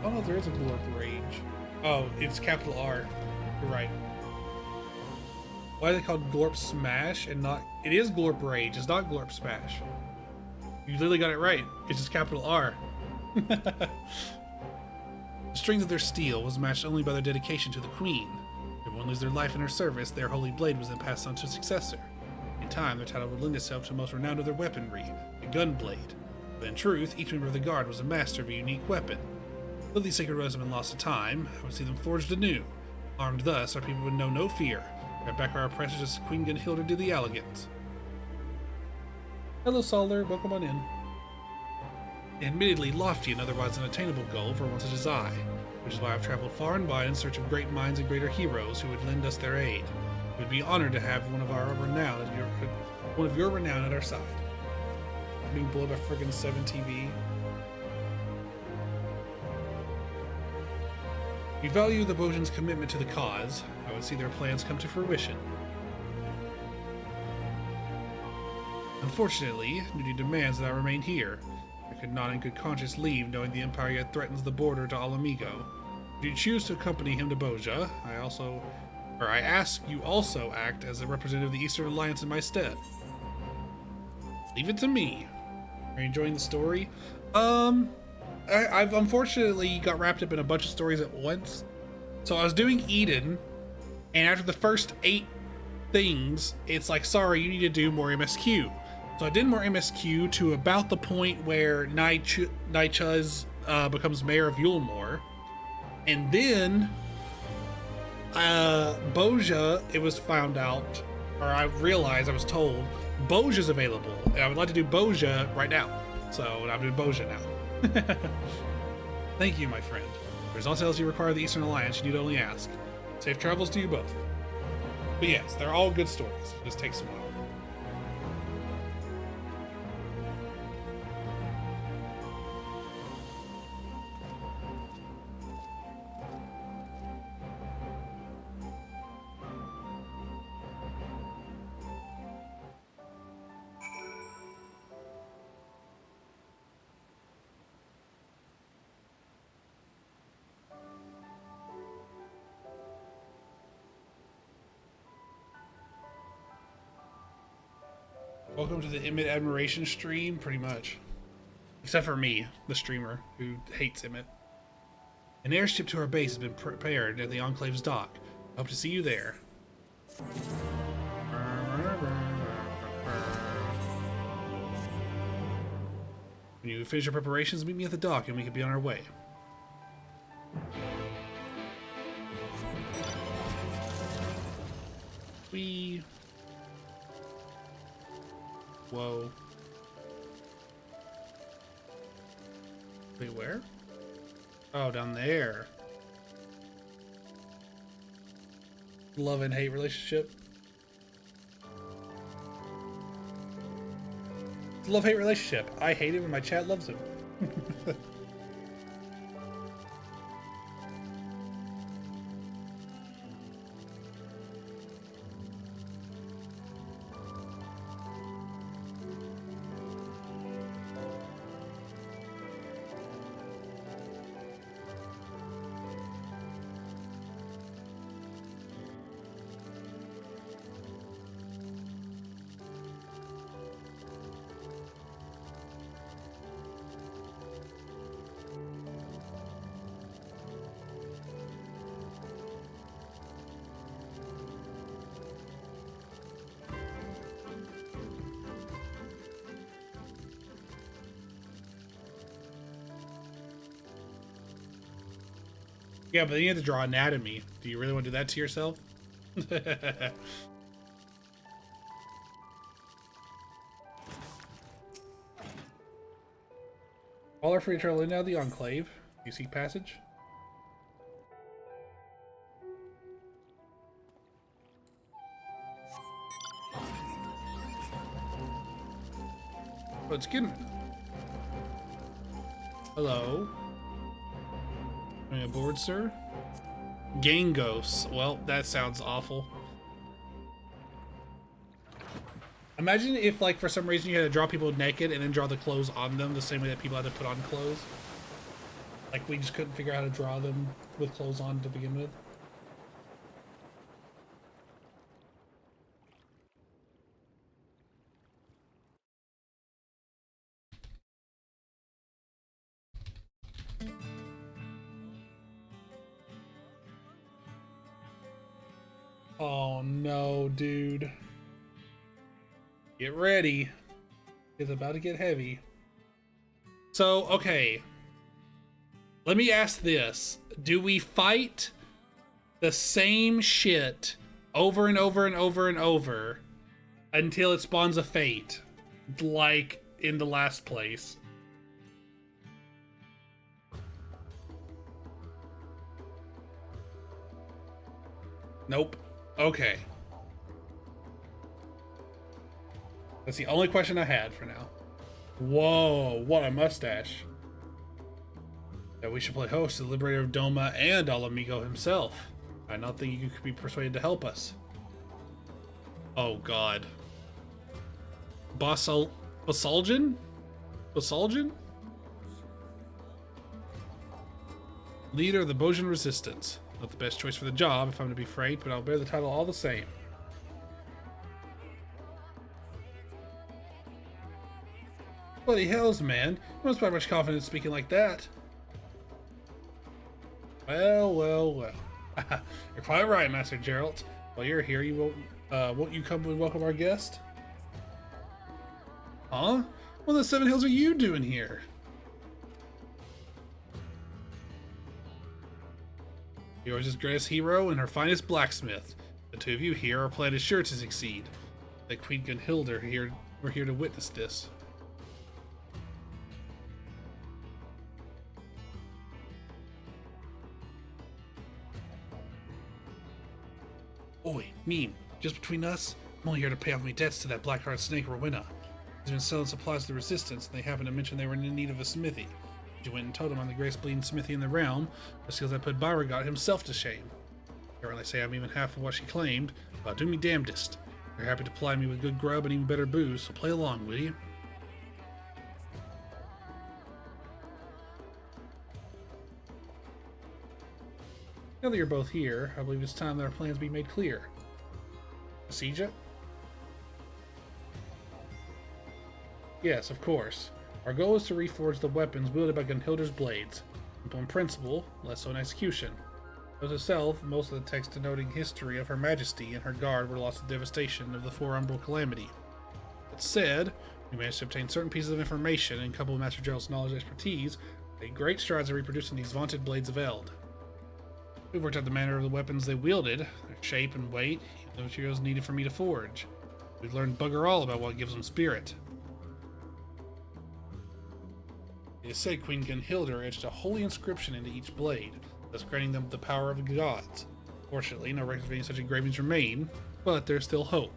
Oh no, there is a Glorp Rage. Oh, it's capital R. You're right. Why are they called Glorp Smash and not... It is Glorp Rage, it's not Glorp Smash. You literally got it right. It's just capital R. The strength of their steel was matched only by their dedication to the Queen. If one lose their life in her service, their holy blade was then passed on to a successor. In time, their title would lend itself to the most renowned of their weaponry, the Gunblade. But in truth, each member of the Guard was a master of a unique weapon. Though these sacred weapons have been lost to time, I would see them forged anew. Armed thus, our people would know no fear. Right back our oppressors as Queen Gunhilda did the Elegants. Hello, Solar. Welcome on in. Admittedly lofty and otherwise unattainable goal for one such as I, which is why I've traveled far and wide in search of great minds and greater heroes who would lend us their aid. We would be honored to have one of your renown at our side. Being blown by friggin' 7TV. We value the Bojans' commitment to the cause. I would see their plans come to fruition. Unfortunately, duty demands that I remain here. I could not in good conscience leave, knowing the Empire yet threatens the border to Alamigo. If you choose to accompany him to Boja, I ask you also act as a representative of the Eastern Alliance in my stead. Leave it to me. Are you enjoying the story? I've unfortunately got wrapped up in a bunch of stories at once. So I was doing Eden, and after the first 8 things, it's like, sorry, you need to do more MSQ. So I did more MSQ to about the point where Nychuz becomes mayor of Yulmore. And then Boja, it was found out, or I realized, I was told, Boja's available. And I would like to do Boja right now. So I'm doing Boja now. Thank you, my friend. If there's nothing else you require of the Eastern Alliance, you need only ask. Safe travels to you both. But yes, they're all good stories. It just takes a while. Welcome to the Emmett Admiration stream, pretty much. Except for me, the streamer, who hates Emmett. An airship to our base has been prepared at the Enclave's dock. I hope to see you there. When you finish your preparations, meet me at the dock and we can be on our way. Whoa. Wait, where? Oh, down there. Love and hate relationship. It's a love-hate relationship. I hate him and my chat loves him. Yeah, but then you have to draw anatomy. Do you really want to do that to yourself? All are free to travel in and out of the Enclave. Do you seek passage? Oh, it's getting... Hello? Are you aboard, sir? Gangos. Well, that sounds awful. Imagine if, like, for some reason you had to draw people naked and then draw the clothes on them the same way that people had to put on clothes. Like, we just couldn't figure out how to draw them with clothes on to begin with. Oh no, dude. Get ready. It's about to get heavy. So, okay. Let me ask this. Do we fight the same shit over and over and over and over until it spawns a fate? Like in the last place? Nope. Okay. That's the only question I had for now. Whoa, what a mustache. That we should play host to the Liberator of Doma and Al Amigo himself. I not think you could be persuaded to help us. Oh god. Basaljan? Basaljan? Leader of the Bojjan Resistance. Not the best choice for the job, if I'm to be frank, but I'll bear the title all the same. Bloody hells, man. You must have much confidence speaking like that. Well, well, well. You're quite right, Master Geralt. While you're here, you won't you come and welcome our guest? Huh? What in the Seven Hills are you doing here? Yours is greatest hero and her finest blacksmith. The two of you here are plan is sure to succeed. The Queen Gunhilda here, we're here to witness this. Oi, Neem, just between us, I'm only here to pay off my debts to that black-hearted snake Rowena. He's been selling supplies to the Resistance, and they happened to mention they were in need of a smithy. You went and told him I'm the greatest bleeding smithy in the realm, the skills I put Beauregard himself to shame. Can't really say I'm even half of what she claimed, but do me damnedest. You're happy to ply me with good grub and even better booze, so play along, will you? Now that you're both here, I believe it's time that our plans be made clear. Besiege it? Yes, of course. Our goal is to reforge the weapons wielded by Gunhilda's blades. Simple in principle, less so in execution. As itself, most of the text denoting history of Her Majesty and her guard were lost to devastation of the Four Umbral Calamity. That said, we managed to obtain certain pieces of information and coupled with Master Gerald's knowledge and expertise, made great strides in reproducing these vaunted blades of Eld. We've worked out the manner of the weapons they wielded, their shape and weight, and the materials needed for me to forge. We've learned bugger all about what gives them spirit. It is said Queen Gunhilda etched a holy inscription into each blade, thus granting them the power of the gods. Fortunately, no records of any such engravings remain, but there's still hope.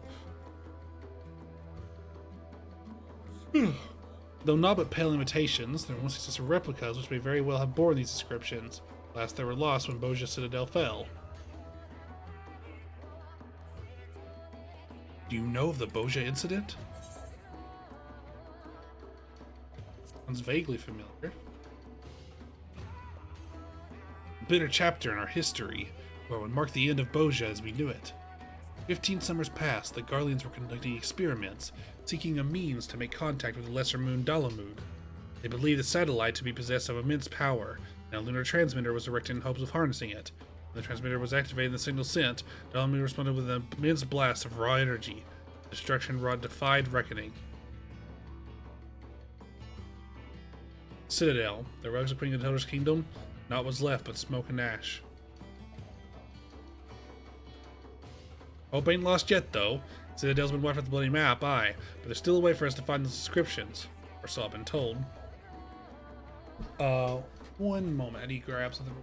Though not but pale imitations, there once existed replicas which may very well have borne these inscriptions. Last they were lost when Bojja Citadel fell. Do you know of the Bojja incident? Sounds vaguely familiar. A bitter chapter in our history, where would mark the end of Bojja as we knew it. 15 summers past, the Garleans were conducting experiments, seeking a means to make contact with the lesser moon Dalamud. They believed the satellite to be possessed of immense power, and a lunar transmitter was erected in hopes of harnessing it. When the transmitter was activated and the signal sent, Dalamud responded with an immense blast of raw energy. Destruction wrought defied reckoning. Citadel, the relics of Queen Gunhilda's kingdom, naught was left but smoke and ash. Hope ain't lost yet, though. Citadel's been wiped off the bloody map, aye, but there's still a way for us to find the inscriptions, or so I've been told. One moment, I need to grab something.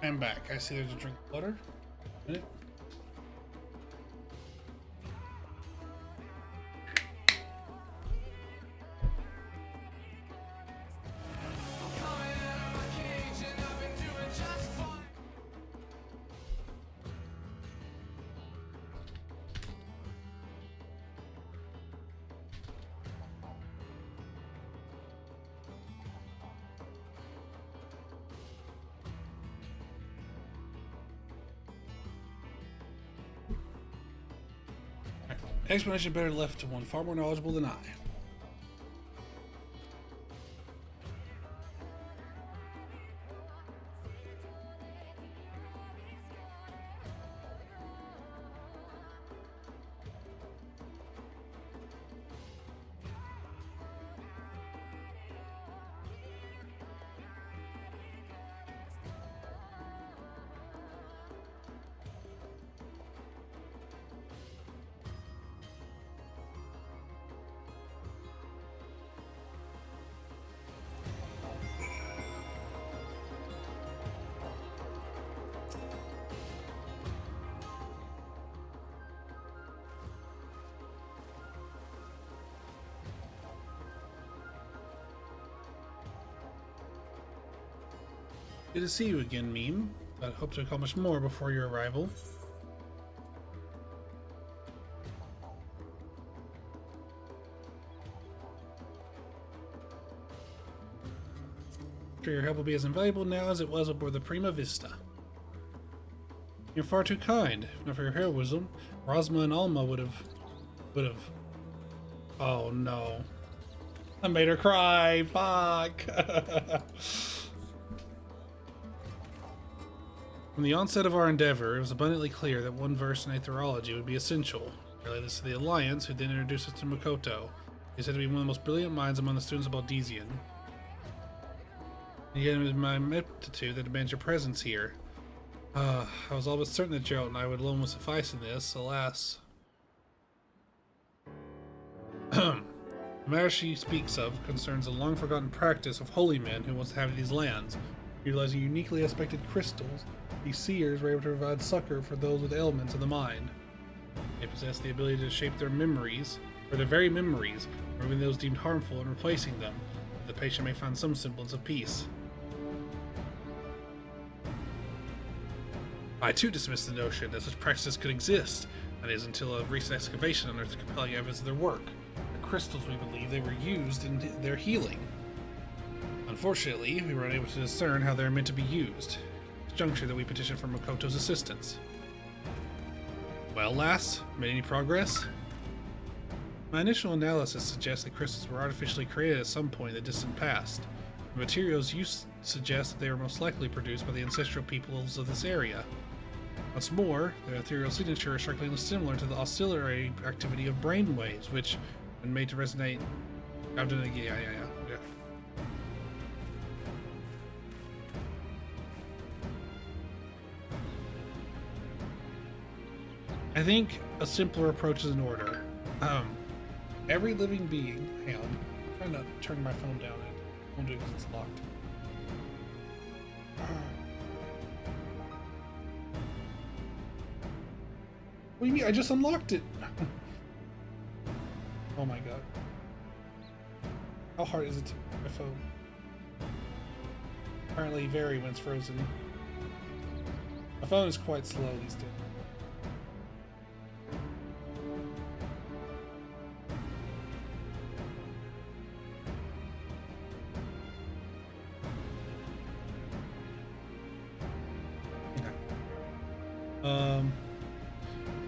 I'm back. I see there's a drink of water. Minute. Explanation better left to one far more knowledgeable than I. Good to see you again, Meme. I hope to accomplish more before your arrival. Sure, your help will be as invaluable now as it was aboard the Prima Vista. You're far too kind. If not for your heroism, Rosma and Alma would have. Oh no. I made her cry. Fuck. From the onset of our endeavor, it was abundantly clear that one verse in Aetherology would be essential. Relay this to the Alliance, who then introduced us to Makoto. He said to be one of the most brilliant minds among the students of Baldesion. And yet it was my aptitude that demands your presence here. I was all but certain that Geralt and I would alone would suffice in this, alas. The matter she speaks of concerns a long-forgotten practice of holy men who wants to have these lands. Utilizing uniquely aspected crystals, these seers were able to provide succor for those with ailments of the mind. They possess the ability to shape their memories, or their very memories, removing those deemed harmful and replacing them, that the patient may find some semblance of peace. I too dismiss the notion that such practices could exist, that is, until a recent excavation unearthed compelling evidence of their work. The crystals, we believe, they were used in their healing. Unfortunately, we were unable to discern how they are meant to be used. It's juncture that we petitioned for Makoto's assistance. Well, lass, made any progress? My initial analysis suggests that crystals were artificially created at some point in the distant past. The materials used suggest that they were most likely produced by the ancestral peoples of this area. What's more, their ethereal signature is strikingly similar to the oscillatory activity of brainwaves, which, when made to resonate... Yeah. I think a simpler approach is in order. Every living being... Hang on. I'm trying to turn my phone down. I won't do it because it's locked. What do you mean? I just unlocked it! Oh my god. How hard is it to my phone? Apparently very when it's frozen. My phone is quite slow these days.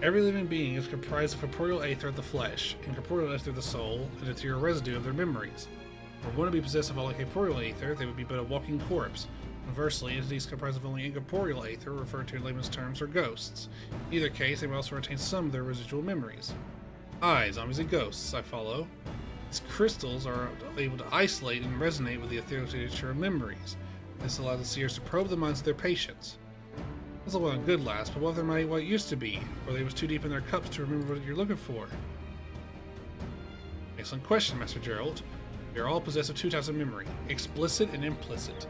Every living being is comprised of corporeal aether of the flesh, incorporeal aether of the soul, and ethereal residue of their memories. Were one to be possessed of all corporeal aether, they would be but a walking corpse. Conversely, entities comprised of only incorporeal aether, referred to in layman's terms, are ghosts. In either case, they will also retain some of their residual memories. Aye, zombies and ghosts, I follow. These crystals are able to isolate and resonate with the ethereal signature of memories. This allows the seers to probe the minds of their patients. That's all well and good, lass, but what if they're not what it used to be, or they was too deep in their cups to remember what you're looking for? Excellent question, Master Geralt. We are all possessed of two types of memory, explicit and implicit.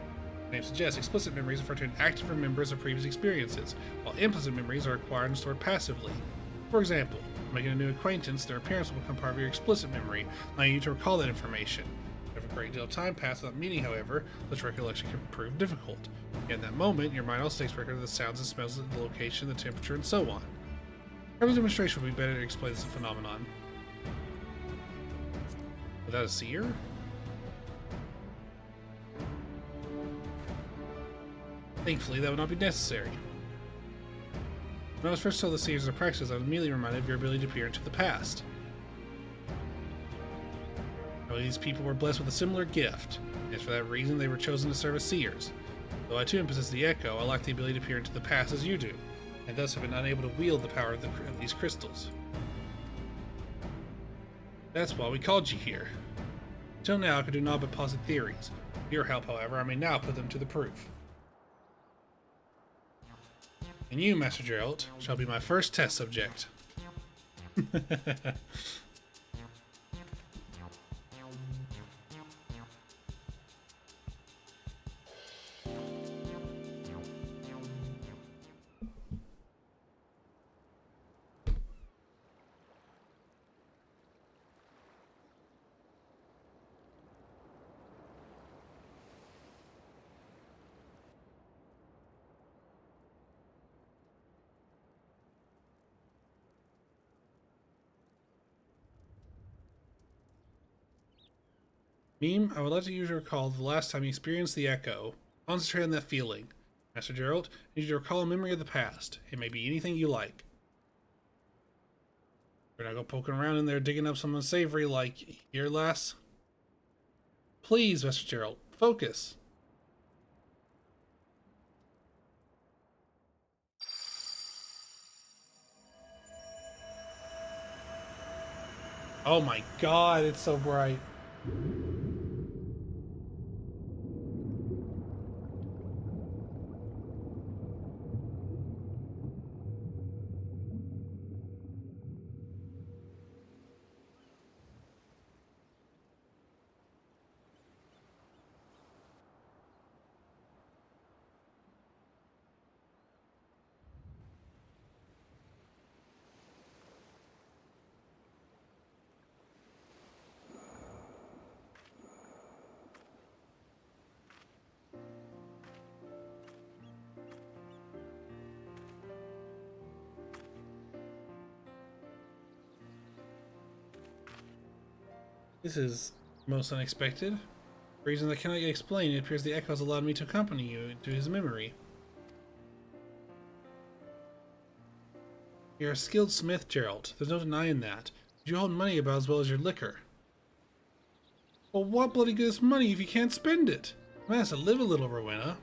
The name suggests explicit memories refer to an active remembrance of previous experiences, while implicit memories are acquired and stored passively. For example, making a new acquaintance, their appearance will become part of your explicit memory, allowing you to recall that information. If a great deal of time passes without meaning, however, such recollection can prove difficult. Yet in that moment, your mind also takes record of the sounds and smells of the location, the temperature, and so on. Every demonstration would be better to explain this phenomenon. Without a seer? Thankfully, that would not be necessary. When I was first told the seers of practice, I was immediately reminded of your ability to peer into the past. These people were blessed with a similar gift, and for that reason they were chosen to serve as seers. Though I too possess the Echo, I lack the ability to peer into the past as you do, and thus have been unable to wield the power of these crystals. That's why we called you here. Until now, I could do naught but posit theories. With your help, however, I may now put them to the proof. And you, Master Geralt, shall be my first test subject. Meme, I would like to use your recall the last time you experienced the Echo. Concentrate on that feeling. Master Geralt, I need you to recall a memory of the past. It may be anything you like. We're not go poking around in there digging up something unsavory like, here, lass? Please, Master Geralt, focus. Oh my god, it's so bright. This is most unexpected. For reasons I cannot yet explain, it appears the Echo has allowed me to accompany you into his memory. You're a skilled smith, Geralt. There's no denying that. But you hold money about as well as your liquor. Well, what bloody good is money if you can't spend it? A man has to live a little, Rowena.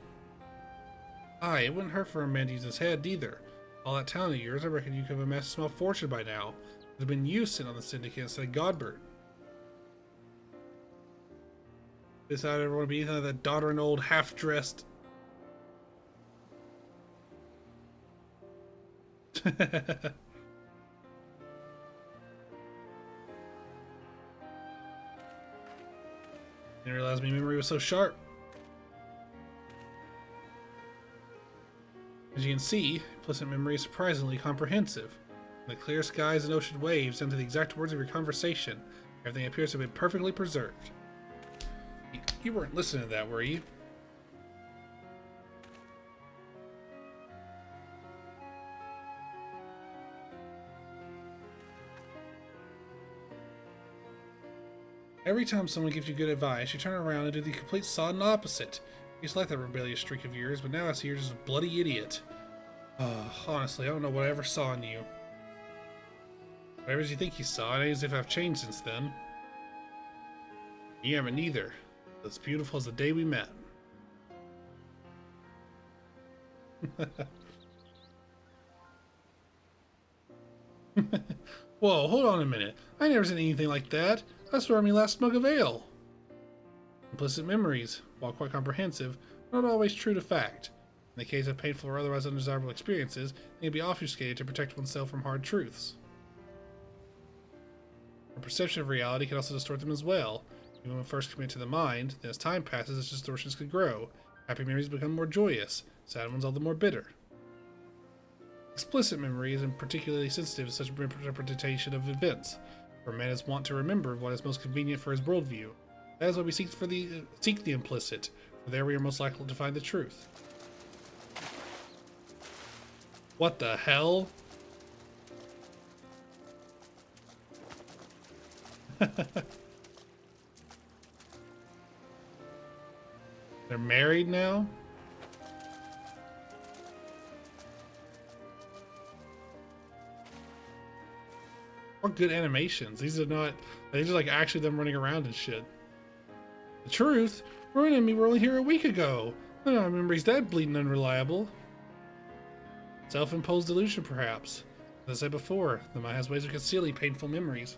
Aye, it wouldn't hurt for a man to use his head, either. All that talent of yours, I reckon you could have amassed a small fortune by now. There's been you sitting on the Syndicate instead of Godbert. Decided I want to be anything like that doddering old half-dressed. Didn't realize my memory was so sharp. As you can see, implicit memory is surprisingly comprehensive. From the clear skies and ocean waves down to the exact words of your conversation, everything appears to have been perfectly preserved. You weren't listening to that, were you? Every time someone gives you good advice, you turn around and do the complete sodden opposite. You used to like that rebellious streak of yours, but now I see you're just a bloody idiot. Honestly, I don't know what I ever saw in you. Whatever you think you saw, it ain't as if I've changed since then. You haven't either. As beautiful as the day we met. Whoa, hold on a minute. I never said anything like that. I swear on me last mug of ale. Implicit memories, while quite comprehensive, are not always true to fact. In the case of painful or otherwise undesirable experiences, they can be obfuscated to protect oneself from hard truths. Our perception of reality can also distort them as well. Even when first committed to the mind, then as time passes, its distortions could grow. Happy memories become more joyous, sad ones all the more bitter. Explicit memory isn't particularly sensitive to such interpretation of events, for man is wont to remember what is most convenient for his worldview. That is why we seek the implicit, for there we are most likely to find the truth. What the hell? They're married now? What good animations. These are not, these are like actually them running around and shit. The truth? Rowan and me were only here a week ago. I don't remember he's that bleeding unreliable. Self-imposed delusion, perhaps. As I said before, the mind has ways of concealing painful memories.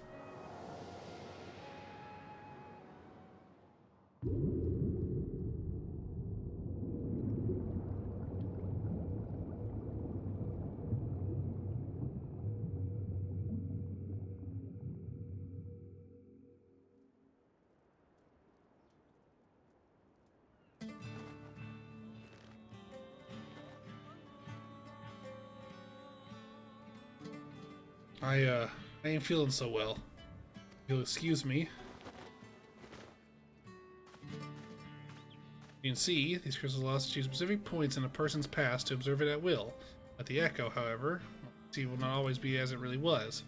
I ain't feeling so well. You'll excuse me. You can see, these crystals allow us to choose specific points in a person's past to observe it at will. At the Echo, however, see will not always be as it really was.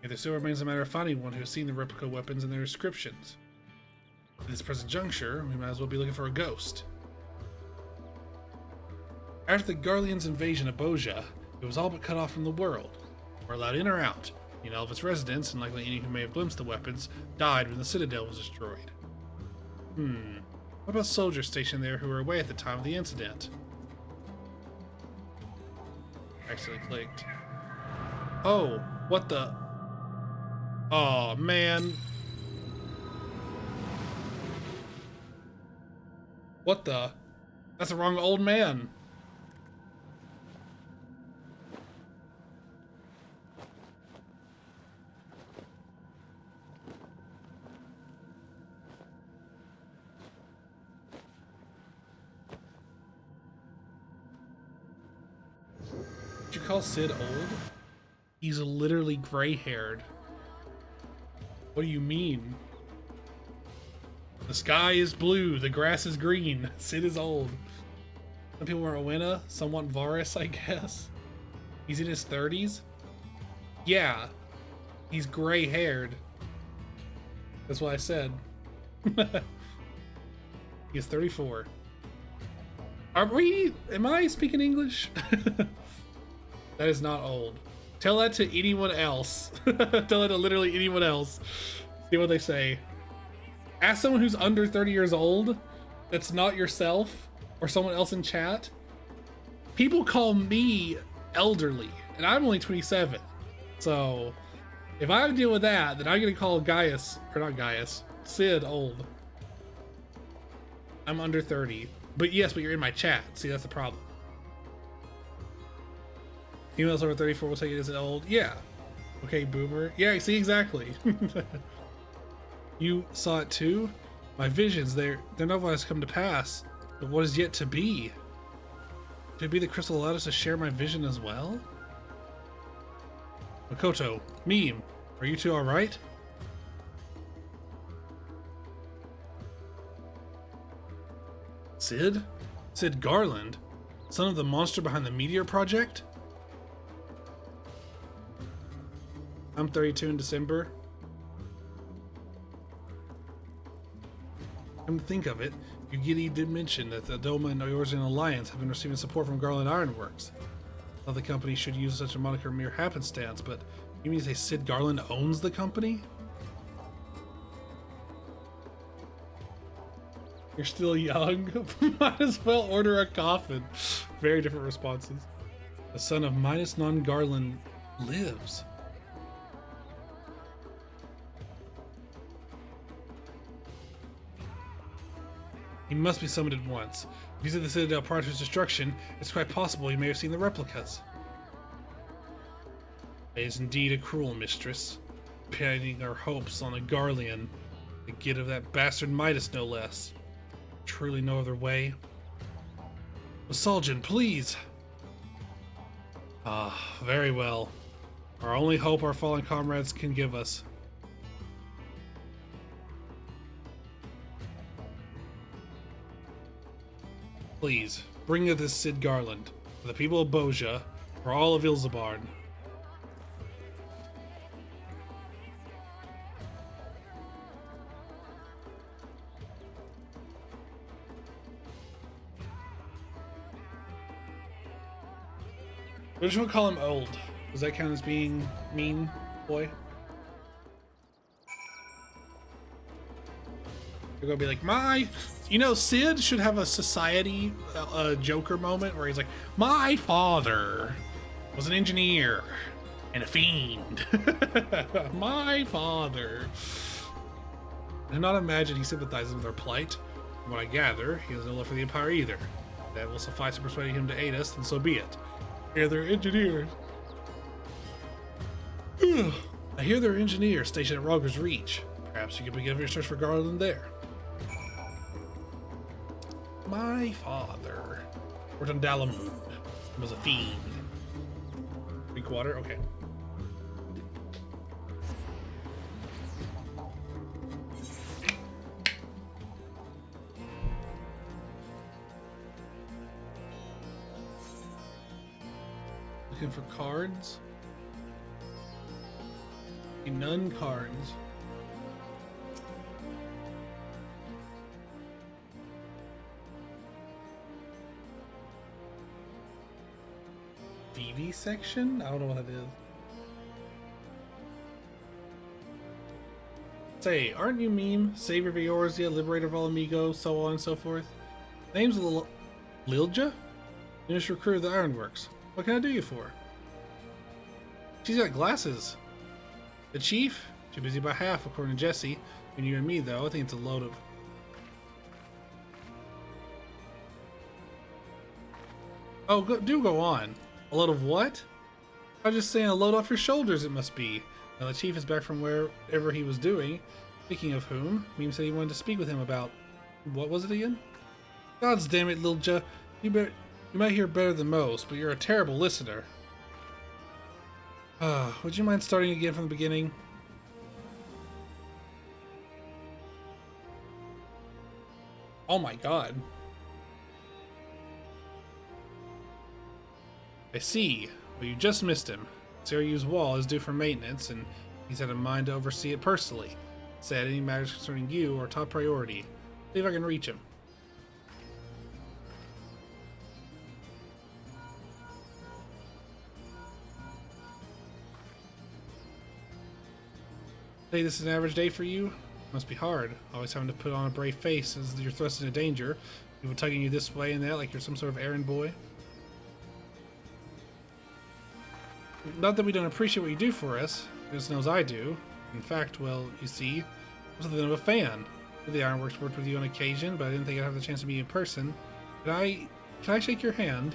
Yet there still remains a matter of finding one who has seen the replica weapons and their descriptions. At this present juncture, we might as well be looking for a ghost. After the Garlean's invasion of Boja, it was all but cut off from the world. We're allowed in or out, and all of its residents, and likely any who may have glimpsed the weapons, died when the Citadel was destroyed. What about soldiers stationed there who were away at the time of the incident? Actually clicked. Oh, what the? Oh, man. What the? That's the wrong old man. Did you call Sid old? He's literally gray-haired. What do you mean? The sky is blue, the grass is green. Sid is old. Some people want Rowena, some want Varys, I guess. He's in his 30s? Yeah. He's gray-haired. That's what I said. He's 34. Am I speaking English? That is not old. Tell that to anyone else. Tell that to literally anyone else. See what they say. Ask someone who's under 30 years old, that's not yourself, or someone else in chat. People call me elderly, and I'm only 27. So, if I have to deal with that, then I'm gonna call Sid old. I'm under 30. But yes, but you're in my chat. See, that's the problem. Females over 34 will take it as old. Yeah. Okay, boomer. Yeah, see, exactly. You saw it too? My visions, they're not what has come to pass, but what is yet to be. Could it be the crystal allowed us to share my vision as well? Makoto, Meme, are you two alright? Sid? Sid Garland? Son of the monster behind the Meteor Project? I'm 32 in December. Come to think of it, Yugiri did mention that the Doma and Eorzean Alliance have been receiving support from Garland Ironworks. I thought the company should use such a moniker mere happenstance, but you mean to say Sid Garland owns the company? You're still young? Might as well order a coffin. Very different responses. The son of Midas Non Garland lives. He must be summoned at once. If he's at the Citadel prior to his destruction, it's quite possible he may have seen the replicas. It is indeed a cruel mistress, pinning our hopes on a Garlean, the get of that bastard Midas no less. Truly no other way. Soljan, please. Ah, very well. Our only hope our fallen comrades can give us. Please, bring this Cid Garland, for the people of Boja, for all of Ilzabarn. We just want to call him old. Does that count as being mean, boy? They're gonna be like, you know, Cid should have a society Joker moment where he's like, my father was an engineer and a fiend. My father. I do not imagine he sympathizes with our plight. From what I gather, he has no love for the Empire either. That will suffice to persuade him to aid us, then so be it. Here they're engineers. I hear there are engineers stationed at Rogger's Reach. Perhaps you could begin your search for Garland there. My father worked on Dalamoon and was a fiend. Drink water? Okay. Looking for cards? None cards. VV section? I don't know what that is. Say, aren't you Meme? Savior of Eorzea, liberator of all amigos, so on and so forth? Name's Lilja? Newest recruit of the Ironworks. What can I do you for? She's got glasses. The chief? Too busy by half, according to Jesse. And you and me, though, I think it's a load of... Oh, do go on. A load of what? I was just saying a load off your shoulders, it must be. Now the chief is back from wherever he was doing. Speaking of whom, Meme said he wanted to speak with him about... What was it again? Gods damn it, Lilja. You might hear better than most, but you're a terrible listener. Would you mind starting again from the beginning? Oh my god. I see, but you just missed him. Seryu's wall is due for maintenance, and he's had a mind to oversee it personally. Said any matters concerning you are top priority. See if I can reach him. Say this is an average day for you? Must be hard. Always having to put on a brave face as you're thrust into danger. People tugging you this way and that like you're some sort of errand boy. Not that we don't appreciate what you do for us. Goodness knows I do. In fact, well, you see, I'm something of a fan. The Ironworks worked with you on occasion, but I didn't think I'd have the chance to meet you in person. Can I shake your hand?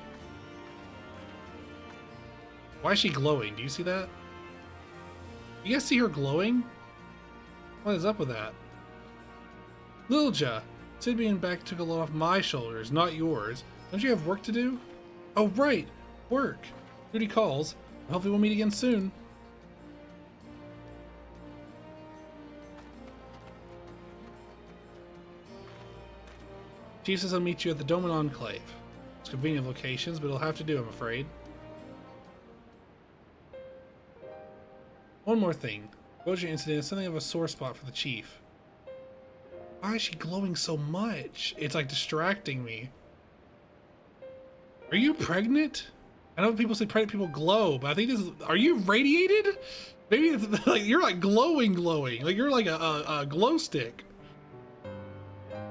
Why is she glowing? Do you see that? You guys see her glowing? What is up with that? Lilja, Cid being back took a load off my shoulders, not yours. Don't you have work to do? Oh, right. Work. Duty calls. Hopefully we'll meet again soon. Chief says I'll meet you at the Doman Enclave. It's convenient locations, but it'll have to do, I'm afraid. One more thing. Boja incident is something of a sore spot for the chief. Why is she glowing so much? It's like distracting me. Are you pregnant? I know people say pregnant people glow, but I think this is... Are you radiated? Maybe it's like you're like glowing. Like you're like a glow stick.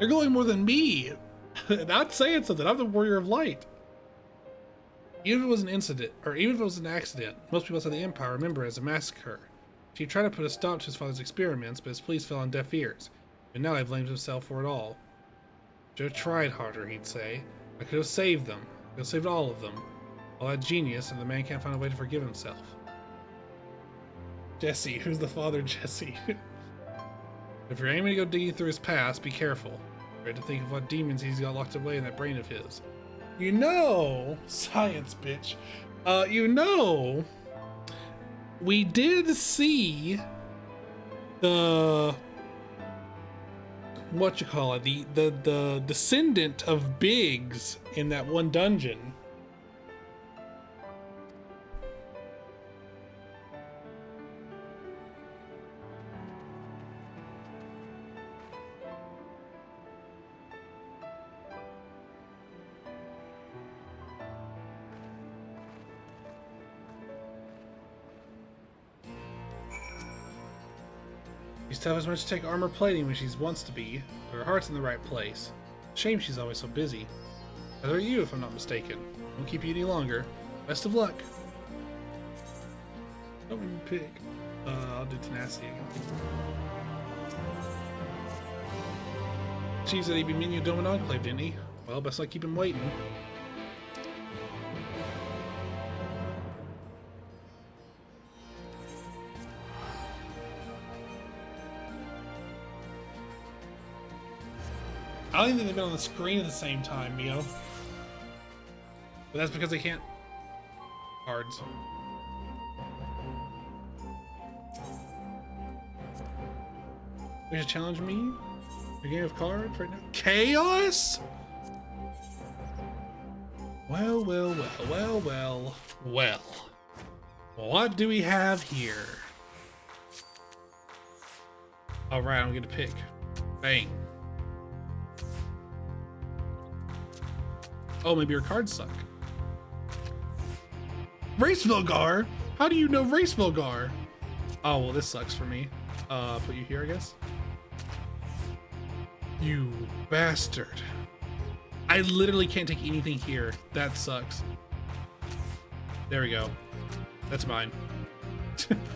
You're glowing more than me. Not saying something. I'm the warrior of light. Even if it was an incident, or even if it was an accident, most people outside the Empire remember it as a massacre. She tried to put a stop to his father's experiments, but his pleas fell on deaf ears. And now he blames himself for it all. Joe tried harder, he'd say. I could have saved them. I could have saved all of them. All that genius, and the man can't find a way to forgive himself. Jesse. Who's the father, Jesse? If you're aiming to go digging through his past, be careful. Trying to think of what demons he's got locked away in that brain of his. You know, science, bitch. You know, we did see the the descendant of Biggs in that one dungeon. She's tough as much to take armor plating when she wants to be, but her heart's in the right place. Shame she's always so busy. Neither are you, if I'm not mistaken. Won't keep you any longer. Best of luck. Don't make me pick. I'll do tenacity again. Chief said he'd be meeting you at Doman Enclave, didn't he? Well, best luck keep him waiting. I don't even think they've been on the screen at the same time, Mio. But that's because they can't. Cards. You should challenge me? A game of cards right now? Chaos? Well, well, well, well, well, well. What do we have here? Alright, I'm gonna pick. Bang. Oh, maybe your cards suck. Race Vilgar? How do you know Race Vilgar? Oh, well, this sucks for me. Put you here, I guess. You bastard. I literally can't take anything here. That sucks. There we go. That's mine.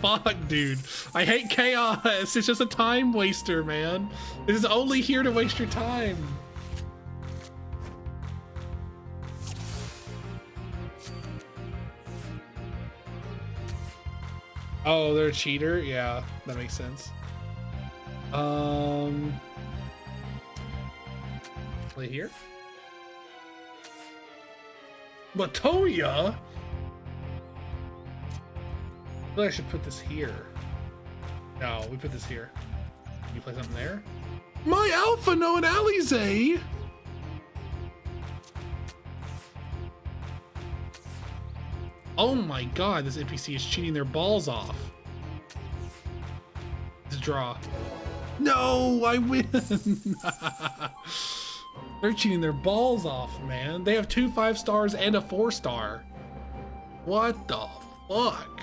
Fuck, dude. I hate chaos. It's just a time waster, man. It is only here to waste your time. Oh, they're a cheater? Yeah, that makes sense. Play here. Latoya? I feel like I should put this here. No, we put this here. Can you play something there? My Alpha No and Alize! Oh my god, this NPC is cheating their balls off. It's a draw. No, I win! They're cheating their balls off, man. They have 2 5-stars and a 4-star. What the fuck?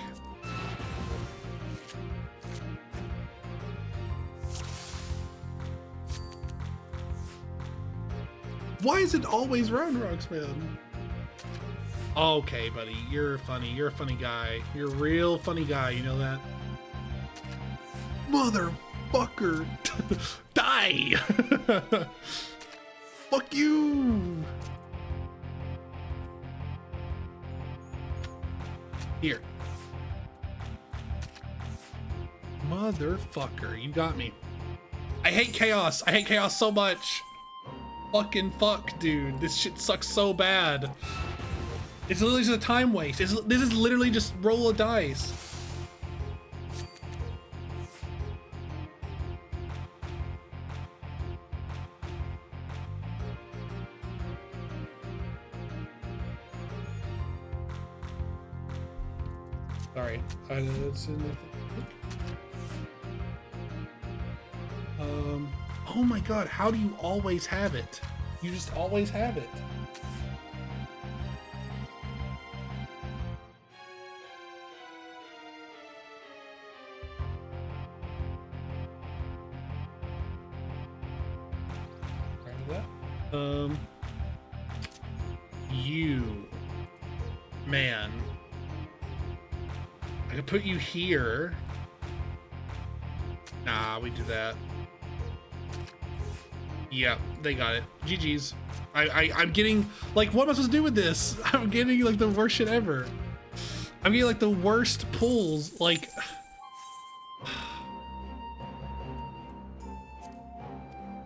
Why is it always Roundrocks, man? Okay, buddy, you're funny. You're a funny guy. You're a real funny guy, you know that? Motherfucker! Die! Fuck you! Here. Motherfucker, you got me. I hate chaos. I hate chaos so much. Fucking fuck, dude. This shit sucks so bad. It's literally just a time waste. This is literally just roll a dice. Sorry. Oh my god, how do you always have it? You just always have it. You, man, I could put you here. Nah, we do that. Yep, they got it. GG's. I'm getting, like, what am I supposed to do with this? I'm getting, like, the worst shit ever. I'm getting, like, the worst pulls, like... I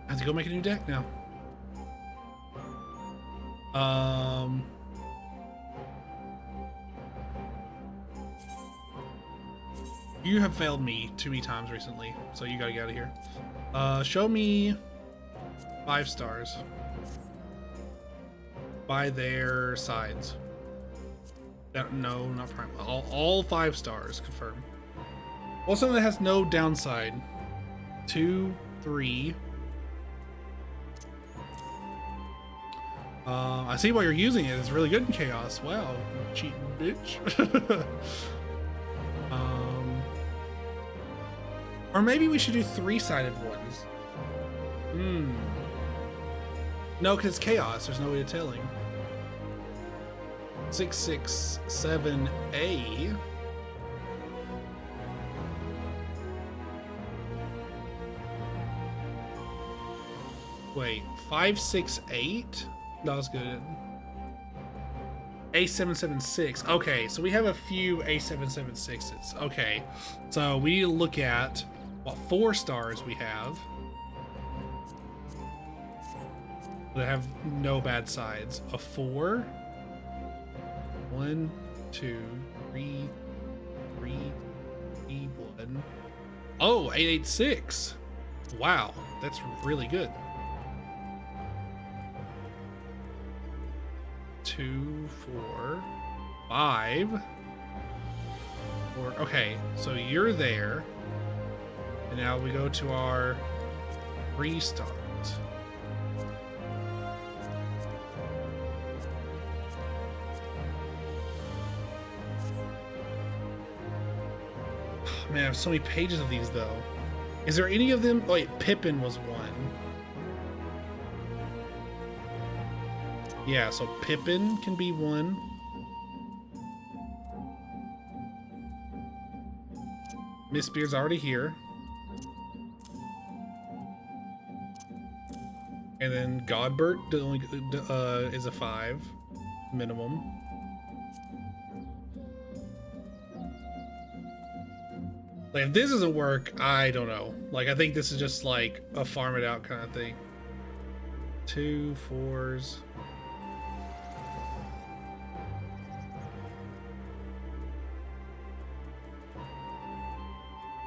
have to go make a new deck now. You have failed me too many times recently, so you gotta get out of here. Show me 5 stars by their sides. No, not prime. All 5 stars. Confirm. What's something that has no downside? 2, 3. I see why you're using it. It's really good in chaos. Wow, cheating bitch. Or maybe we should do 3-sided ones. No, because it's chaos. There's no way of telling. 6, 6, 7, A. Wait, 5, 6, 8? No, that's good. A776. Okay, so we have a few A776s. Okay, so we need to look at what 4 stars we have that have no bad sides. A 4. 1, 2, 3, 3, 1. Oh, 886. Wow, that's really good. 2, 4, 5, 4. Okay, so you're there. And now we go to our 3 stars. Man, I have so many pages of these though. Is there any of them? Oh, wait, Pippin was 1. Yeah, so Pippin can be 1. Miss Beard's already here. And then Godbert only is a 5 minimum. Like, if this doesn't work, I don't know. Like, I think this is just like a farm it out kind of thing. 2 4s.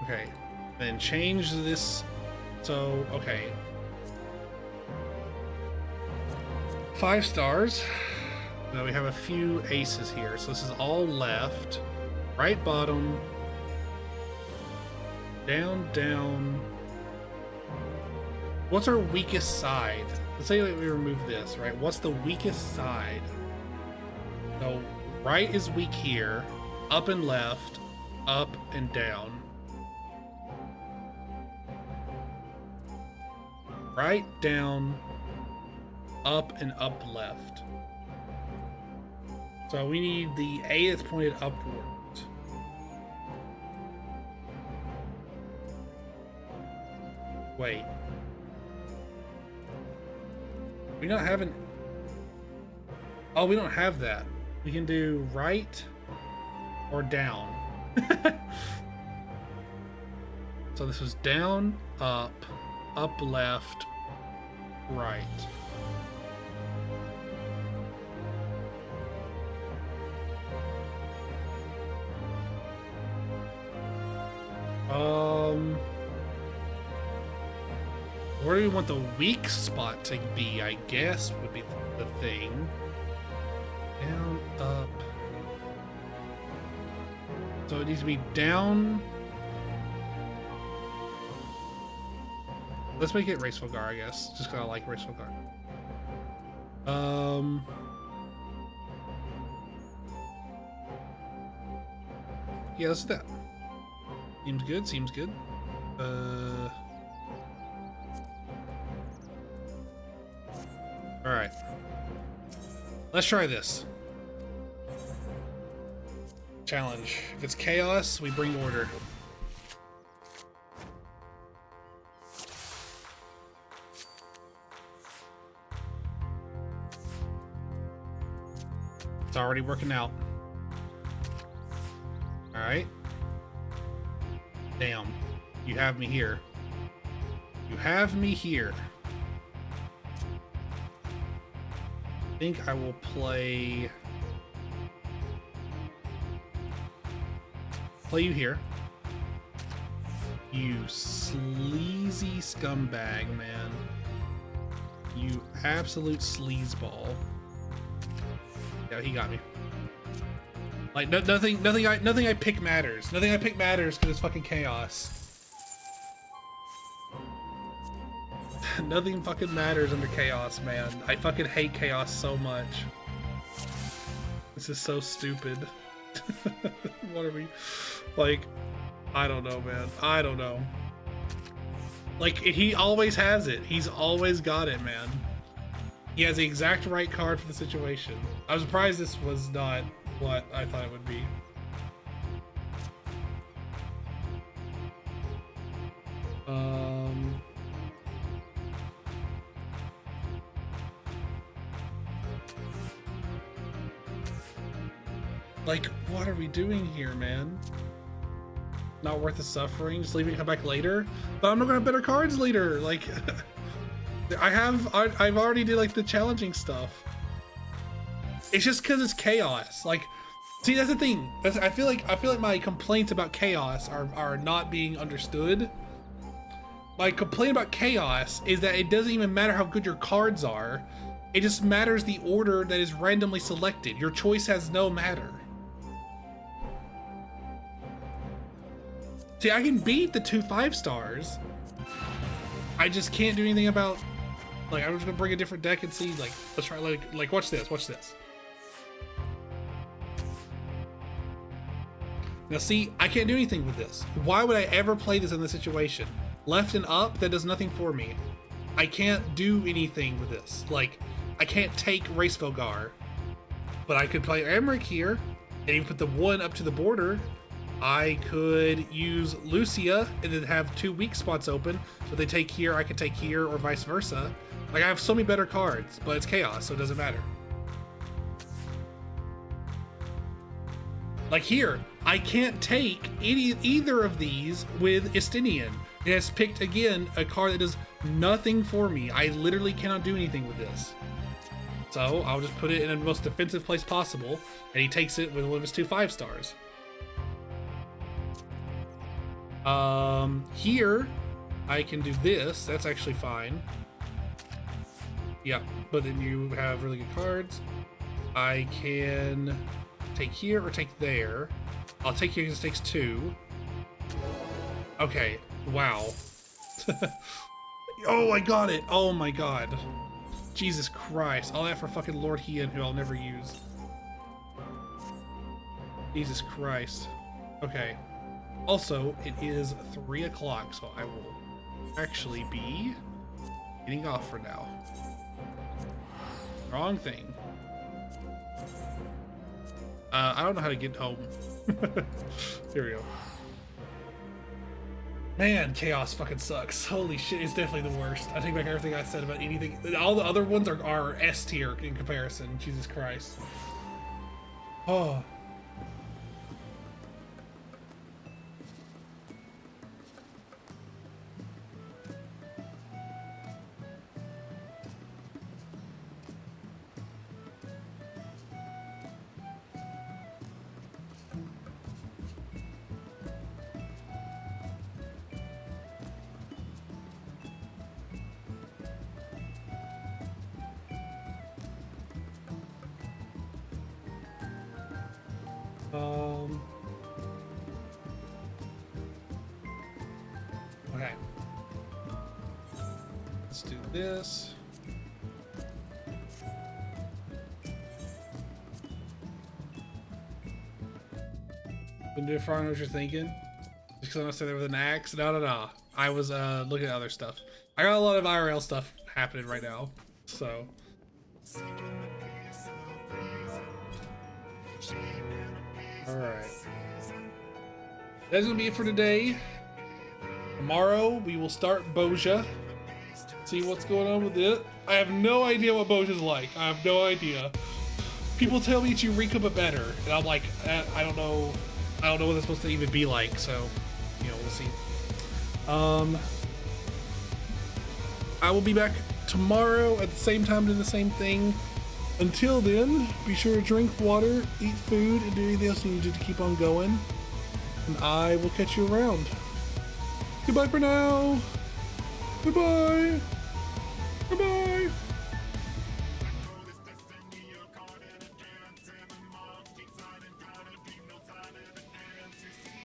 Okay, then change this. So, okay. 5 stars. Now we have a few aces here. So this is all left. Right bottom. Down, down. What's our weakest side? Let's say that we remove this, right? What's the weakest side? So right is weak here. Up and left. Up and down. Right, down, up, and up left. So we need the A that's pointed upwards. Wait. We not having... Oh, we don't have that. We can do right or down. So this was down, up, left, right. Where do we want the weak spot to be, I guess, would be the thing. Down, up. So it needs to be down. Let's make it Raceful Gar, I guess. Just because I like Raceful Gar. Yeah, let's do that. Seems good, seems good. Alright. Let's try this. Challenge. If it's chaos, we bring order. It's already working out. Alright. Damn. You have me here. You have me here. think I will play you here. You sleazy scumbag, man. You absolute sleazeball. Yeah, he got me. Like nothing I pick matters. Nothing I pick matters because it's fucking chaos. Nothing fucking matters under chaos, man. I fucking hate chaos so much. This is so stupid. What are we like? I don't know, man. I don't know. Like, he always has it. He's always got it, man. He has the exact right card for the situation. I was surprised this was not what I thought it would be. Like, what are we doing here, man? Not worth the suffering. Just leave it and come back later. But I'm not gonna have better cards later. Like, I've already did like the challenging stuff. It's just because it's chaos. Like, see, that's the thing. I feel like my complaints about chaos are not being understood. My complaint about chaos is that it doesn't even matter how good your cards are. It just matters the order that is randomly selected. Your choice has no matter. See, I can beat the 2 5-stars. I just can't do anything about, like, I'm just gonna bring a different deck and see, like, let's try, like watch this, watch this. Now see, I can't do anything with this. Why would I ever play this in this situation? Left and up, that does nothing for me. I can't do anything with this. Like, I can't take Race Velgar, but I could play Emmerich here, and even put the 1 up to the border. I could use Lucia and then have 2 weak spots open. So if they take here, I could take here, or vice versa. Like, I have so many better cards, but it's chaos, so it doesn't matter. Like here, I can't take either of these with Estinian. It has picked, again, a card that does nothing for me. I literally cannot do anything with this. So I'll just put it in the most defensive place possible, and he takes it with one of his 2 5-stars. Here, I can do this. That's actually fine. Yep, but then you have really good cards. I can take here or take there. I'll take here because it takes 2. Okay, wow. Oh, I got it. Oh my god. Jesus Christ. All that for fucking Lord Hien, who I'll never use. Jesus Christ. Okay. Also, it is 3 o'clock, so I will actually be getting off for now. Wrong thing. I don't know how to get home. Here we go. Man, chaos fucking sucks. Holy shit, it's definitely the worst. I take back everything I said about anything. All the other ones are S tier in comparison. Jesus Christ. Oh. Okay. Let's do this. Been doing far, I know what you're thinking. Just because I'm not sitting there with an axe. No. I was looking at other stuff. I got a lot of IRL stuff happening right now, so. Alright. That's gonna be it for today. Tomorrow we will start Bozja. See what's going on with it. I have no idea what Bozja's like. I have no idea. People tell me it's Eureka but better, and I'm like, I don't know. I don't know what it's supposed to even be like. So, you know, we'll see. I will be back tomorrow at the same time doing the same thing. Until then, be sure to drink water, eat food, and do anything else you need to keep on going. And I will catch you around. Goodbye for now. Goodbye. Goodbye.